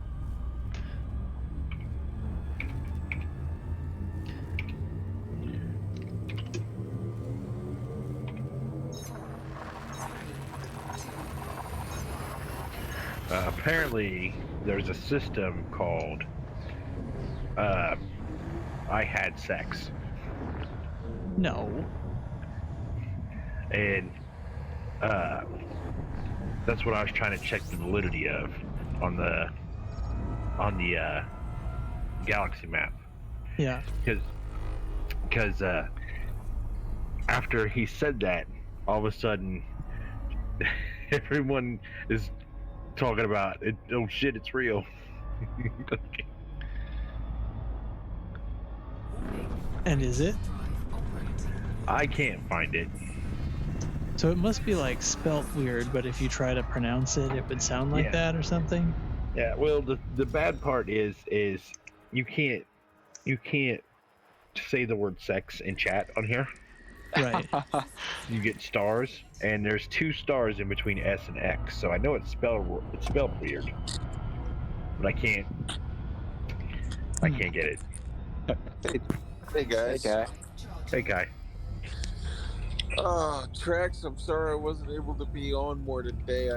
Apparently, there's a system called I Had Sex. No. And that's what I was trying to check the validity of on the galaxy map. Yeah. Because after he said that, all of a sudden everyone is talking about it. Oh shit, it's real. And is it? I can't find it. So it must be like spelt weird, but if you try to pronounce it, it would sound like that or something. Yeah, well, the bad part is you can't say the word sex in chat on here. Right. You get stars, and there's 2 stars in between S and X. So I know it's spelled weird, but I can't get it. Hey guys. Hey guy. Trax, I'm sorry I wasn't able to be on more today.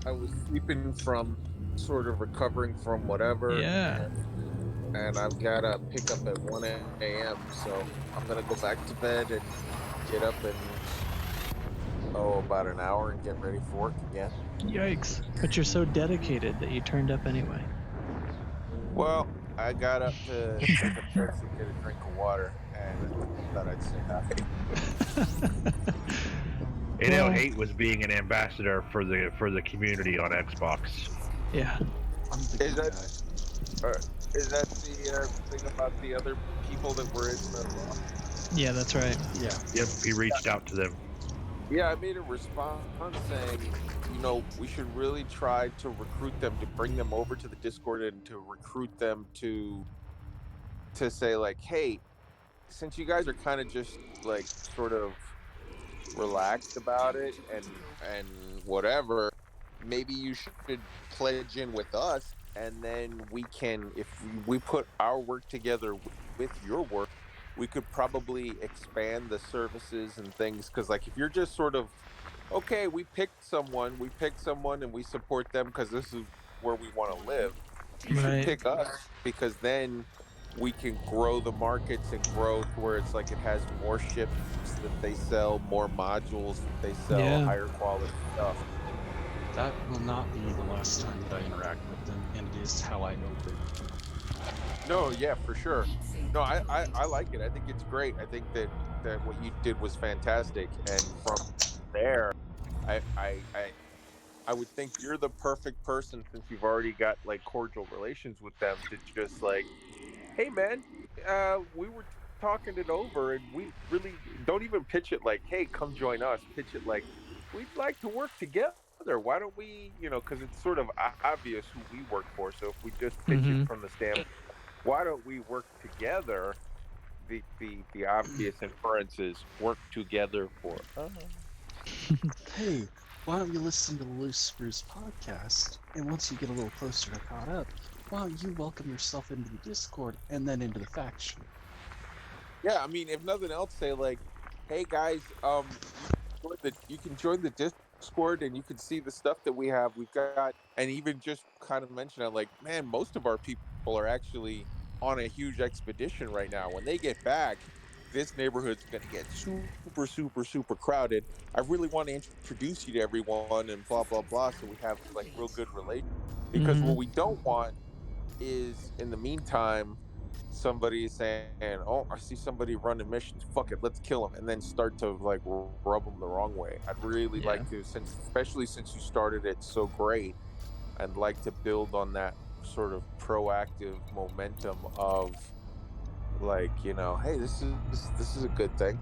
I was sleeping from sort of recovering from whatever. Yeah. And I've got to pick up at 1 a.m. So I'm going to go back to bed and get up in, about an hour and get ready for work again. Yikes. But you're so dedicated that you turned up anyway. Well, I got up to take a piss and get a drink of water, and I thought I'd say hi. NL8 was being an ambassador for the community on Xbox. Yeah. Is that the thing about the other people that were in the... Yeah, that's right. Yeah. Yep, he reached out to them. Yeah, I made a response saying, we should really try to recruit them, to bring them over to the Discord and to recruit them to say, like, hey, since you guys are kind of just, like, sort of relaxed about it and whatever, maybe you should pledge in with us, and then we can, if we put our work together with your work, we could probably expand the services and things. Because, like, if you're just sort of, okay, we picked someone and we support them because this is where we want to live, you should pick us, because then we can grow the markets and grow to where it's like it has more ships that they sell, more modules that they sell, higher quality stuff. That will not be the last time that I interact with them, and it is how I open. No, yeah, for sure. No, I like it. I think it's great. I think that what you did was fantastic, and from there, I would think you're the perfect person, since you've already got like cordial relations with them, to just like, hey man, we were talking it over, and we really don't even pitch it like, hey, come join us. Pitch it like, we'd like to work together. Why don't we, because it's sort of obvious who we work for. So if we just pitch it from the standpoint, why don't we work together? The obvious inference is work together for. Hey, why don't you listen to the Loose Spruce podcast? And once you get a little closer to caught up, why don't you welcome yourself into the Discord and then into the faction? Yeah, I mean, if nothing else, say like, hey guys, you can join the Discord and you can see the stuff that we have. We've got, and even just kind of mention it, like, man, most of our people are actually on a huge expedition right now. When they get back, this neighborhood's going to get super, super, super crowded. I really want to introduce you to everyone and blah, blah, blah, so we have like real good relations. Because what we don't want is, in the meantime, somebody saying, "Oh, I see somebody running missions. Fuck it, let's kill him," and then start to like rub them the wrong way. I'd really like to, especially since you started it so great, I'd like to build on that sort of proactive momentum of, like, you know, hey, this is a good thing.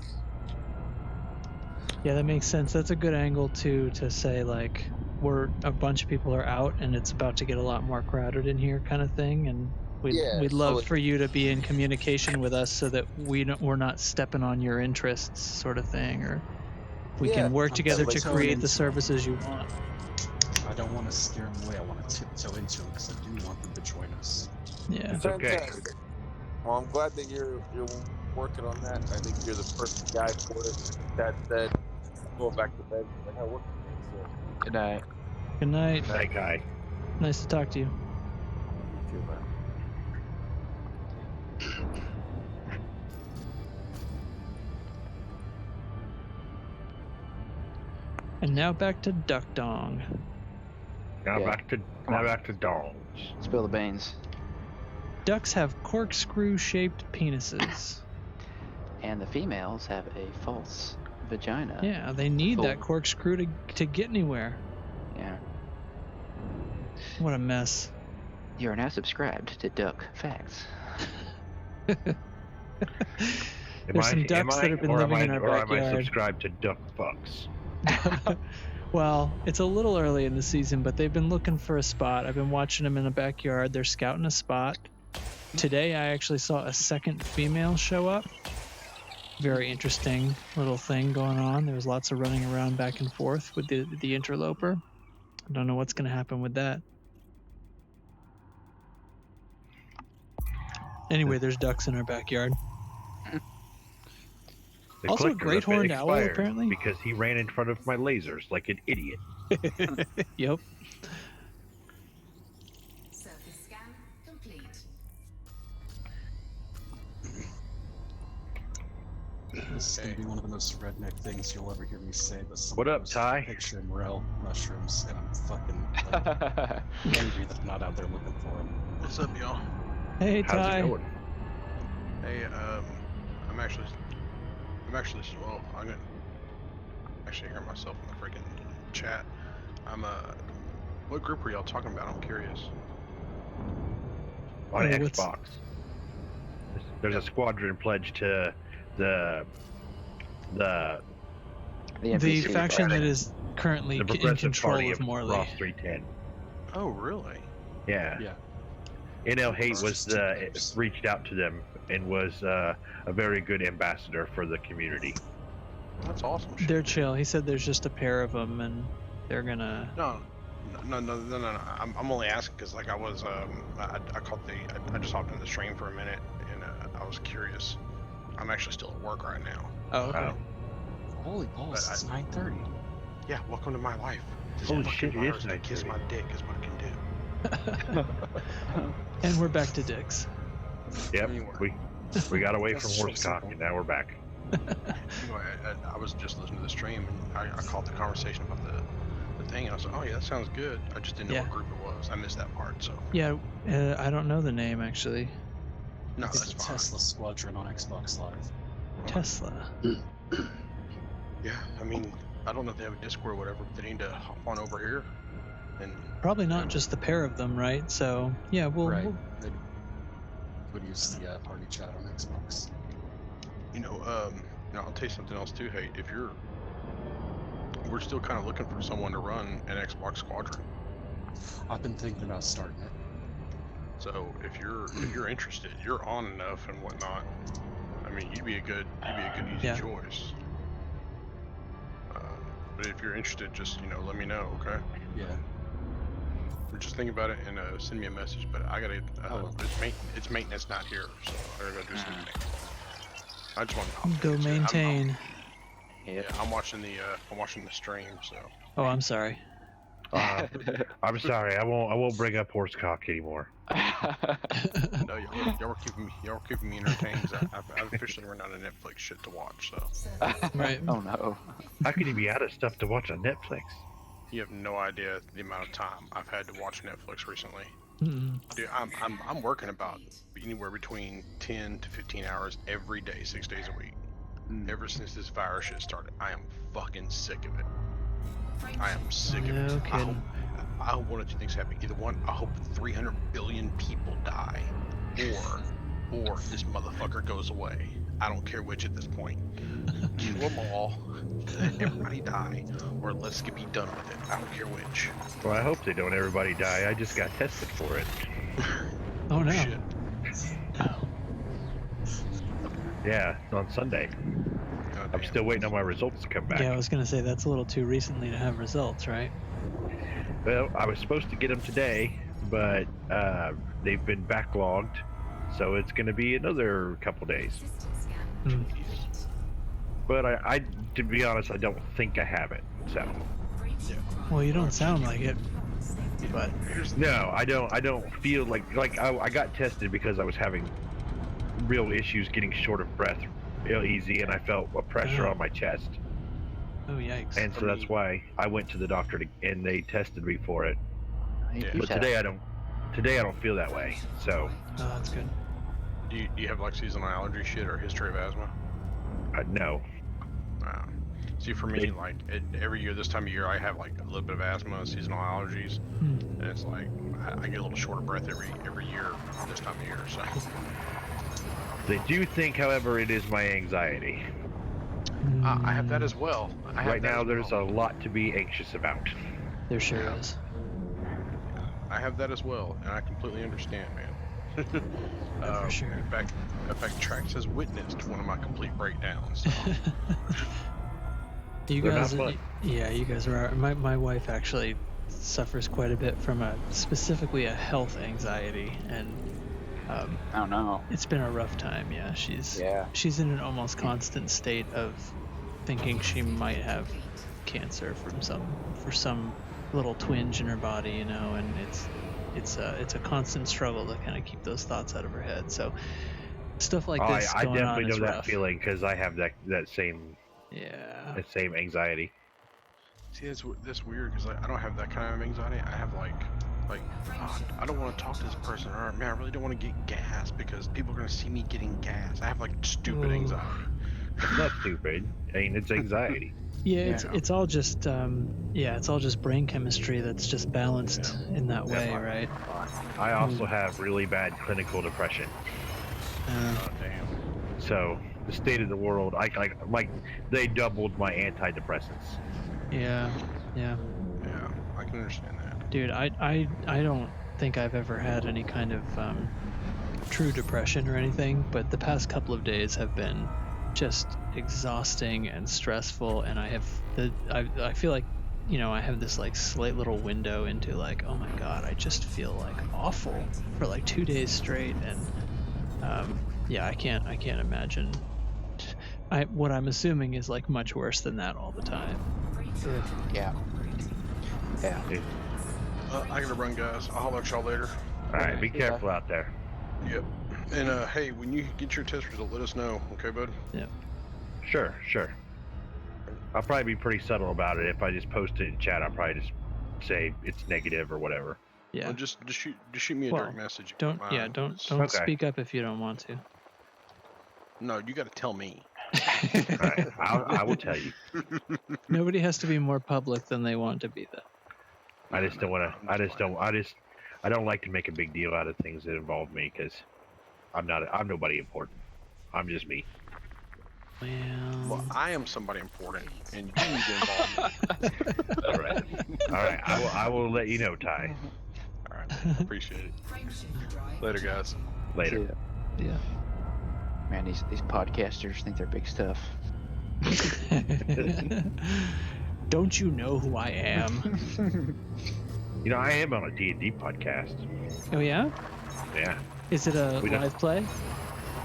Yeah, that makes sense. That's a good angle too, to say like a bunch of people are out and it's about to get a lot more crowded in here, kind of thing, and we'd love for you to be in communication with us so that we're not stepping on your interests, sort of thing, or we can work together to create the services you want. I don't want to scare them away. I want to tiptoe into them because I do want them to join us. Yeah. It's okay. Well, I'm glad that you're working on that. I think you're the perfect guy for it. That said, going back to bed. I got work today, so. Good night. Good night. Night, guy. Nice to talk to you. You too, man. And now back to Duck Dong. Now back to dongs. Spill the beans. Ducks have corkscrew-shaped penises. And the females have a false vagina. Yeah, they need that corkscrew to get anywhere. Yeah. What a mess. You are now subscribed to Duck Facts. There's some ducks that have been living in our backyard. Or am I subscribed to duck fucks? Well, it's a little early in the season, but they've been looking for a spot. I've been watching them in the backyard. They're scouting a spot. Today, I actually saw a second female show up. Very interesting little thing going on. There was lots of running around back and forth with the interloper. I don't know what's going to happen with that. Anyway, there's ducks in our backyard. The Also a clicker great of it horned owl, expired apparently. because he ran in front of my lasers like an idiot. Yep. Surface scan complete. This is going to be one of the most redneck things you'll ever hear me say, but What up, Ty? Picturing Morel mushrooms, and I'm fucking angry that I'm not out there looking for them. What's up, y'all? Hey, How's Ty. it going? Hey, I'm actually, well, I'm gonna actually hear myself in the freaking chat. What group were y'all talking about? I'm curious. On Xbox. There's a squadron pledge to the faction that is currently the in Progressive control Party of Morley. Ross 310. Oh, really? Yeah. Yeah. NL Hate was reached out to them and was a very good ambassador for the community. That's awesome. They're chill. He said there's just a pair of them, and they're gonna. No. I'm only asking because, like, I was I just hopped in the stream for a minute and I was curious. I'm actually still at work right now. Oh, okay. Holy balls! It's 9:30. Yeah, welcome to my life. This Holy fucking shit, it is virus to kiss 9:30. my dick is what it can do. And we're back to dicks. Yep. We got away from horsecock and now we're back. Anyway, I was just listening to the stream and I caught the conversation about the thing and I was like, oh yeah, that sounds good. I just didn't know what group it was. I missed that part. So Yeah, I don't know the name actually. no, It's that's the fine. Tesla Squadron on Xbox Live. Tesla. Yeah, I mean, I don't know if they have a Discord or whatever, but they need to hop on over here. And Probably not just the pair of them, right? So yeah, Right. we'll They would use the party chat on Xbox. I'll tell you something else too. Hey, we're still kind of looking for someone to run an Xbox Squadron. I've been thinking about starting it. So if you're interested, you're on enough and whatnot. I mean, you'd be a good easy choice. But if you're interested, just let me know, okay? Yeah. Just think about it and send me a message. But I gotta. It's maintenance not here, so I gotta go do something. I just want to go maintain. I'm watching the stream, so. Oh, I'm sorry. I'm sorry. I won't bring up horsecock anymore. No, y'all were keeping me entertained. I've officially run out of Netflix shit to watch. So Right. Oh no. How can you be out of stuff to watch on Netflix? you have no idea the amount of time I've had to watch Netflix recently. Mm. Dude, I'm working about anywhere between 10 to 15 hours every day, 6 days a week. Ever since this virus shit started, I am fucking sick of it. I am sick of it. No kidding. I hope one of two things happen. Either one, I hope 300 billion people die, or this motherfucker goes away. I don't care which at this point. Kill them all, let everybody die, or let's get be done with it. I don't care which. Well, I hope they don't everybody die. I just got tested for it. Oh no. Shit. Yeah, on Sunday. I'm still waiting on my results to come back. Yeah, I was gonna say that's a little too recently to have results, right? Well, I was supposed to get them today, but they've been backlogged, so it's going to be another couple days. Hmm. But I, to be honest, I don't think I have it. So. Well, you don't sound like it, but No, I don't feel like I got tested because I was having real issues getting short of breath real easy, and I felt a pressure on my chest. oh yikes. And so that's why I went to the doctor and they tested me for it. But today I don't feel that way. So. Oh, that's good. Do you have like seasonal allergy shit or history of asthma? No. See, for me, like every year this time of year, I have like a little bit of asthma, seasonal allergies, and it's like I get a little short of breath every year this time of year. So They do think, however, it is my anxiety. I have that as well. Right now, there's a lot to be anxious about. There sure is. I have that as well, and I completely understand, man. For sure. In fact, Trax has witnessed one of my complete breakdowns. So. You They're guys, not fun. yeah, you guys are. My wife actually suffers quite a bit from specifically a health anxiety, and Oh no. it's been a rough time. Yeah, she's in an almost constant state of thinking she might have cancer for some little twinge in her body, you know, and it's a constant struggle to kind of keep those thoughts out of her head. So stuff like this I going definitely on know is that rough. feeling because I have that same anxiety. See, that's weird because like I don't have that kind of anxiety. I have like I don't want to talk to this person, or man, I really don't want to get gas because people are gonna see me getting gas. I have like stupid anxiety. It's not stupid. I mean, it's anxiety. Yeah, it's all just it's all just brain chemistry that's just balanced in that way, right? I also have really bad clinical depression. Oh damn. So the state of the world, like they doubled my antidepressants. Yeah. Yeah, I can understand that. Dude, I don't think I've ever had any kind of true depression or anything, but the past couple of days have been just exhausting and stressful, and I feel like, you know, I have this like slight little window into like, oh my god, I just feel like awful for like 2 days straight, and I can't imagine. What I'm assuming is like much worse than that all the time. Yeah. I gotta run, guys. I'll holler at y'all later. All right, be careful out there. Yep. And hey, when you get your test result, let us know, okay, bud? Yeah. Sure. I'll probably be pretty subtle about it. If I just post it in chat, I'll probably just say it's negative or whatever. Yeah. Well, just shoot me a direct message. Don't Okay. speak up if you don't want to. No, you gotta tell me. All right, I will tell you. Nobody has to be more public than they want to be, though. I just don't want to. I don't like to make a big deal out of things that involve me because I'm nobody important. I'm just me. Well, I am somebody important, and you need to involve me. All right. I will let you know, Ty. All right, appreciate it. Later, guys. Later. Yeah. Man, these podcasters think they're big stuff. Don't you know who I am? You know, I am on a D&D podcast. Oh yeah? Yeah. Is it a live play?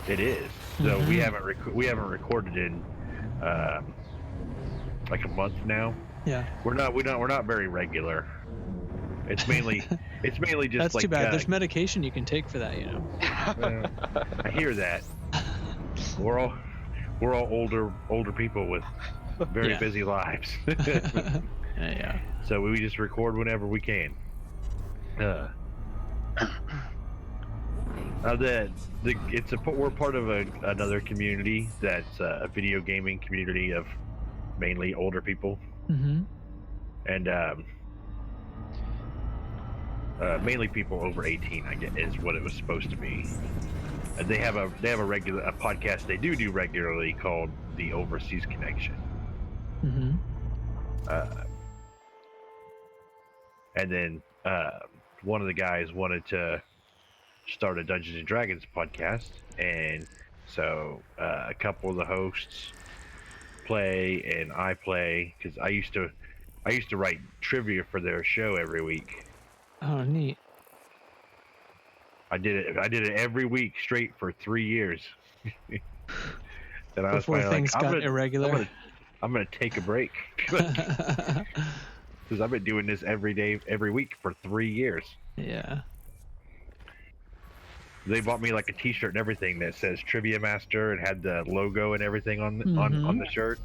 It is. So we haven't recorded in like a month now. Yeah. We're not very regular. It's mainly just That's like too bad. There's medication you can take for that, you know. I hear that. we're all older people with very Yeah. busy lives. Yeah. So we just record whenever we can. We're part of another community that's a video gaming community of mainly older people, Mm-hmm. and mainly people over 18. I guess is what it was supposed to be. And they have a podcast they do regularly called the Overseas Connection. Mm-hmm. And then one of the guys wanted to start a Dungeons and Dragons podcast, and so a couple of the hosts play and I play, because I used to write trivia for their show every week. Oh, neat. I did it every week straight for 3 years. And I was Before finally things got irregular. I'm gonna take a break because I've been doing this every day, every week for 3 years. Yeah. They bought me like a T-shirt and everything that says Trivia Master and had the logo and everything on the shirt.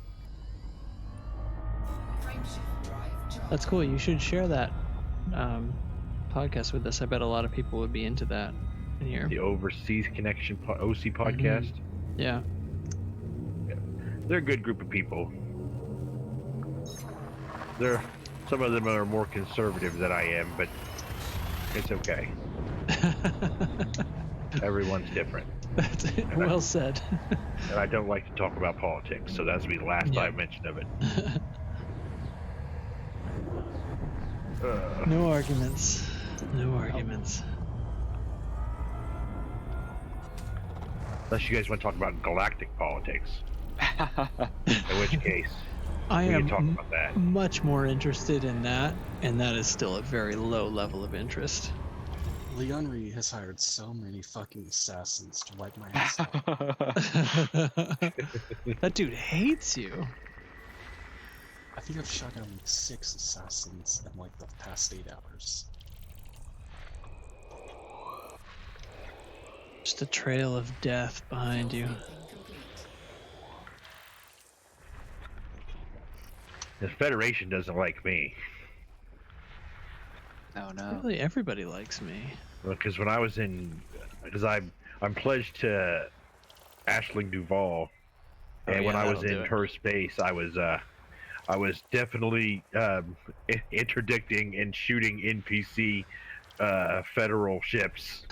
That's cool. You should share that podcast with us. I bet a lot of people would be into that in here. The Overseas Connection OC podcast. Yeah. They're a good group of people. Some of them are more conservative than I am, but it's okay. Everyone's different. That's well said. And I don't like to talk about politics, so that's be the last time I mention of it. No arguments. No arguments. Unless you guys want to talk about galactic politics. In which case, I we am can talk about that. much more interested in that, and that is still a very low level of interest. Leonri has hired so many fucking assassins to wipe my ass out. That dude hates you. I think I've shot down like 6 assassins in like the past 8 hours. Just a trail of death behind you. The Federation doesn't like me. No. Really, everybody likes me. Because when I was because I'm pledged to Aisling Duval, and when I was in her space, I was definitely interdicting and shooting NPC federal ships.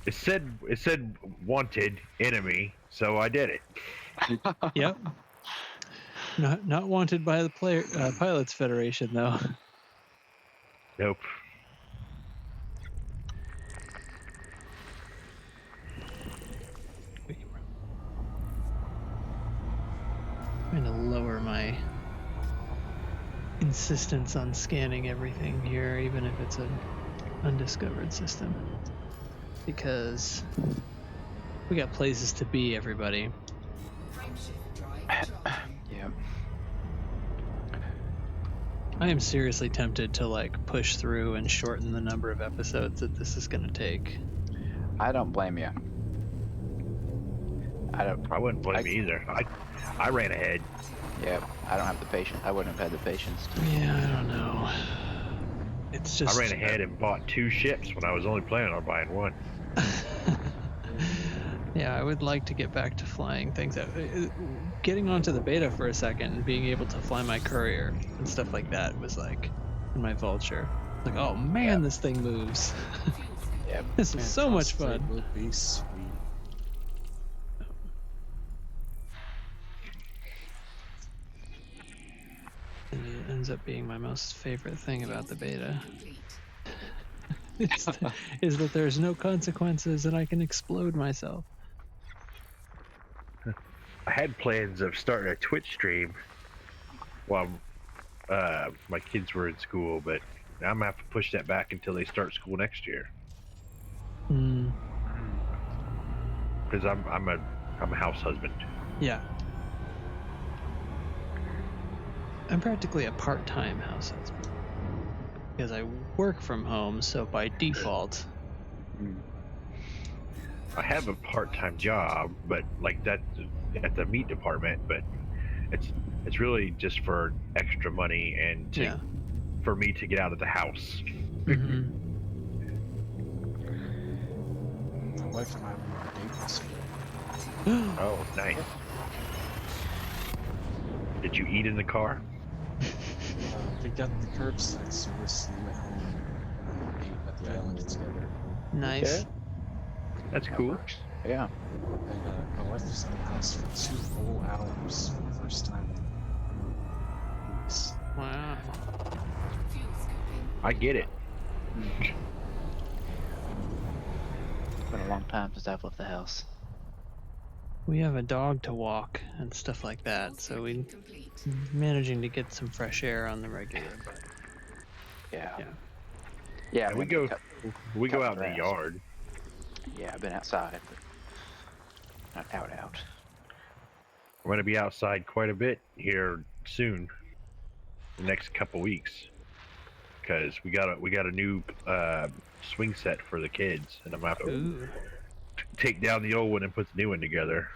It said wanted enemy, so I did it. Yep. Not wanted by the Pilots Federation, though. Nope. I'm gonna lower my insistence on scanning everything here, even if it's an undiscovered system, because we got places to be, everybody. Yeah. I am seriously tempted to like push through and shorten the number of episodes that this is gonna take. I don't blame you. I wouldn't blame you either. I ran ahead. Yeah, I don't have the patience. I wouldn't have had the patience to. Yeah, I don't know. It's just I ran ahead and bought 2 ships when I was only planning on buying 1. Yeah, I would like to get back to flying things out. Getting onto the beta for a second and being able to fly my courier and stuff like that was like, and my vulture. Like, oh man, this thing moves. Yeah, this is so much fun. Would be sweet. And it ends up being my most favorite thing about the beta. is that there's no consequences and I can explode myself. I had plans of starting a Twitch stream while my kids were in school, but I'm gonna have to push that back until they start school next year. Because I'm a house husband. Yeah. I'm practically a part-time house husband. because I work from home, so by default. I have a part-time job, but like that's at the meat department, but it's really just for extra money and for me to get out of the house. Mm-hmm. My wife and I went on a date this week. Oh, nice. Did you eat in the car? They got the curbside service and we went home and ate at the island together. Nice. Okay. That's cool. Yeah. And my wife was in the house for 2 full hours for the first time in weeks. Wow. I get it. It's been a long time since I've left the house. We have a dog to walk and stuff like that, so we managing to get some fresh air on the regular. But yeah. And we go out in the yard. Yeah, I've been outside, but not out. I'm gonna be outside quite a bit here soon, the next couple weeks, because we got a new swing set for the kids, and I'm gonna have to take down the old one and put the new one together.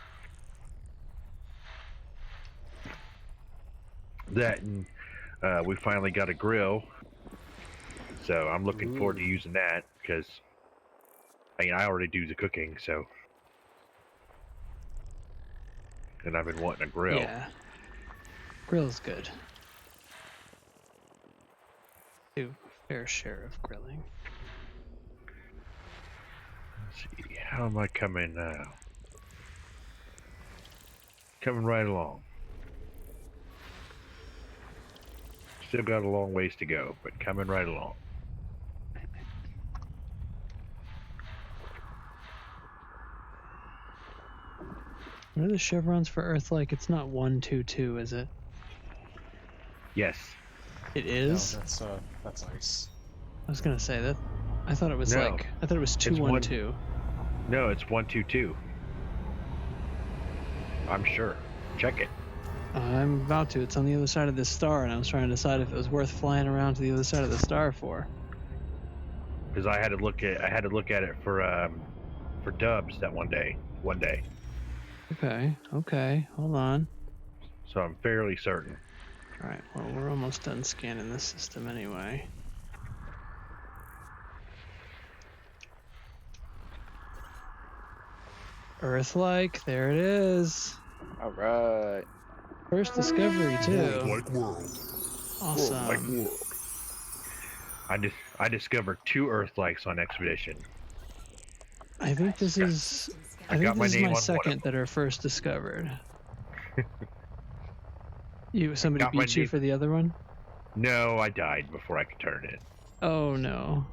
That and we finally got a grill, so I'm looking forward to using that because I already do the cooking, so. And I've been wanting a grill. Yeah. Grill's good. Do a fair share of grilling. Let's see, how am I coming now? Coming right along. Still got a long ways to go, but coming right along. What are the chevrons for Earth like? It's not 122, is it? Yes. It is? No, that's ice. I was gonna say that. I thought it was No. I thought it was 212. No, it's 122. I'm sure. Check it. I'm about to. It's on the other side of this star, and I was trying to decide if it was worth flying around to the other side of the star for. Because I had to look at it for dubs that one day. Okay, hold on. So I'm fairly certain. Alright, well, we're almost done scanning this system anyway. Earth-like, there it is. Alright. First discovery, too. World-like world. Awesome. World-like world. I discovered 2 Earth-likes on Expedition. I think this is my second that are first discovered. Somebody beat you for the other one? No, I died before I could turn it. Oh no.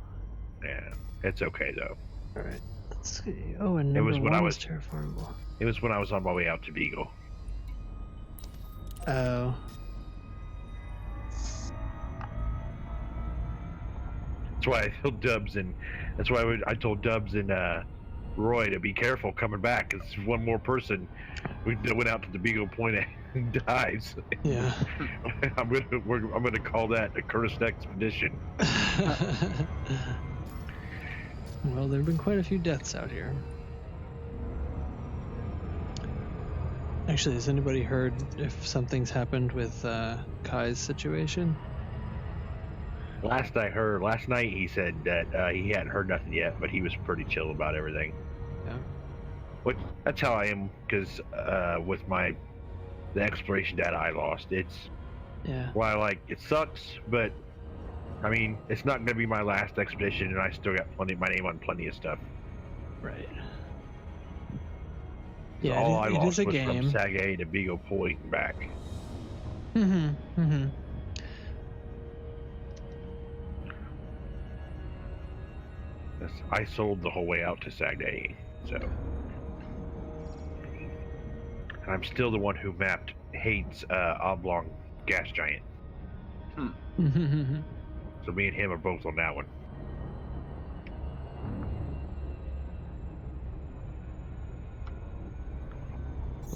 Yeah, it's okay though. All right, let's see. Oh, and number one was terraformable. It was when I was on my way out to Beagle. Oh. That's why I told Dubs and I told Dubs and Roy to be careful coming back, because one more person went out to the Beagle Point and dies. Yeah. I'm gonna call that a cursed expedition. Well, there have been quite a few deaths out here. Actually, has anybody heard if something's happened with Kai's situation? Last night he said that he hadn't heard nothing yet, but he was pretty chill about everything. Yeah. That's how I am, because with the exploration data I lost, it sucks, but I mean, it's not going to be my last expedition, and I still got my name on plenty of stuff. Right. So Yeah, all I lost is a was game. from Sagae to Beagle Point and back. I sold the whole way out to Sagae, so. And I'm still the one who mapped Hate's oblong gas giant. So me and him are both on that one.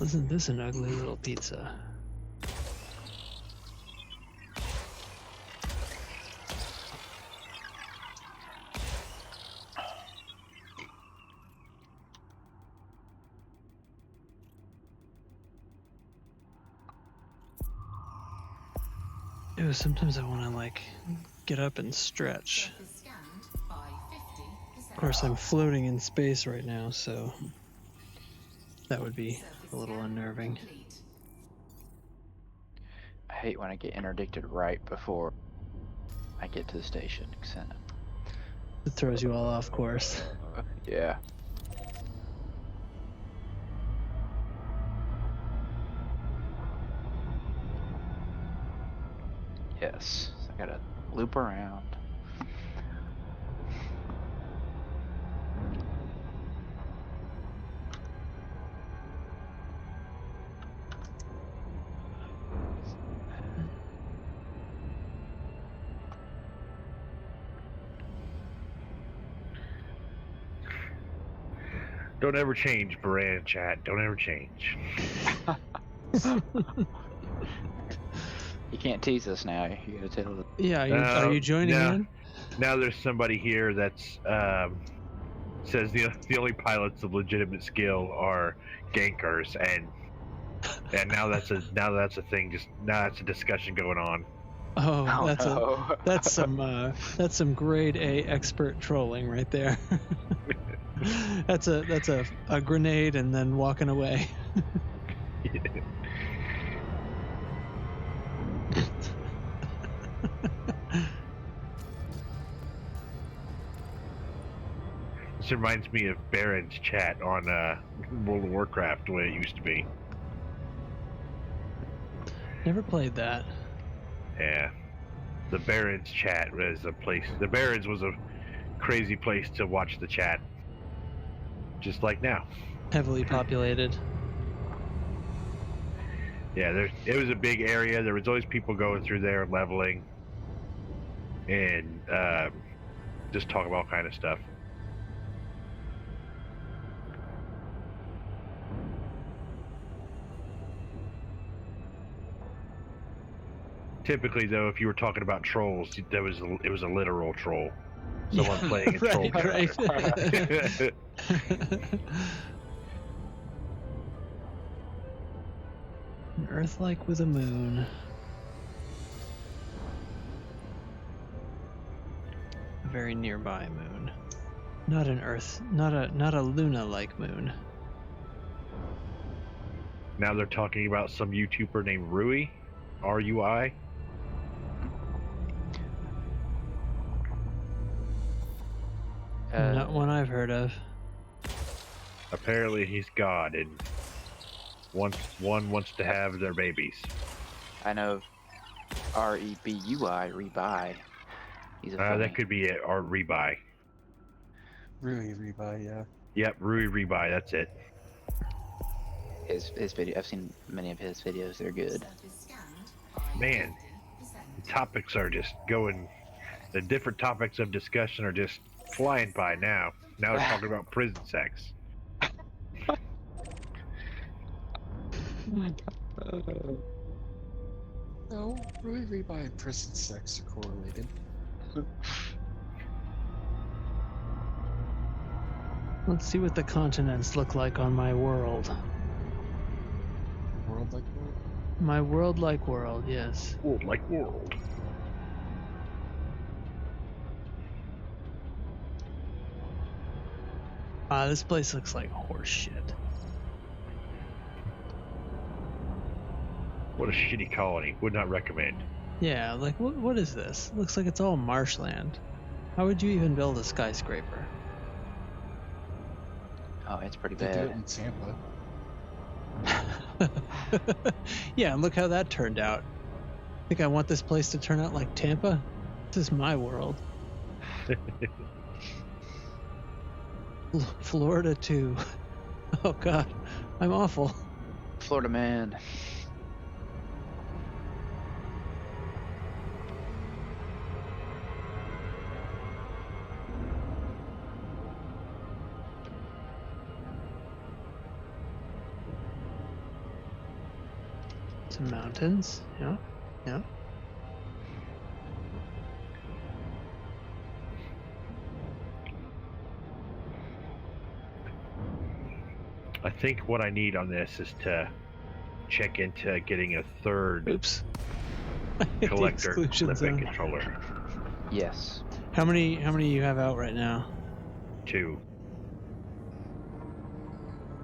Wasn't this an ugly little pizza? Ooh, sometimes I want to like get up and stretch. Surface scanned by 50%. Of course, I'm floating in space right now, so that would be a little unnerving. Complete. I hate when I get interdicted right before I get to the station. 'Cause then, It throws you all off course. yeah. Yes, so I gotta loop around. Don't ever change, Baran chat. Don't ever change. You can't tease us now. You gotta tell us. Yeah, are you joining in? Now there's somebody here that's says the only pilots of legitimate skill are gankers, and now that's a thing. Just now that's a discussion going on. Oh, no. that's some grade A expert trolling right there. that's a grenade and then walking away. This reminds me of Baron's chat on World of Warcraft, the way it used to be. Never played that. Yeah, the Barons chat was a place. The Barons was a crazy place to watch the chat, just like now. Heavily populated. Yeah, it was a big area. There was always people going through there, leveling, and just talk about all kind of stuff. Typically, though, if you were talking about trolls, it was a literal troll. Someone playing a troll. Right. An Earth like with a moon. A very nearby moon. Not an Earth, not a Luna-like moon. Now they're talking about some YouTuber named Rui, R-U-I. Not one I've heard of. Apparently he's God, and one wants to have their babies. I know R-E-B-U-I, Rebuy. He's a that could be it, or Rebuy. Rui Rebuy, yeah. Yep, Rui Rebuy, that's it. His video, I've seen many of his videos, they're good. Man, the topics are just going, the different topics of discussion are just flying by now. Now we're talking about prison sex. No, Rui Rebuy and prison sex are correlated. Let's see what the continents look like on my world. World like world? My world like world, yes. World like world. This place looks like horse shit. What a shitty colony. Would not recommend. Yeah, like what is this? Looks like it's all marshland. How would you even build a skyscraper? Oh, it's pretty They do bad. it in Tampa. Yeah, and look how that turned out. Think I want this place to turn out like Tampa? This is my world. Florida too. Oh god, I'm awful. Florida man. Some mountains, yeah, yeah. I think what I need on this is to check into getting a third. Oops. The collector exclusion limit zone. controller. Yes. How many you have out right now? 2.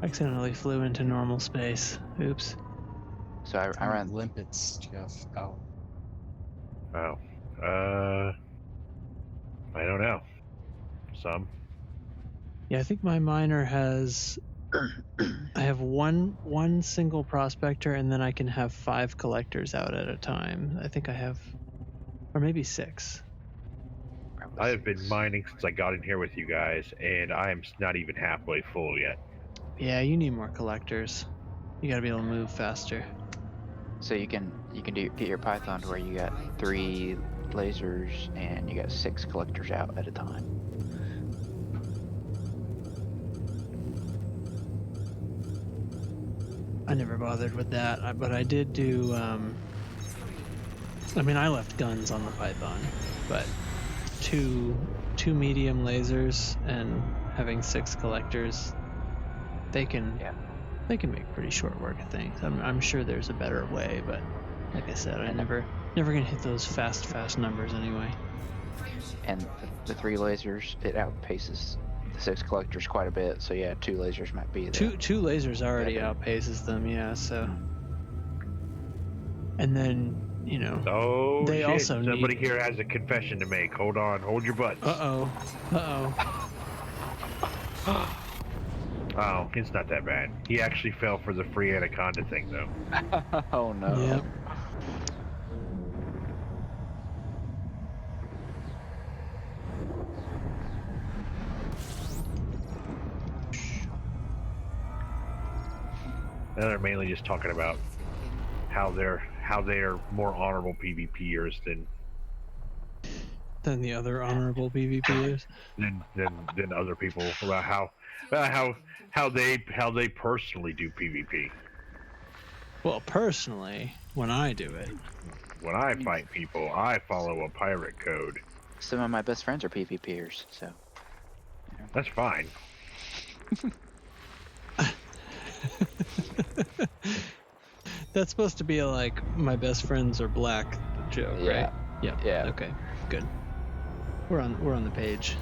Accidentally flew into normal space. Oops. So I How many ran. limpets do you have out? Oh. I don't know. Some. Yeah, I think my miner has. I have one single prospector, and then I can have 5 collectors out at a time. I think I have, or maybe 6. I have been mining since I got in here with you guys, and I am not even halfway full yet. Yeah, you need more collectors. You gotta be able to move faster. So you can get your Python to where you got 3 lasers and you got 6 collectors out at a time. I never bothered with that, but I did do. I mean, I left guns on the Python, but two medium lasers and having 6 collectors, they can make pretty short work of things. I'm sure there's a better way, but like I said, I never gonna hit those fast numbers anyway. And the 3 lasers, it outpaces the 6 collectors quite a bit. So yeah, 2 lasers might be Two lasers already outpaces them, yeah. So, and then Oh, they shit. also Somebody need. here has a confession to make. Hold on. Hold your butts. Uh oh. Oh, it's not that bad. He actually fell for the free anaconda thing, though. Oh no. Yep. Now they're mainly just talking about how they're more honorable PvPers than the other honorable PvPers. than other people, about how they personally do PvP. Well, personally, when I do it, when I fight people, I follow a pirate code. Some of my best friends are PvPers, so that's fine. That's supposed to be like my best friends are black joke, right? Yeah. Okay, good. We're on the page.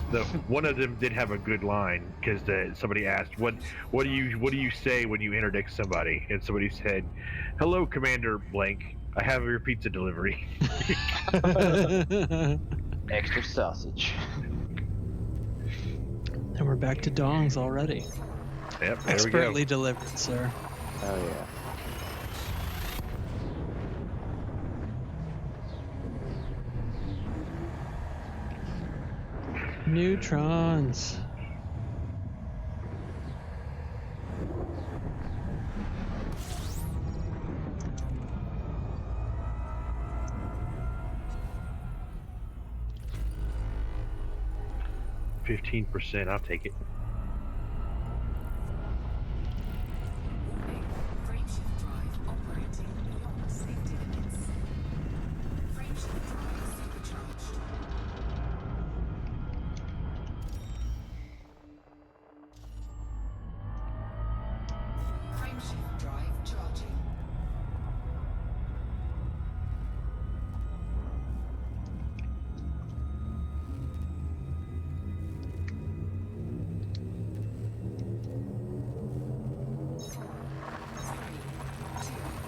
One of them did have a good line because somebody asked, "What do you say when you interdict somebody?" And somebody said, "Hello, Commander Blank. I have your pizza delivery." Extra sausage. And we're back to dongs already. Yep, there Expertly we go. delivered, sir. Oh yeah. Neutrons. %. I'll take it. Frameshift drive operating beyond safety limits. Frameshift drive supercharged. Frameshift drive charging.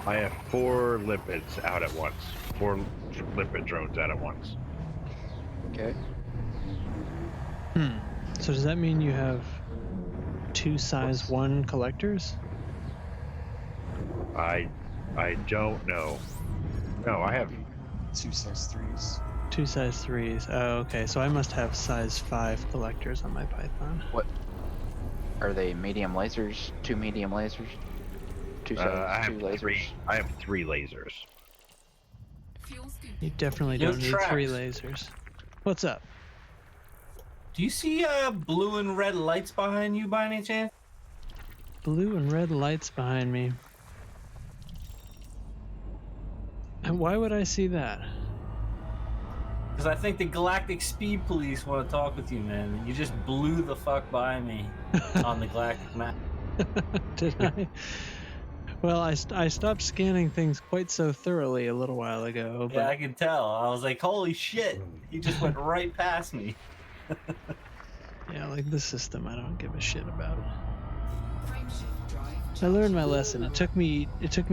I have 4 lipids out at once. 4 lipid drones out at once. Okay. So does that mean you have 2 size 1 collectors? I don't know. No, I have 2 size 3s. 2 size 3s. Oh, okay. So I must have size 5 collectors on my Python. What? Are they medium lasers? 2 medium lasers? 2 size, I have 2 lasers? I have 3 lasers. You definitely Yo, don't need Trax. 3 lasers. What's up? Do you see blue and red lights behind you by any chance? Blue and red lights behind me. And why would I see that? Because I think the Galactic Speed Police want to talk with you, man. You just blew the fuck by me on the Galactic map. Did I? Well, I stopped scanning things quite so thoroughly a little while ago. But Yeah, I can tell. I was like, holy shit! He just went right past me. yeah, like this system, I don't give a shit about. Frameshift drive I learned my lesson. It took me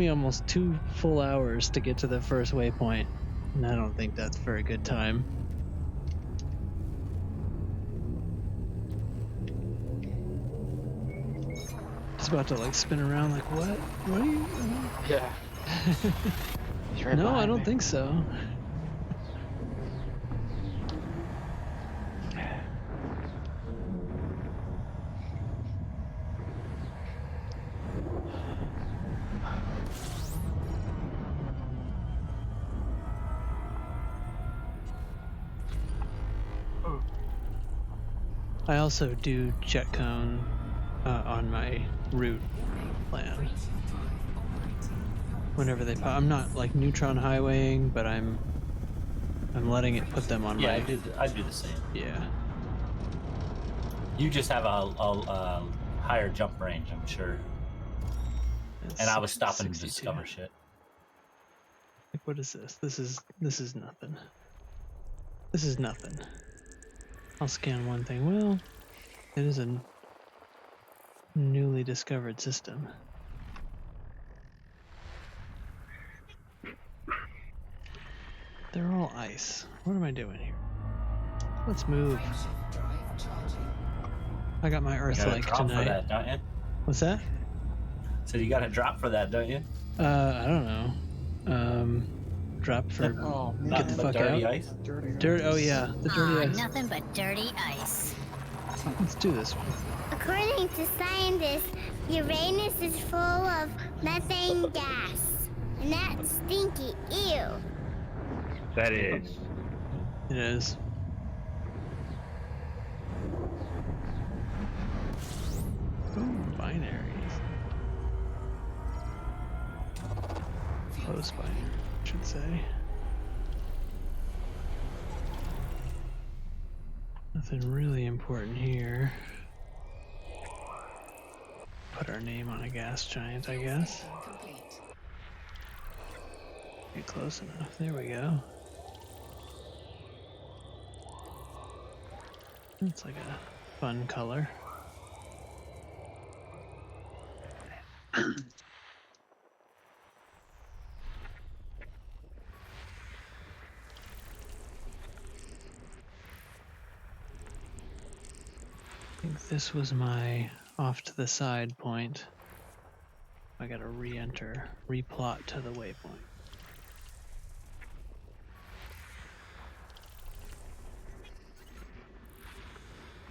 almost 2 full hours to get to the first waypoint, and I don't think that's very good time. Just about to like spin around like what? What are you? Yeah. He's right No, I behind don't me. think so. I also do jet cone on my route plan. Whenever they pop, I'm not like neutron highwaying, but I'm letting it put them on Yeah, my. I do the same. Yeah. You just have a higher jump range, I'm sure. And I was stopping to 62. discover shit. Like, what is this? This is nothing. This is nothing. I'll scan one thing. Well, it is a newly discovered system. They're all ice. What am I doing here? Let's move. I got my You Earth got a Link drop tonight. for that, don't you? What's that? So you got a drop for that, don't you? I don't know. Drop for get Nothing the but fuck dirty out. ice? Dirt. Oh yeah, the dirty Aw, ice. nothing but dirty ice. Let's do this one. According to scientists, Uranus is full of methane gas. And that's stinky. Ew. That is. It is. Ooh, binaries. Close binary, I should say. Nothing really important here. Put our name on a gas giant, I guess. Get close enough. There we go. It's like a fun color. I think this was my off to the side point. I gotta re-enter, replot to the waypoint.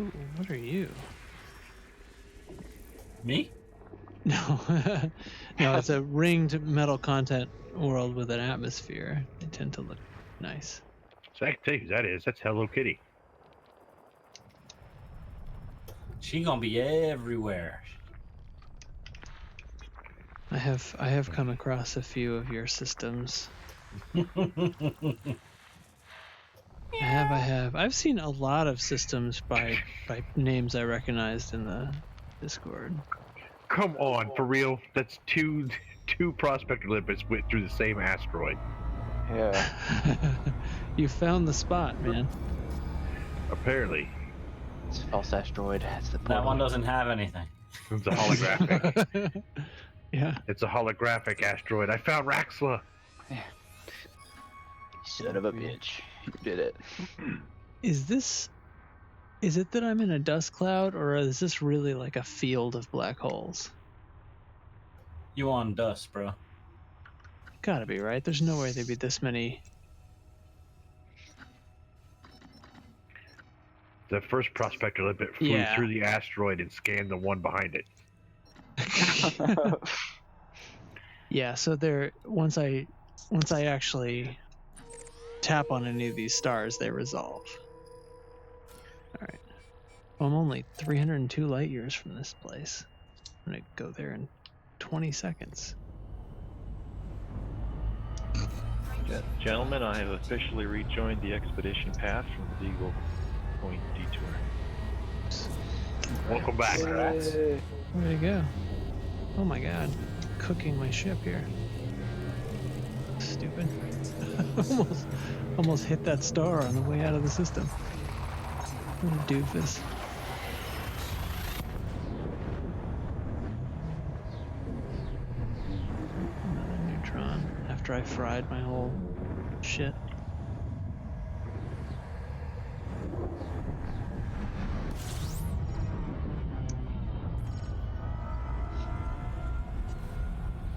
Ooh, what are you? Me? No, no, it's a ringed metal content world with an atmosphere. They tend to look nice. So I can tell you who that is. That's Hello Kitty. She gonna be everywhere. I have come across a few of your systems. I have. I've seen a lot of systems by names I recognized in the Discord. Come on, for real? That's two prospector limpets went through the same asteroid. Yeah. You found the spot, man. Apparently. It's a false asteroid. That's the That one doesn't have anything. It's a holographic. Yeah. It's a holographic asteroid. I found Raxla. Son of a bitch. You did it. Is it that I'm in a dust cloud, or is this really like a field of black holes? You on dust, bro. Gotta be, right? There's no way there'd be this many. The first prospector limpet flew Yeah. through the asteroid and scanned the one behind it. Yeah, so there once I actually tap on any of these stars, they resolve. Alright. Well, I'm only 302 light years from this place. I'm gonna go there in 20 seconds. Gentlemen, I have officially rejoined the expedition path from the Eagle Point detour. Welcome back. Where'd it go? Oh my god. cooking my ship here. Stupid. almost hit that star on the way out of the system. What a doofus. Another neutron after I fried my whole shit.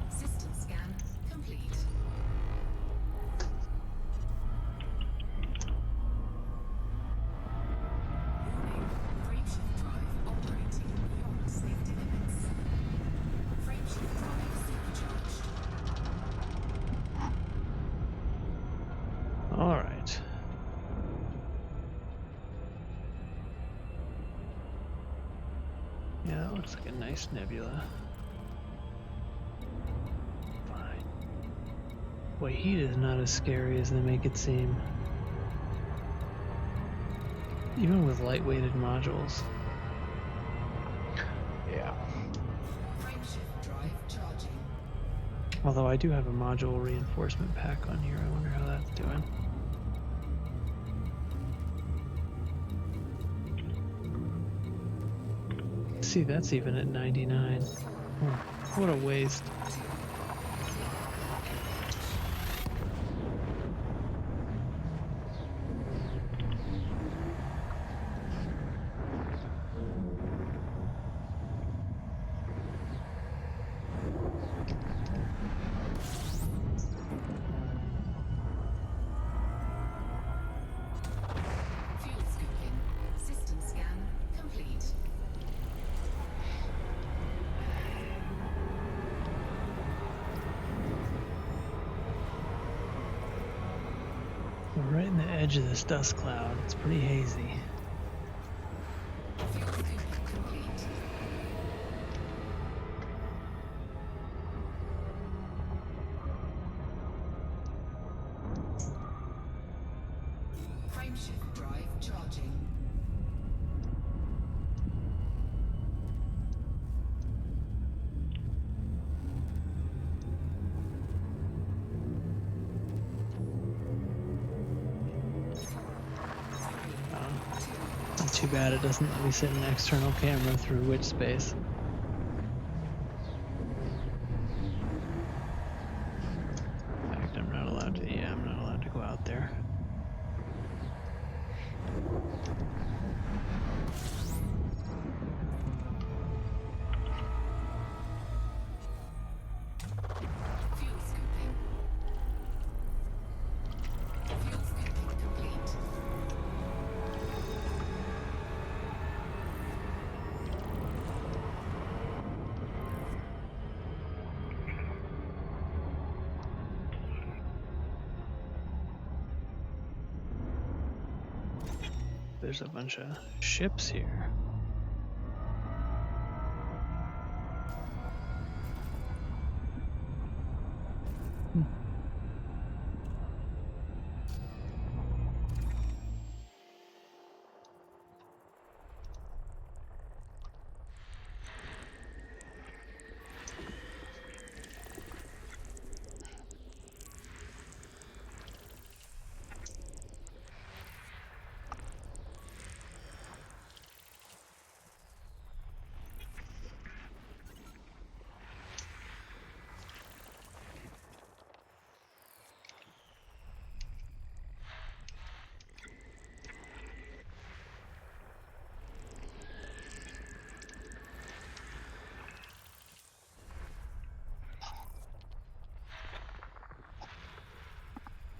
System scan complete. Warning, frameshift drive operating beyond safety limits. Frameshift drive supercharged. All right. Yeah, that looks like a nice nebula. Fine. Boy, heat is not as scary as they make it seem. Even with lightweighted modules. Yeah. Frameshift drive charging. Although I do have a module reinforcement pack on here. I wonder how that's doing. See, that's even at 99. What a waste. Fuel scooping. System scan complete. We're right in the edge of this dust cloud. It's pretty hazy. Fuel scooping complete. Frameshift drive charging. Not too bad it doesn't let me set an external camera through witch space. In fact, I'm not allowed to. Yeah, I'm not allowed to go out there. Fuel scooping. Fuel scooping complete. There's a bunch of ships here.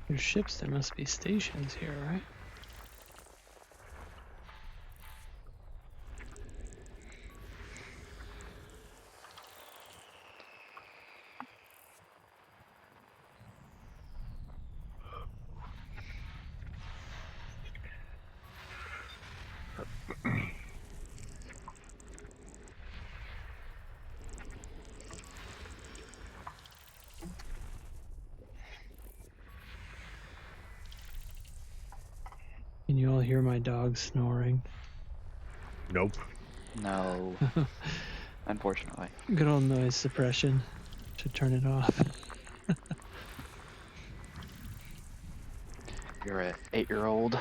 There's ships, there must be stations here, right? Can you all hear my dog snoring? Nope. No. Unfortunately. Good old noise suppression. Should turn it off. You're a 8-year-old.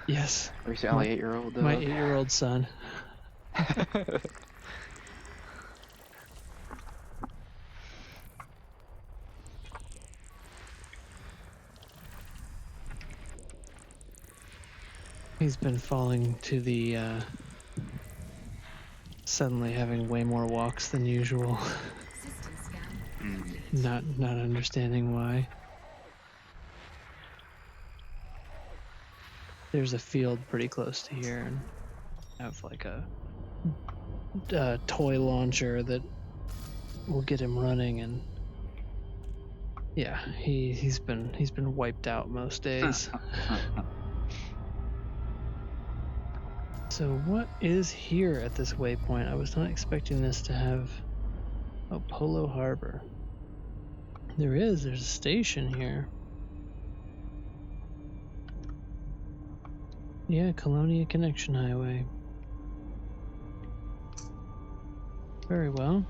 Yes. Recently 8-year-old. My 8-year-old son. He's been falling to the suddenly having way more walks than usual. Not understanding why. There's a field pretty close to here, and I have like a toy launcher that will get him running, and yeah, he's been wiped out most days. So what is here at this waypoint? I was not expecting this to have... Oh, Polo Harbor. There's a station here. Yeah, Colonia Connection Highway. Very well.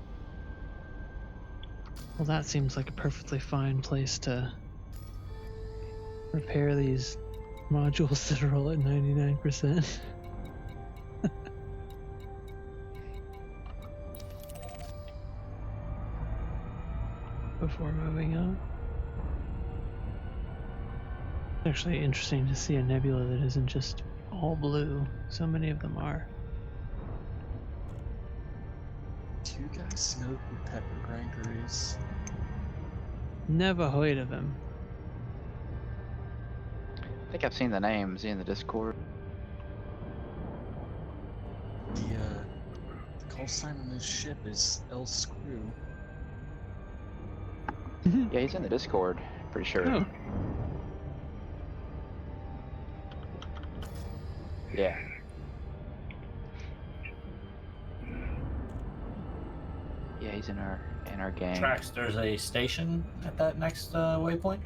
Well, that seems like a perfectly fine place to repair these modules that are all at 99%. Before moving on. It's actually interesting to see a nebula that isn't just all blue. So many of them are. Do you guys know who Pepper Granker is? Never heard of him. I think I've seen the names in the Discord. The call sign on his ship is El Screw. Yeah, he's in the Discord, pretty sure. Oh. Yeah. Yeah, he's in our gang. Tracks, there's a station at that next waypoint?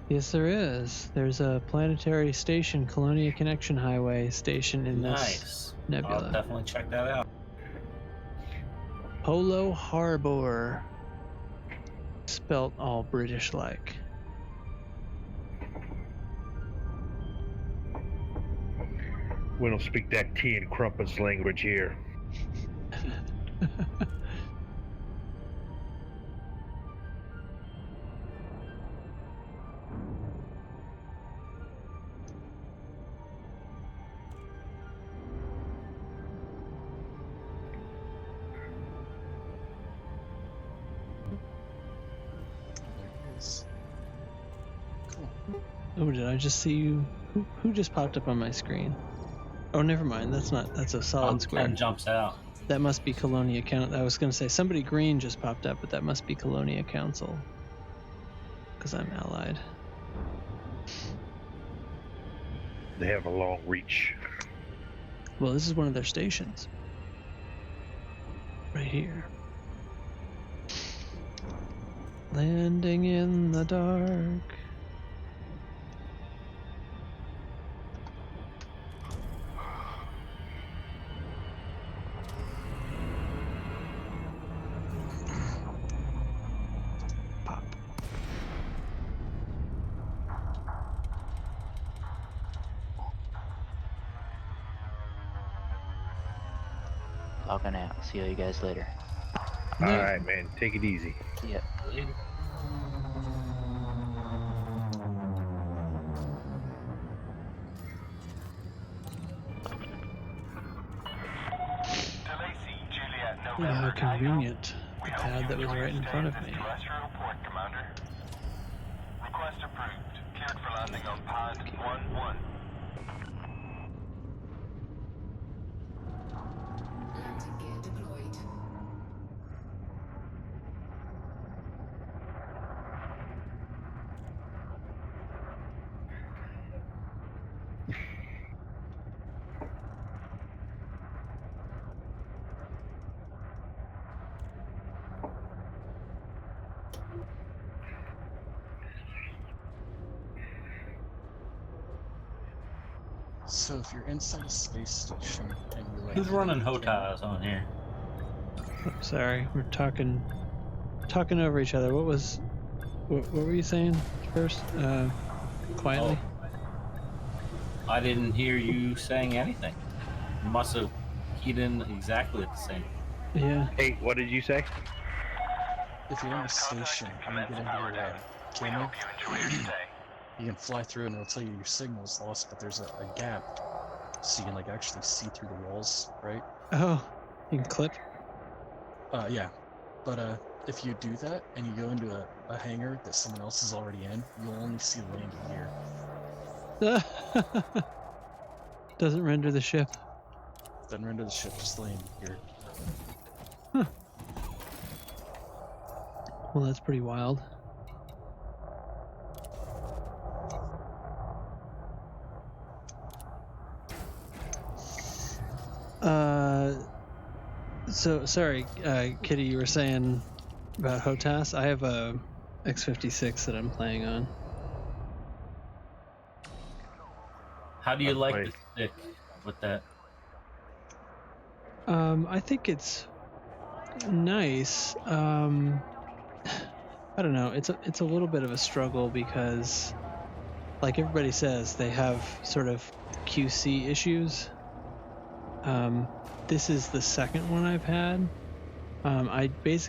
Yes, there is. There's a planetary station, Colonia Connection Highway station in this nebula. I'll definitely check that out. Polo Harbor. Spelt all British-like. We don't speak that tea and crumpets language here. Oh, did I just see you? Who just popped up on my screen? Oh, never mind. That's a solid square. 10 jumps out. That must be Colonia Council. I was going to say somebody green just popped up, but that must be Colonia Council. Because I'm allied. They have a long reach. Well, this is one of their stations. Right here. Landing in the dark. Logging out. See you guys later. Alright, man. Take it easy. Yep. How convenient. The pad that was right in front of me. Request approved. Cleared for landing on pad 1-1. Landing gear deployed. So if you're inside a space station and you're like... Who's running HOTAS on here? Oh, sorry, we're talking talking over each other. What were you saying first? Quietly. Oh. I didn't hear you saying anything. You must have keyed in exactly at the same. Yeah. Hey, what did you say? If you're in a station and you get into your camera, you can fly through and it'll tell you your signal's lost, but there's a gap, so you can like actually see through the walls, right? Oh, you can clip. Yeah, but if you do that and you go into a hangar that someone else is already in, you'll only see landing gear. Doesn't render the ship. Doesn't render the ship, just landing gear. Huh. Well, that's pretty wild. So sorry, Kitty, you were saying about HOTAS. I have a X56 that I'm playing on. How do you like the stick with that? I think it's nice. I don't know. It's a little bit of a struggle because, like everybody says, they have sort of QC issues. This is the second one I've had. I think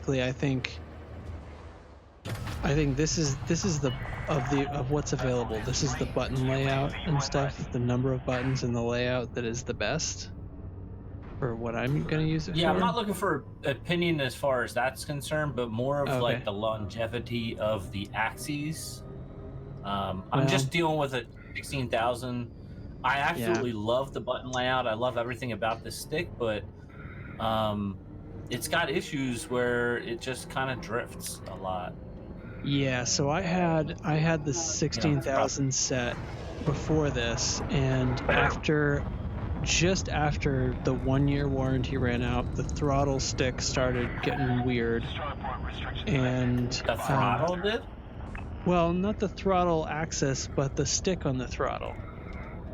this is the of what's available. This is the button layout and stuff. The number of buttons and the layout that is the best for what I'm gonna use it for. Yeah, I'm not looking for opinion as far as that's concerned, but more of like the longevity of the axes. I'm just dealing with a 16,000. I absolutely love the button layout. I love everything about this stick, but it's got issues where it just kind of drifts a lot. Yeah, so I had the 16,000 set before this, and just after the 1-year warranty ran out, the throttle stick started getting weird. And the throttle did? Well, not the throttle axis, but the stick on the throttle.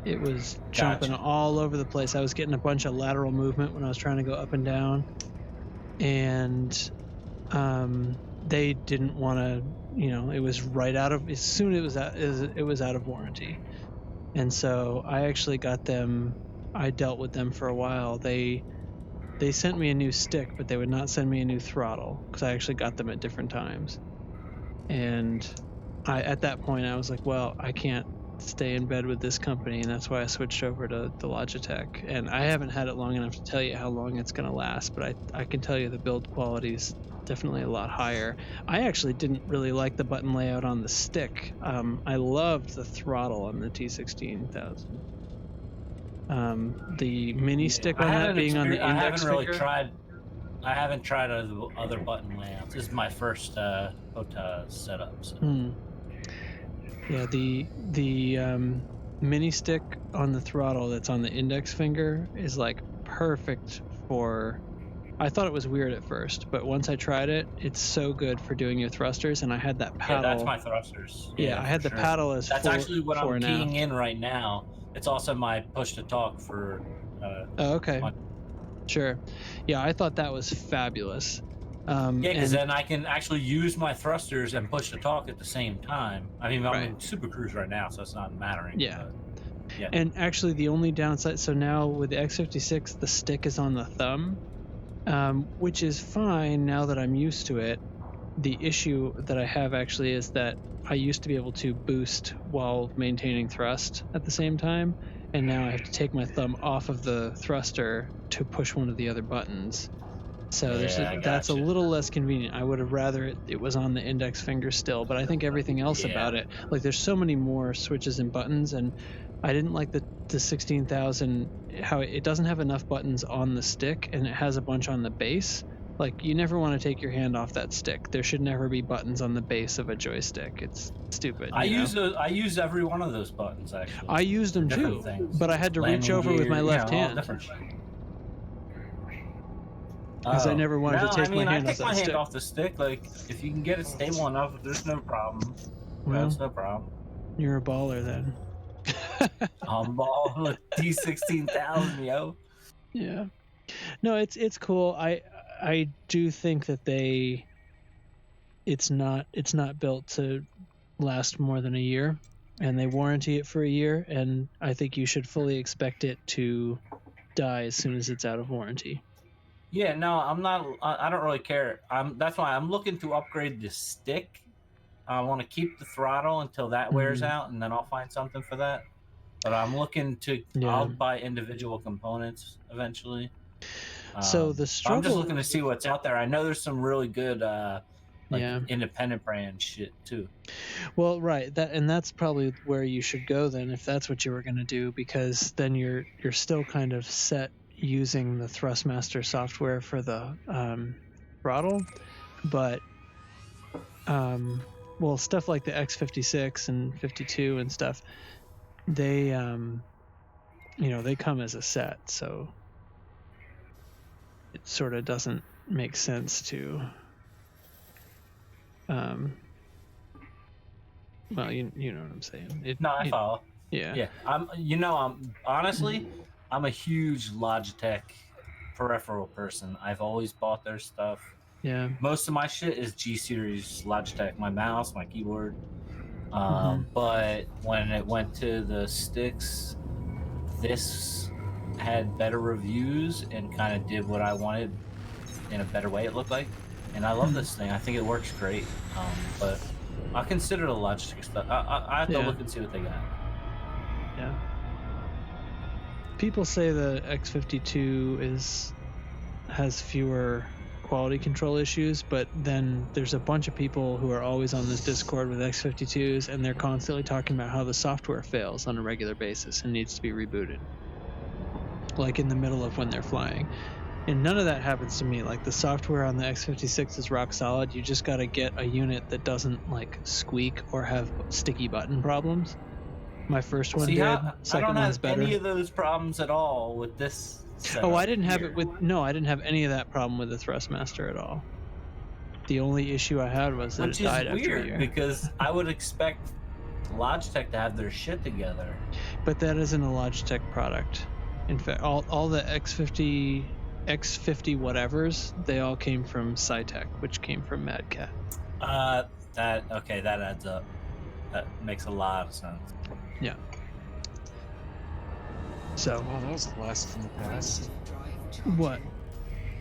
It was jumping all over the place. I was getting a bunch of lateral movement when I was trying to go up and down, and they didn't want to. It was right out of as soon as it was out of warranty, and so I actually got them. I dealt with them for a while. They sent me a new stick, but they would not send me a new throttle because I actually got them at different times, and at that point I was like, well, I can't stay in bed with this company, and that's why I switched over to the Logitech. And I haven't had it long enough to tell you how long it's going to last, but I can tell you the build quality is definitely a lot higher. I actually didn't really like the button layout on the stick. I loved the throttle on the T16000. The mini stick on that being on the index finger. I haven't tried other button layouts. This is my first HOTAS setup. So. Yeah, the mini stick on the throttle that's on the index finger is like perfect for. I thought it was weird at first, but once I tried it, it's so good for doing your thrusters. And I had that paddle. Yeah, that's my thrusters. Yeah, I had the paddle as. That's actually what I'm keying in right now. It's also my push to talk for. Oh, okay. Sure. Yeah, I thought that was fabulous. Yeah, because then I can actually use my thrusters and push to talk at the same time. I mean, I'm in Super Cruise right now, so it's not mattering. Yeah. But, yeah. And actually, the only downside, so now with the X56, the stick is on the thumb, which is fine now that I'm used to it. The issue that I have actually is that I used to be able to boost while maintaining thrust at the same time, and now I have to take my thumb off of the thruster to push one of the other buttons. So that's a little less convenient. I would have rather it was on the index finger still, but I think everything else about it, like there's so many more switches and buttons, and I didn't like the 16,000, how it doesn't have enough buttons on the stick and it has a bunch on the base. Like you never want to take your hand off that stick. There should never be buttons on the base of a joystick. It's stupid. I use every one of those buttons actually. I used them too, but I had to reach over with my left hand. Because I never wanted to take my hand off that stick. I take my hand off the stick. Like, if you can get it stable enough, there's no problem. Well, that's no problem. You're a baller then. I'm balling with T16000, yo. Yeah. No, it's cool. I do think that they it's not built to last more than a year, and they warranty it for a year, and I think you should fully expect it to die as soon as it's out of warranty. Yeah, no, I'm not. I don't really care. That's why I'm looking to upgrade the stick. I want to keep the throttle until that wears out, and then I'll find something for that. But I'm looking to. Yeah. I'll buy individual components eventually. So the struggle. I'm just looking to see what's out there. I know there's some really good, independent brand shit too. Well, right. That's probably where you should go then, if that's what you were going to do, because then you're still kind of set using the Thrustmaster software for the throttle, but well, stuff like the X56 and 52 and stuff, they they come as a set, so it sort of doesn't make sense to well, you know what I'm saying. I follow. Yeah. I'm honestly, I'm a huge Logitech peripheral person. I've always bought their stuff. Yeah. Most of my shit is G Series Logitech. My mouse, my keyboard. But when it went to the sticks, this had better reviews and kind of did what I wanted in a better way, it looked like. And I love this thing. I think it works great. But I consider the Logitech stuff. I have to look and see what they got. Yeah. People say the X52 has fewer quality control issues, but then there's a bunch of people who are always on this Discord with X52s, and they're constantly talking about how the software fails on a regular basis and needs to be rebooted, like in the middle of when they're flying. And none of that happens to me. Like, the software on the X56 is rock solid. You just got to get a unit that doesn't like squeak or have sticky button problems. My first one did. Second one's better. I don't have any of those problems at all with this setup. Oh, I didn't have I didn't have any of that problem with the Thrustmaster at all. The only issue I had was that it died after a year. Because I would expect Logitech to have their shit together. But that isn't a Logitech product. In fact, all the X50 whatevers, they all came from Cytec, which came from Mad Cat. That adds up. That makes a lot of sense. Yeah. So. Well, that was a blast from the past. What?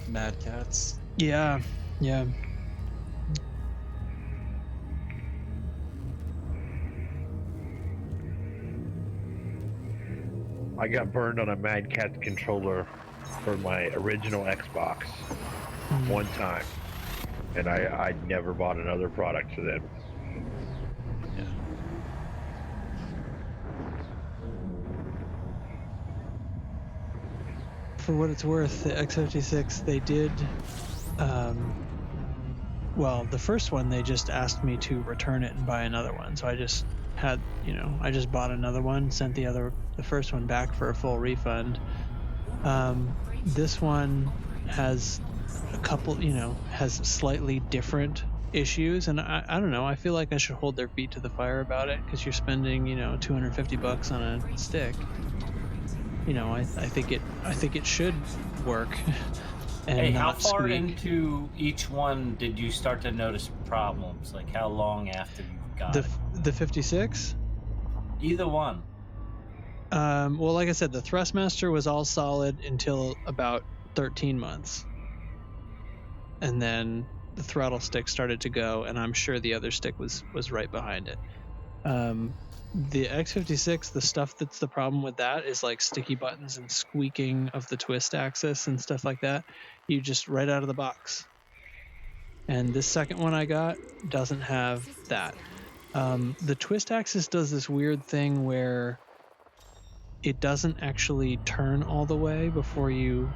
Mad Cats. Yeah. Yeah. I got burned on a Mad Catz controller for my original Xbox one time, and I never bought another product for them. Yeah. For what it's worth, the X56, they did, well, the first one, they just asked me to return it and buy another one. So I just had, I just bought another one, sent the first one back for a full refund. This one has a couple, has slightly different issues, and I don't know, I feel like I should hold their feet to the fire about it, because you're spending, $250 on a stick. I think it should work. And hey, how not far squeak. into each one did you start to notice problems? Like, how long after you got it? The 56? Either one. Well, like I said, the Thrustmaster was all solid until about 13 months. And then the throttle stick started to go, and I'm sure the other stick was right behind it. The X56, the stuff that's the problem with that is like sticky buttons and squeaking of the twist axis and stuff like that. You just right out of the box. And this second one I got doesn't have that. The twist axis does this weird thing where it doesn't actually turn all the way before you,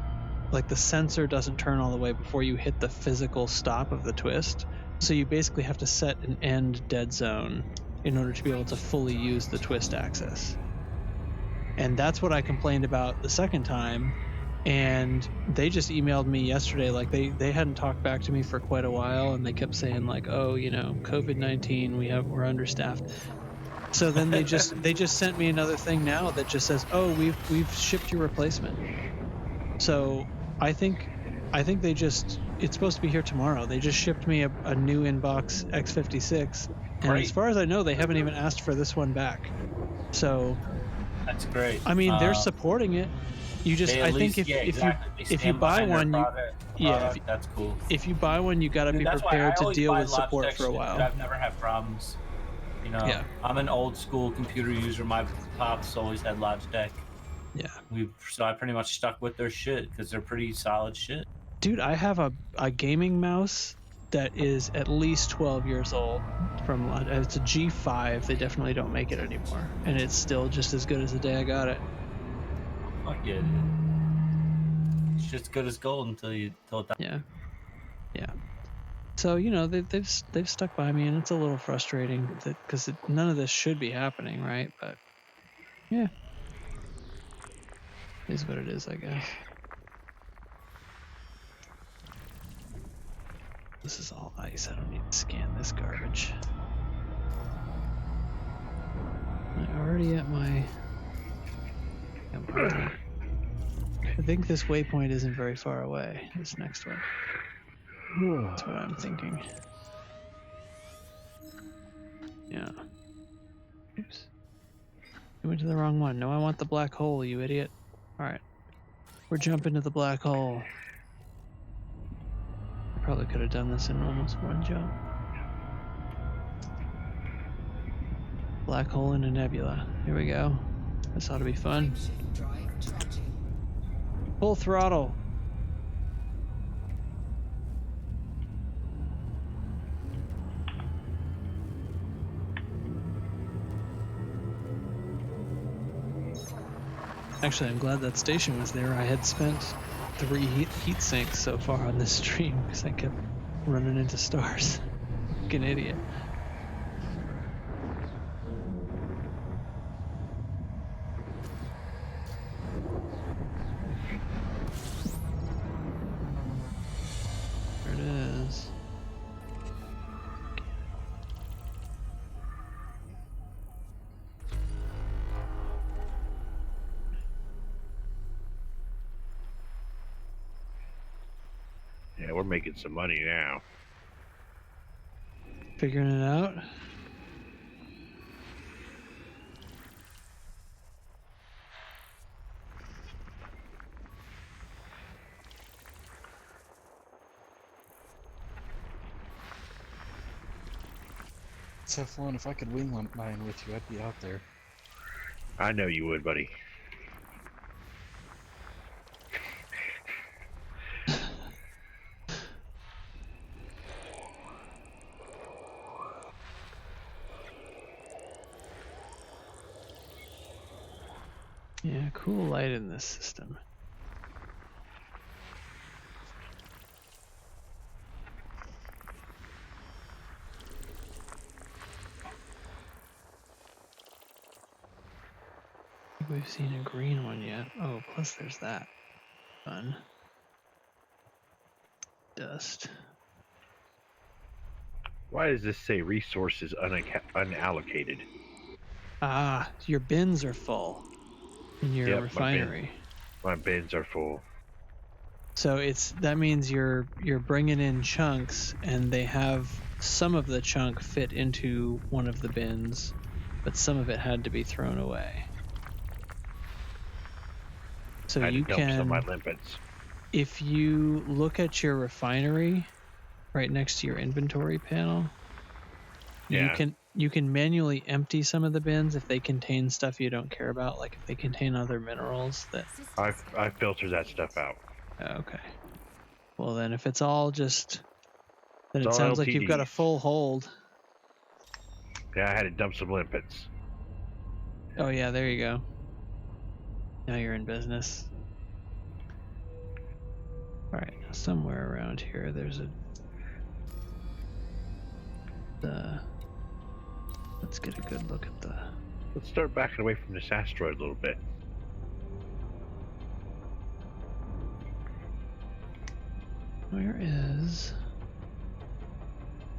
like the sensor doesn't turn all the way before you hit the physical stop of the twist. So you basically have to set an end dead zone in order to be able to fully use the twist axis. And that's what I complained about the second time. And they just emailed me yesterday, like they hadn't talked back to me for quite a while, and they kept saying like, oh, COVID-19, we're understaffed. So then they just sent me another thing now that just says, oh, we've shipped your replacement. So I think they just it's supposed to be here tomorrow. They just shipped me a new inbox X56, and Great. as far as I know, they haven't even asked for this one back. So that's great. I mean, they're supporting it. You just, I think if you buy one, that's cool. If you buy one, you got to be prepared to deal with support for a while. I've never had problems. You know, I'm an old school computer user. My pops always had Logitech. Yeah. So I pretty much stuck with their shit because they're pretty solid shit. Dude, I have a gaming mouse that is at least 12 years old. It's a G5. They definitely don't make it anymore, and it's still just as good as the day I got it. Fuck yeah. It's just good as gold until it dies. Yeah. So you know they've stuck by me, and it's a little frustrating because none of this should be happening, right? But yeah, it is what it is, I guess. This is all ice. I don't need to scan this garbage. I'm already at my. I think this waypoint isn't very far away. This next one. That's what I'm thinking. Yeah. Oops. I went to the wrong one. No, I want the black hole, you idiot. Alright. We're jumping to the black hole. I probably could have done this in almost one jump. Black hole in a nebula. Here we go. This ought to be fun. Full throttle. Actually, I'm glad that station was there. I had spent 3 heat sinks so far on this stream because I kept running into stars. Like an idiot. There it is. Yeah, we're making some money now. Figuring it out. Teflon, if I could wing mine with you, I'd be out there. I know you would, buddy. Yeah, cool light in this system. I think we've seen a green one yet. Oh, plus there's that. Fun. Dust. Why does this say resources unallocated? Ah, your bins are full in your refinery. My bins are full. So that means you're bringing in chunks, and they have some of the chunk fit into one of the bins, but some of it had to be thrown away. So you can, some of my limpets. If you look at your refinery, right next to your inventory panel, you can manually empty some of the bins if they contain stuff you don't care about, like if they contain other minerals that. I filter that stuff out. Okay. Well then, if it's all just, then It's it all sounds like you've got a LTDs. full hold. Yeah, I had to dump some limpets. Oh yeah, there you go. Now you're in business. Alright, somewhere around here there's let's get a good look at the... Let's start backing away from this asteroid a little bit. Where is...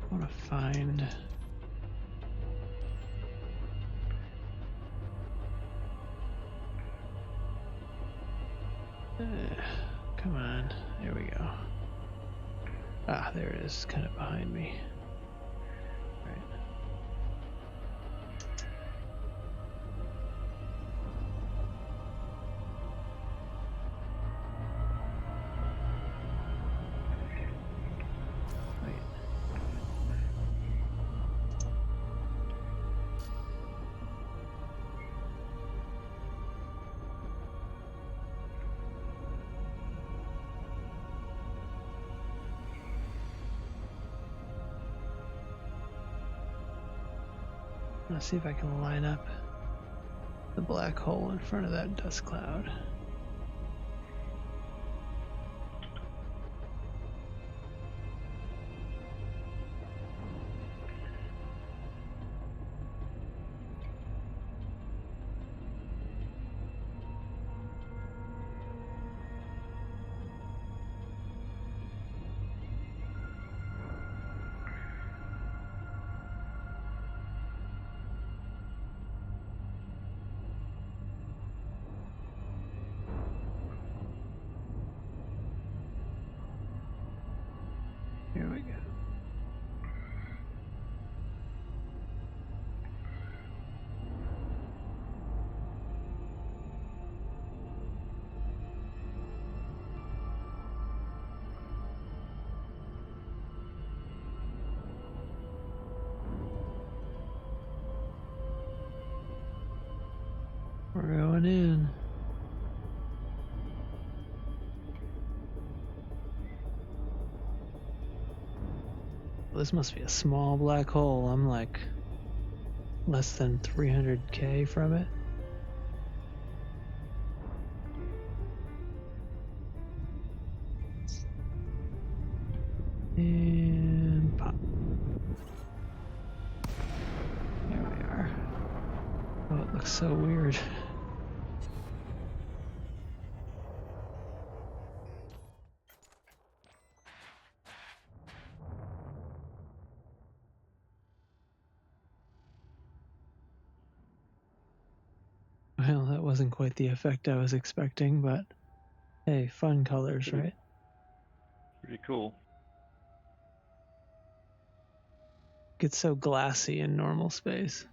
I want to find... Come on, there we go. Ah, there it is, kind of behind me. Right. Let's see if I can line up the black hole in front of that dust cloud. Here we go. We're going in. This must be a small black hole. I'm like less than 300K from it. And pop. There we are. Oh, it looks so weird. Well, that wasn't quite the effect I was expecting, but hey, fun colors, right? Pretty cool. Gets so glassy in normal space.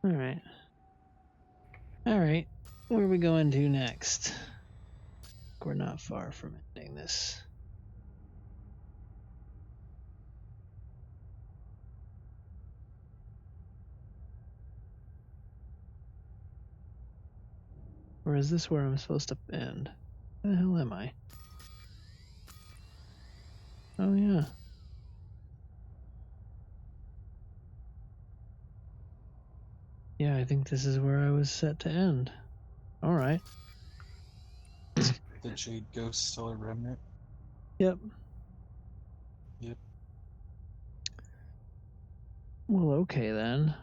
All right. All right. Where are we going to next? We're not far from ending this. Or is this where I'm supposed to end? Where the hell am I? Oh, yeah. Yeah, I think this is where I was set to end. Alright. The Jade Ghost still a remnant? Yep. Yep. Well, okay then.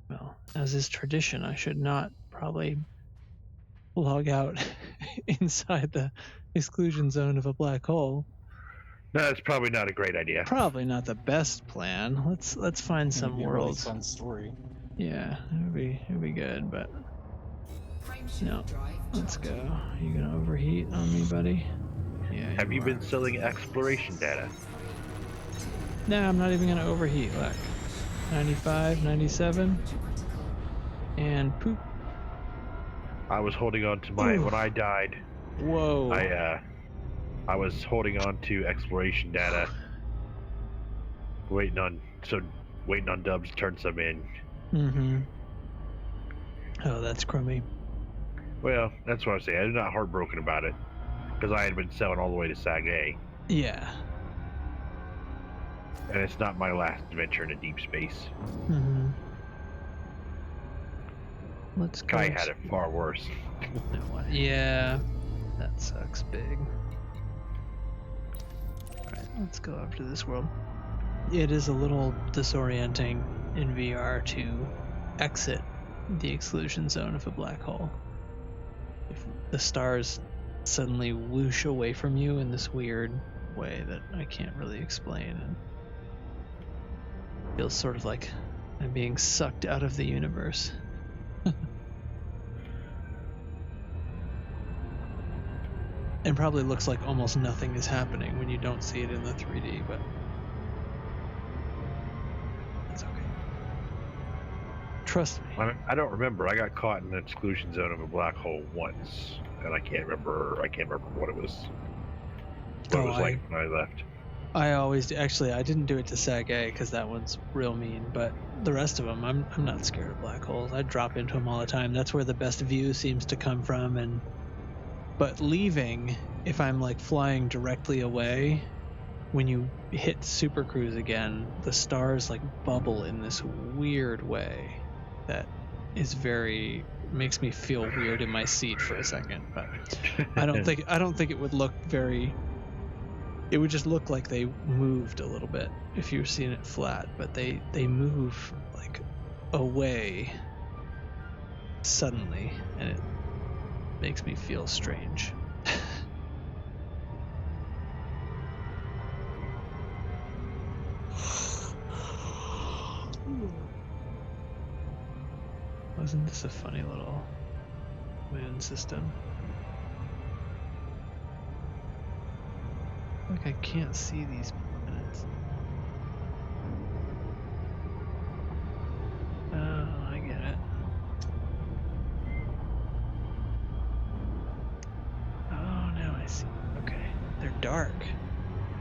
Well, as is tradition, I should not probably log out inside the exclusion zone of a black hole. No, that's probably not a great idea. Probably not the best plan. Let's find some worlds. Really fun story. Yeah, it'd be good, but no. Let's go. You gonna overheat on me, buddy? Yeah. Have you been selling exploration data? Nah, I'm not even gonna overheat. Look, 95, 97, and poop. I was holding on to mine when I died. Whoa. I was holding on to exploration data, waiting on Dubs to turn some in. Mm-hmm. Oh, that's crummy. Well, that's what I say. I'm not heartbroken about it, because I had been selling all the way to Sag A. Yeah. And it's not my last adventure in a deep space. Mm-hmm. Let's go. Kai had it far worse. Yeah, that sucks big. Alright, let's go after this world. It is a little disorienting in VR to exit the exclusion zone of a black hole. If the stars suddenly whoosh away from you in this weird way that I can't really explain, and feels sort of like I'm being sucked out of the universe. And probably looks like almost nothing is happening when you don't see it in the 3D, but that's okay. Trust me. I don't remember. I got caught in the exclusion zone of a black hole once, and I can't remember what it was. What it was like when I left. I always do. Actually, I didn't do it to Sag A because that one's real mean, but the rest of them, I'm not scared of black holes. I drop into them all the time. That's where the best view seems to come from. But leaving, if I'm like flying directly away, when you hit Super Cruise again, the stars like bubble in this weird way that is makes me feel weird in my seat for a second. But I don't think it would look very. It would just look like they moved a little bit if you were seeing it flat, but they move like away suddenly, and it makes me feel strange. Wasn't this a funny little moon system? Like I can't see these planets. Oh, I get it. Oh, now I see. Okay, they're dark.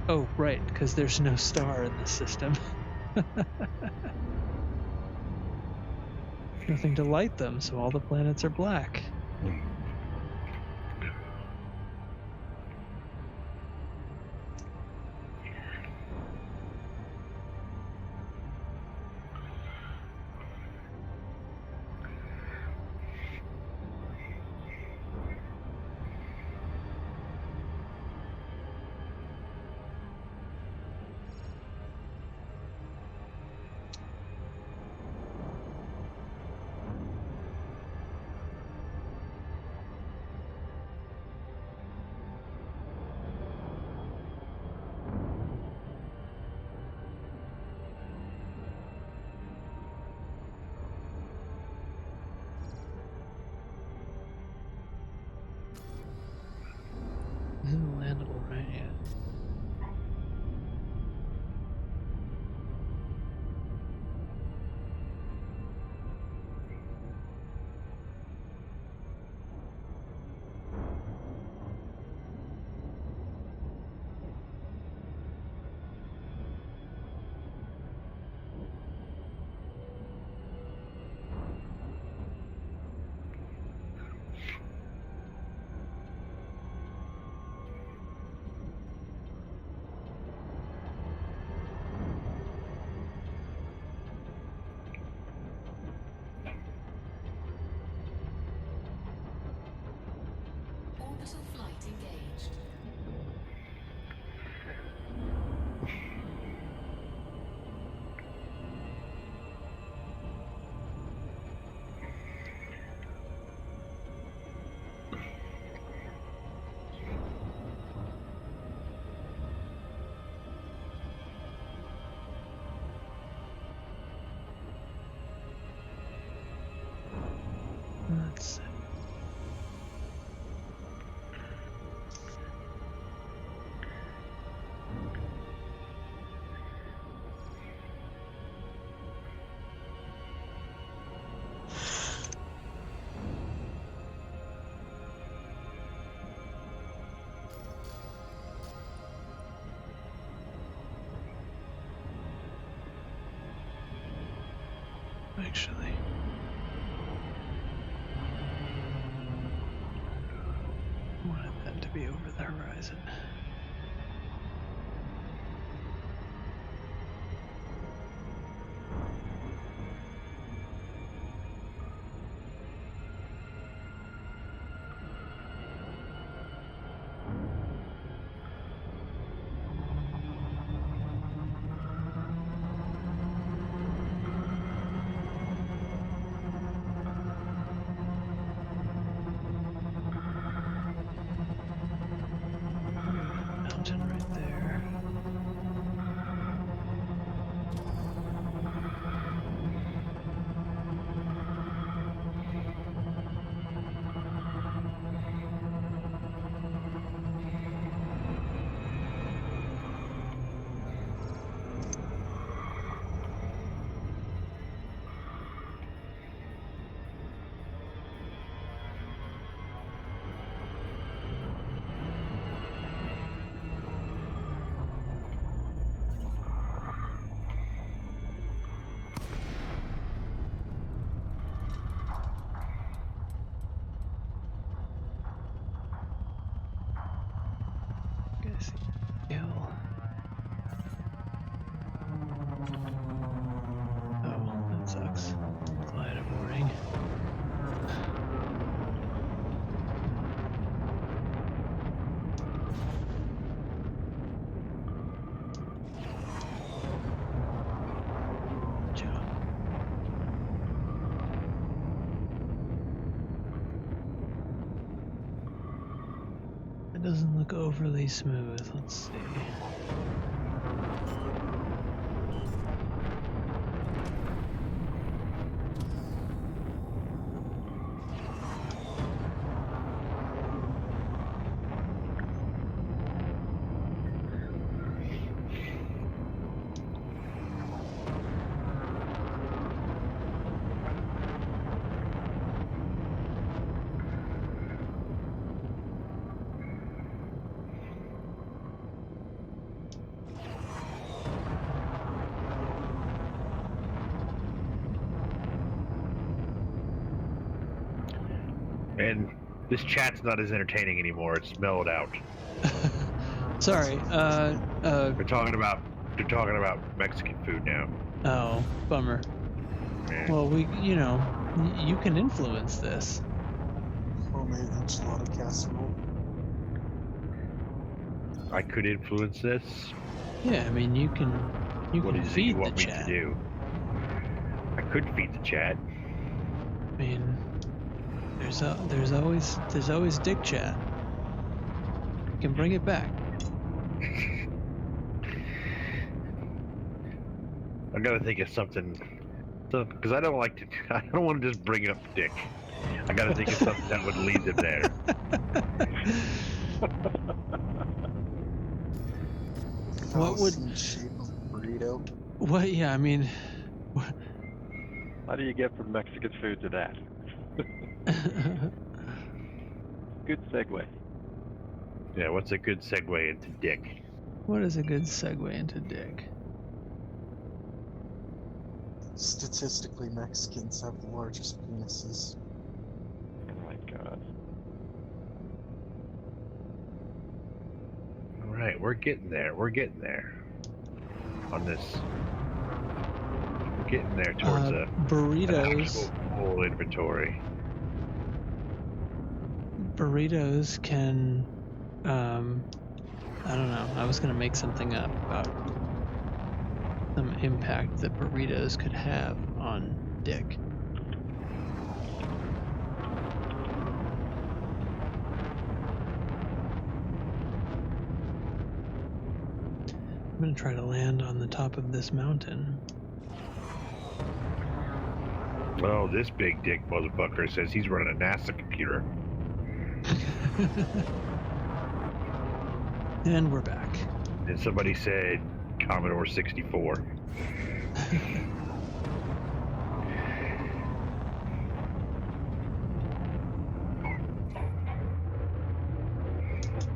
Oh, right, because there's no star in the system. Nothing to light them, so all the planets are black. Isn't landable right yet? Orbital flight engaged. Let's see. Actually, I wanted that to be over the horizon. Kill. Oh, that sucks. Flight aborting. It doesn't look overly smooth. Let's see. And this chat's not as entertaining anymore. It's mellowed out. Sorry. They're talking about Mexican food now. Oh, bummer. Yeah. Well, you can influence this. Homemade enchilada casserole. I could influence this. Yeah, I mean, you can What is it feed you the want me chat. to do? I could feed the chat. I mean, there's always dick chat. You can bring it back. I gotta think of something, because I don't want to just bring up dick. I gotta think of something that would lead them there. What would shape of burrito? What? Yeah, I mean, How do you get from Mexican food to that? Good segue. Yeah, what's a good segue into dick? what is a good segue into dick? Statistically, Mexicans have the largest penises. Oh my god. All right, we're getting there. We're getting there. On this, we're getting there towards a burritos. Full inventory. Burritos can, I don't know. I was gonna make something up about some impact that burritos could have on dick. I'm gonna try to land on the top of this mountain. Oh, this big dick motherfucker says he's running a NASA computer. And we're back. And somebody said Commodore 64.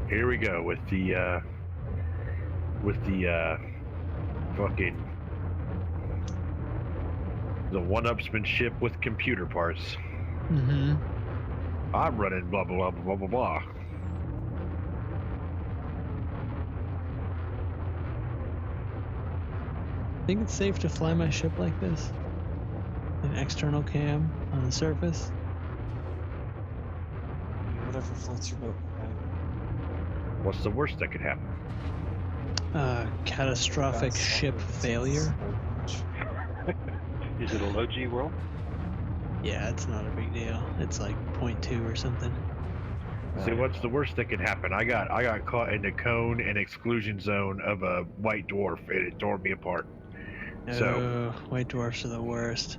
Here we go with the fucking the one-upsmanship with computer parts. Mm-hmm. I'm running blah blah blah blah blah blah. Think it's safe to fly my ship like this? An external cam on the surface? Whatever floats your boat. What's the worst that could happen? Catastrophic ship failure? Is it a low G world? Yeah, it's not a big deal. It's like 0.2 or something. See, what's the worst that could happen? I got caught in the cone and exclusion zone of a white dwarf, and it tore me apart. So, white dwarfs are the worst.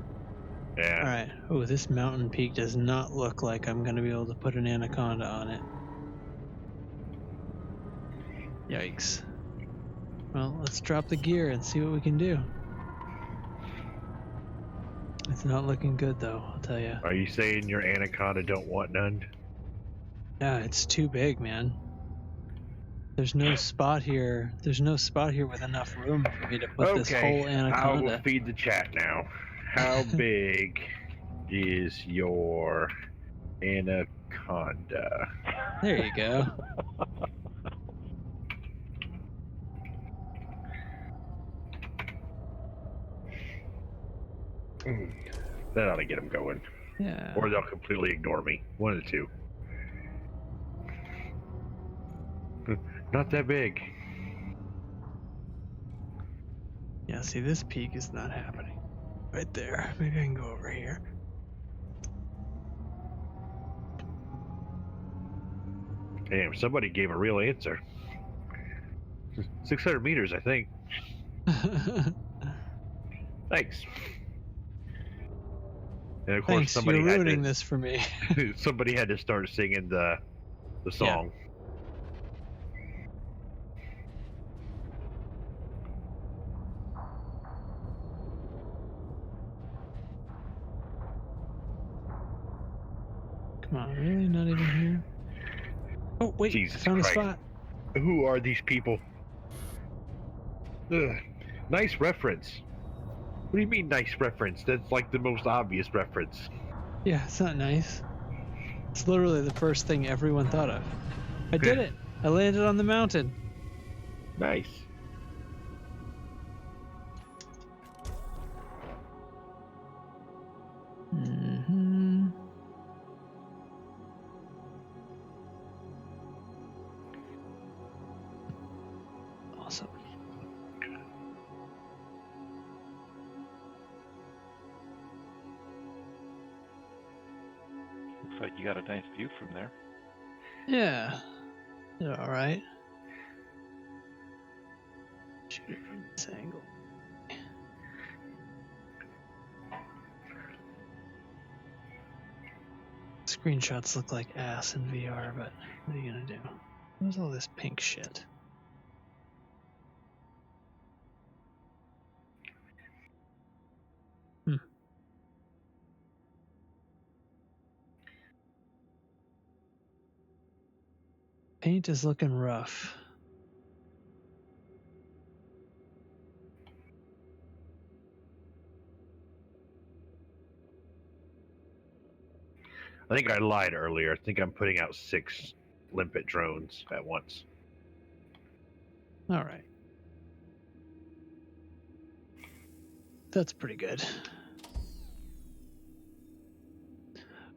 yeah. Alright. Oh, this mountain peak does not look like I'm going to be able to put an anaconda on it. Yikes. Well, let's drop the gear and see what we can do. It's not looking good, though, I'll tell you. Are you saying your anaconda don't want none? Yeah, it's too big, man. There's no spot here. There's no spot here with enough room for me to put this whole I anaconda. will feed the chat now. How big is your anaconda? There you go. That ought to get them going. Yeah. Or they'll completely ignore me. One of the two. Not that big. Yeah, see, this peak is not happening. Right there. Maybe I can go over here. Damn, somebody gave a real answer. 600 meters, I think. Thanks. And of course, Thanks, somebody you're had ruining to, this for me. somebody had to start singing the song. Come on, really? Not even here? Oh, wait, Jesus I found Christ. a spot. Who are these people? Ugh. Nice reference. What do you mean, nice reference? That's like the most obvious reference. Yeah, it's not nice. It's literally the first thing everyone thought of. I did it! I landed on the mountain. Nice. Mm-hmm. Awesome. Looks like you got a nice view from there. Yeah. Did all right. Shoot it from this angle. Screenshots look like ass in VR, but what are you gonna do? What's all this pink shit? Paint is looking rough. I think I lied earlier. I think I'm putting out 6 limpet drones at once. All right. That's pretty good.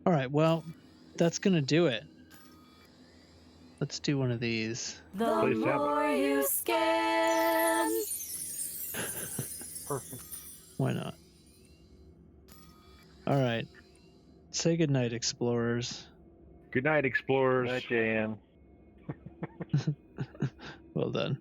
All right, well, that's going to do it. Let's do one of these. The more you scan. Perfect. Why not? All right. Say goodnight, explorers. Good night, explorers. Good night, JN. Well done.